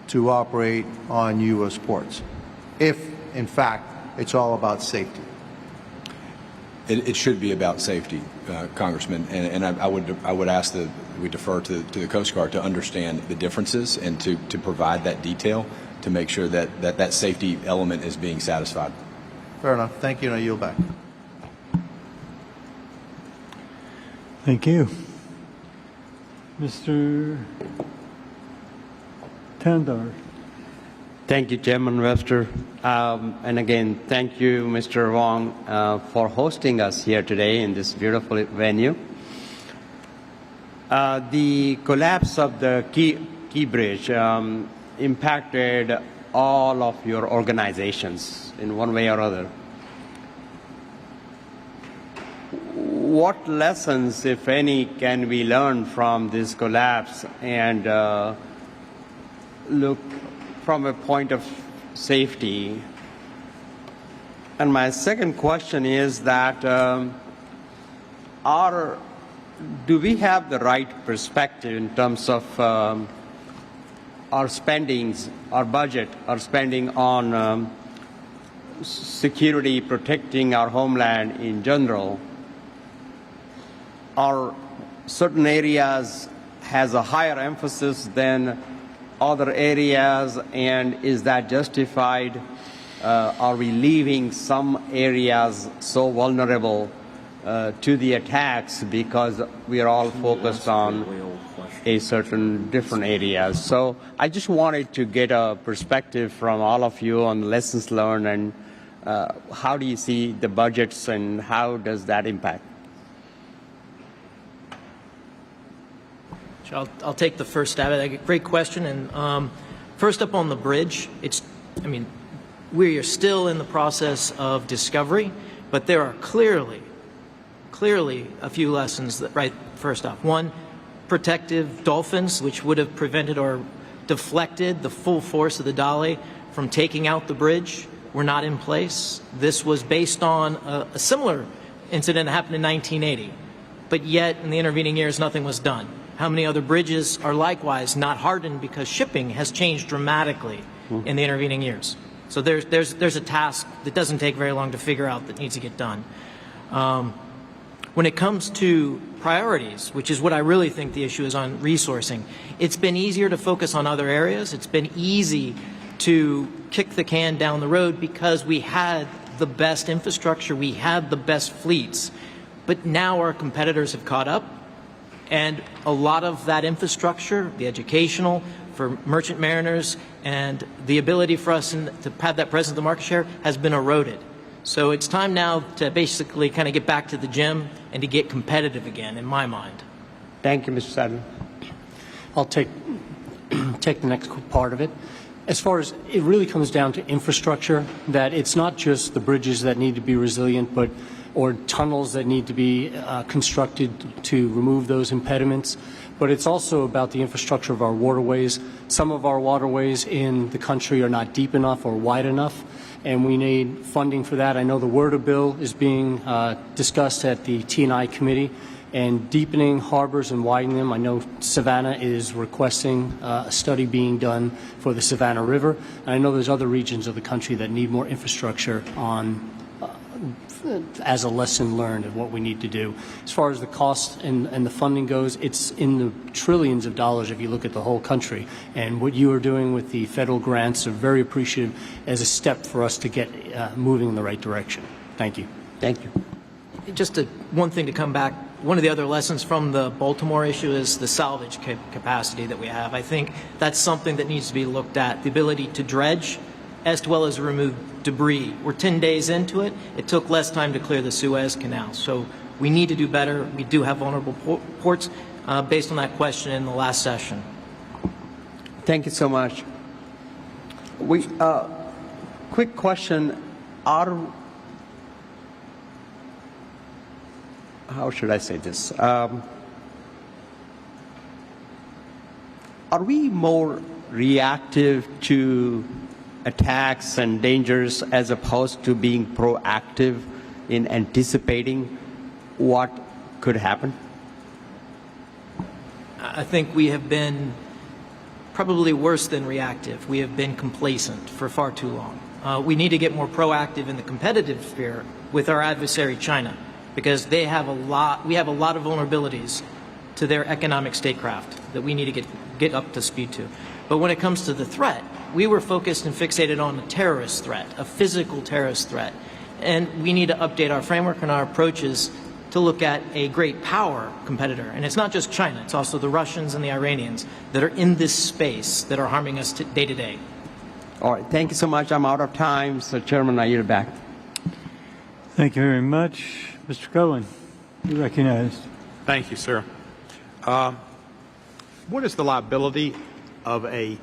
to operate on U.S. ports, if, in fact, it's all about safety? It should be about safety, Congressman, and I would ask that we defer to the Coast Guard to understand the differences and to provide that detail to make sure that safety element is being satisfied. Fair enough. Thank you, and I yield back. Thank you. Mr. Tandar. Thank you, Chairman Webster. And again, thank you, Mr. Wong, for hosting us here today in this beautiful venue. The collapse of the Key Bridge impacted all of your organizations in one way or other. What lessons, if any, can we learn from this collapse and look from a point of safety? And my second question is that do we have the right perspective in terms of our spendings, our budget, our spending on security, protecting our homeland in general? Are certain areas has a higher emphasis than other areas, and is that justified? Are we leaving some areas so vulnerable to the attacks because we are all focused on a certain different areas? So I just wanted to get a perspective from all of you on lessons learned, and how do you see the budgets and how does that impact? I'll take the first stab at it. Great question. And first up on the bridge, we are still in the process of discovery, but there are clearly a few lessons that, right, first off. One, protective dolphins, which would have prevented or deflected the full force of the Dali from taking out the bridge, were not in place. This was based on a similar incident that happened in 1980, but yet in the intervening years, nothing was done. How many other bridges are likewise not hardened because shipping has changed dramatically in the intervening years? So there's a task that doesn't take very long to figure out that needs to get done. When it comes to priorities, which is what I really think the issue is on resourcing, it's been easier to focus on other areas. It's been easy to kick the can down the road because we had the best infrastructure, we had the best fleets, but now our competitors have caught up, and a lot of that infrastructure, the educational, for merchant mariners, and the ability for us to have that presence in the market share has been eroded. So it's time now to basically kind of get back to the gym and to get competitive again, in my mind. Thank you, Mr. Sadler. I'll take the next part of it. As far as it really comes down to infrastructure, that it's not just the bridges that need to be resilient, or tunnels that need to be constructed to remove those impediments, but it's also about the infrastructure of our waterways. Some of our waterways in the country are not deep enough or wide enough, and we need funding for that. I know the WRDA bill is being discussed at the T&I committee, and deepening harbors and widening them. I know Savannah is requesting a study being done for the Savannah River, and I know there's other regions of the country that need more infrastructure on as a lesson learned of what we need to do. As far as the cost and the funding goes, it's in the trillions of dollars if you look at the whole country. And what you are doing with the federal grants are very appreciative as a step for us to get moving in the right direction. Thank you. Thank you. Just one thing to come back. One of the other lessons from the Baltimore issue is the salvage capacity that we have. I think that's something that needs to be looked at, the ability to dredge as well as remove debris. We're 10 days into it. It took less time to clear the Suez Canal. So we need to do better. We do have vulnerable ports based on that question in the last session. Thank you so much. Quick question. How should I say this? Are we more reactive to attacks and dangers as opposed to being proactive in anticipating what could happen? I think we have been probably worse than reactive. We have been complacent for far too long. We need to get more proactive in the competitive sphere with our adversary, China, because we have a lot of vulnerabilities to their economic statecraft that we need to get up to speed to. But when it comes to the threat, we were focused and fixated on a terrorist threat, a physical terrorist threat. And we need to update our framework and our approaches to look at a great power competitor. And it's not just China, it's also the Russians and the Iranians that are in this space that are harming us day to day. All right, thank you so much. I'm out of time, so Chairman, I yield back. Thank you very much. Mr. Cohen, you're recognized. Thank you, sir. What is the liability of a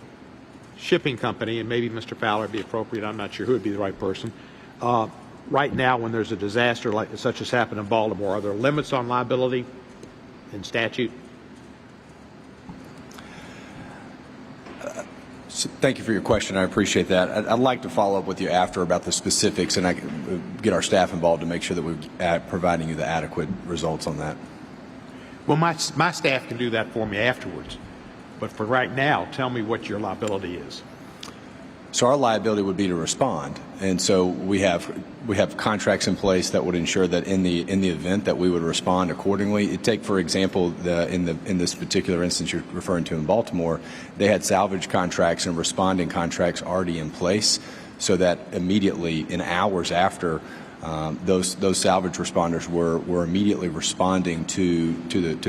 shipping company, and maybe Mr. Fowler would be appropriate, I'm not sure who would be the right person, right now when there's a disaster like such as happened in Baltimore? Are there limits on liability in statute? Thank you for your question. I appreciate that. I'd like to follow up with you after about the specifics, and I can get our staff involved to make sure that we're providing you the adequate results on that. Well, my staff can do that for me afterwards. But for right now, tell me what your liability is. So our liability would be to respond, and so we have contracts in place that would ensure that in the event that we would respond accordingly. Take for example in this particular instance you're referring to in Baltimore, they had salvage contracts and responding contracts already in place, so that immediately in hours after those salvage responders were immediately responding to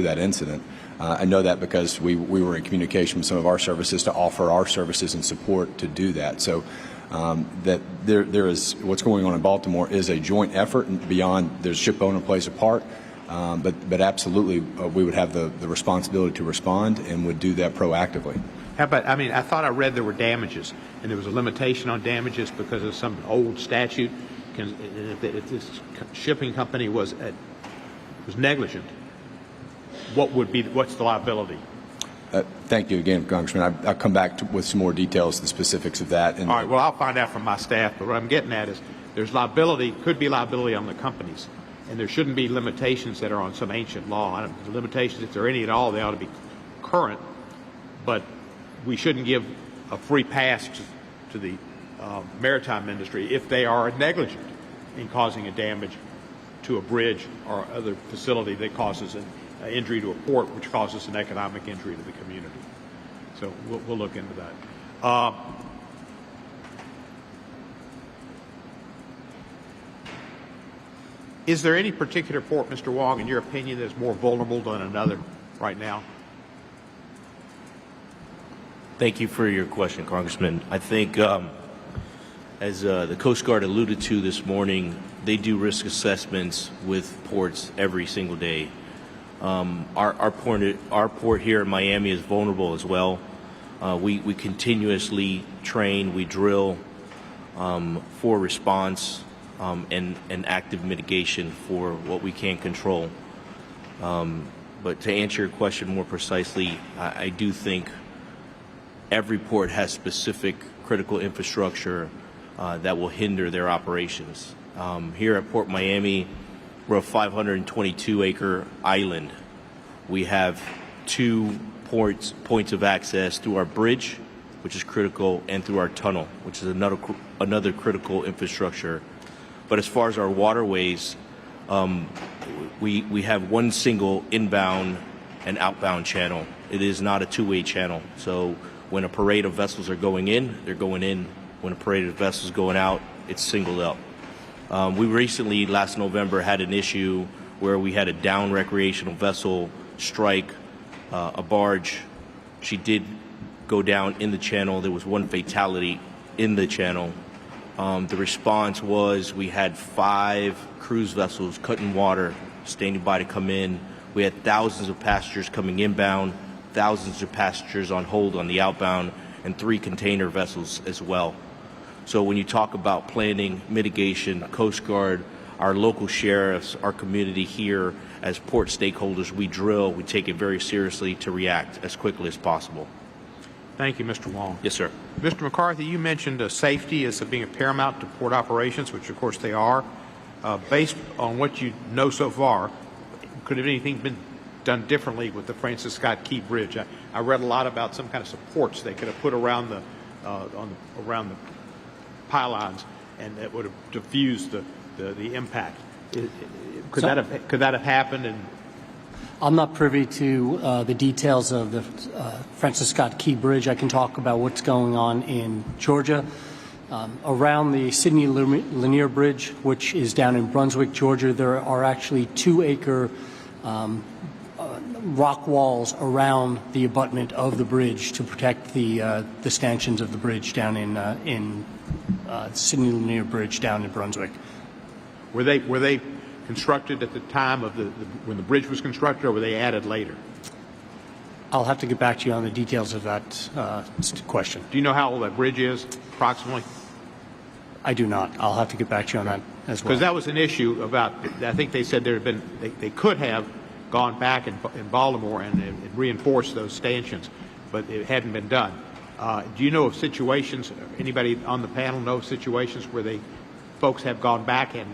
that incident. I know that because we were in communication with some of our services to offer our services and support to do that. So that there is what's going on in Baltimore is a joint effort, and beyond there's ship owner plays a part, but absolutely we would have the responsibility to respond and would do that proactively. How about, I mean, I thought I read there were damages, and there was a limitation on damages because of some old statute. If this shipping company was negligent, what's the liability? Thank you again, Congressman. I'll come back with some more details, the specifics of that. All right, well, I'll find out from my staff, but what I'm getting at is there's liability, could be liability on the companies, and there shouldn't be limitations that are on some ancient law. The limitations, if there are any at all, they ought to be current, but we shouldn't give a free pass to the maritime industry if they are negligent in causing a damage to a bridge or other facility that causes an injury to a port, which causes an economic injury to the community. So we'll look into that. Is there any particular port, Mr. Wong, in your opinion, that's more vulnerable than another right now? Thank you for your question, Congressman. I think, as the Coast Guard alluded to this morning, they do risk assessments with ports every single day. Our port here in Miami is vulnerable as well. We continuously train, we drill for response and active mitigation for what we can control. But to answer your question more precisely, I do think every port has specific critical infrastructure that will hinder their operations. Here at Port Miami, we're a 522-acre island. We have 2 points of access through our bridge, which is critical, and through our tunnel, which is another critical infrastructure. But as far as our waterways, we have one single inbound and outbound channel. It is not a two-way channel. So when a parade of vessels are going in, they're going in. When a parade of vessels going out, it's singled up. We recently, last November, had an issue where we had a downed recreational vessel strike a barge. She did go down in the channel. There was one fatality in the channel. The response was we had 5 cruise vessels cutting water, standing by to come in. We had thousands of passengers coming inbound, thousands of passengers on hold on the outbound, and 3 container vessels as well. So when you talk about planning, mitigation, Coast Guard, our local sheriffs, our community here, as port stakeholders, we drill, we take it very seriously to react as quickly as possible. Thank you, Mr. Wong. Yes, sir. Mr. McCarthy, you mentioned safety as being a paramount to port operations, which of course they are. Based on what you know so far, could have anything been done differently with the Francis Scott Key Bridge? I read a lot about some kind of supports they could have put around the pylons, and that would have diffused the impact. Could that have happened? And I'm not privy to the details of the Francis Scott Key Bridge. I can talk about what's going on in Georgia. Around the Sidney Lanier Bridge, which is down in Brunswick, Georgia, there are actually 2-acre rock walls around the abutment of the bridge to protect the stanchions of the bridge down in Sidney Lanier Bridge down in Brunswick. Were they constructed at the time of when the bridge was constructed, or were they added later? I'll have to get back to you on the details of that question. Do you know how old that bridge is, approximately? I do not. I'll have to get back to you on that as well. Because that was an issue about, I think they said they could have gone back in Baltimore and reinforced those stanchions, but it hadn't been done. Do you know of situations, anybody on the panel know of situations where folks have gone back and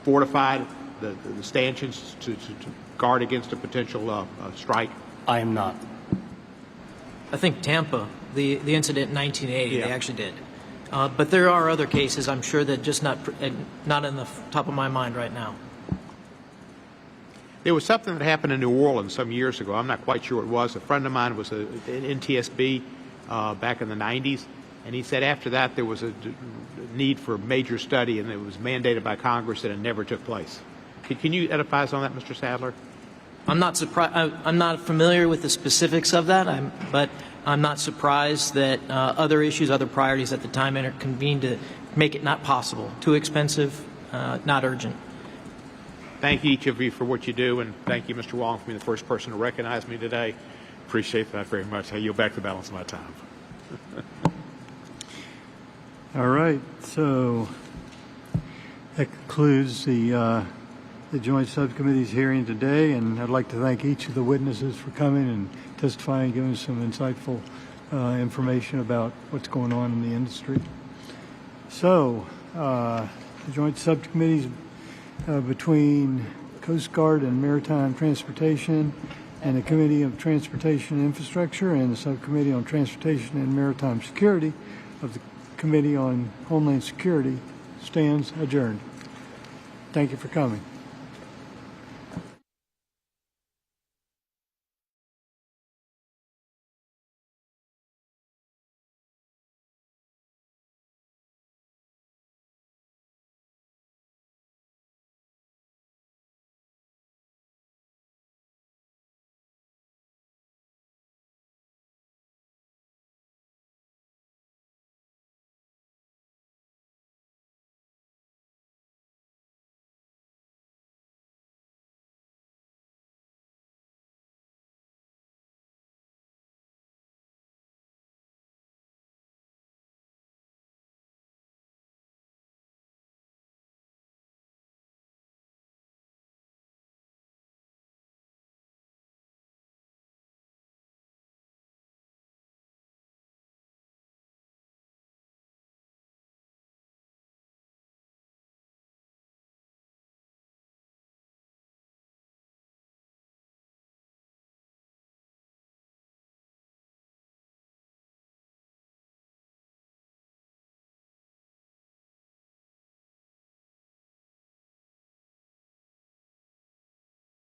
fortified the stanchions to guard against a potential strike? I am not. I think Tampa, the incident in 1980, they actually did. But there are other cases, I'm sure, that just not in the top of my mind right now. There was something that happened in New Orleans some years ago. I'm not quite sure what it was. A friend of mine was an NTSB back in the 90s, and he said after that there was a need for major study, and it was mandated by Congress, and it never took place. Can you edify us on that, Mr. Sadler? I'm not surprised. I'm not familiar with the specifics of that, but I'm not surprised that other issues, other priorities at the time intervened to make it not possible, too expensive, not urgent. Thank each of you for what you do, and thank you, Mr. Wong, for being the first person to recognize me today. Appreciate that very much. I yield back the balance of my time. All right, so that concludes the Joint Subcommittee's hearing today, and I'd like to thank each of the witnesses for coming and testifying, giving us some insightful information about what's going on in the industry. So, the Joint Subcommittees between Coast Guard and Maritime Transportation, and the Committee of Transportation and Infrastructure, and the Subcommittee on Transportation and Maritime Security of the Committee on Homeland Security stands adjourned. Thank you for coming.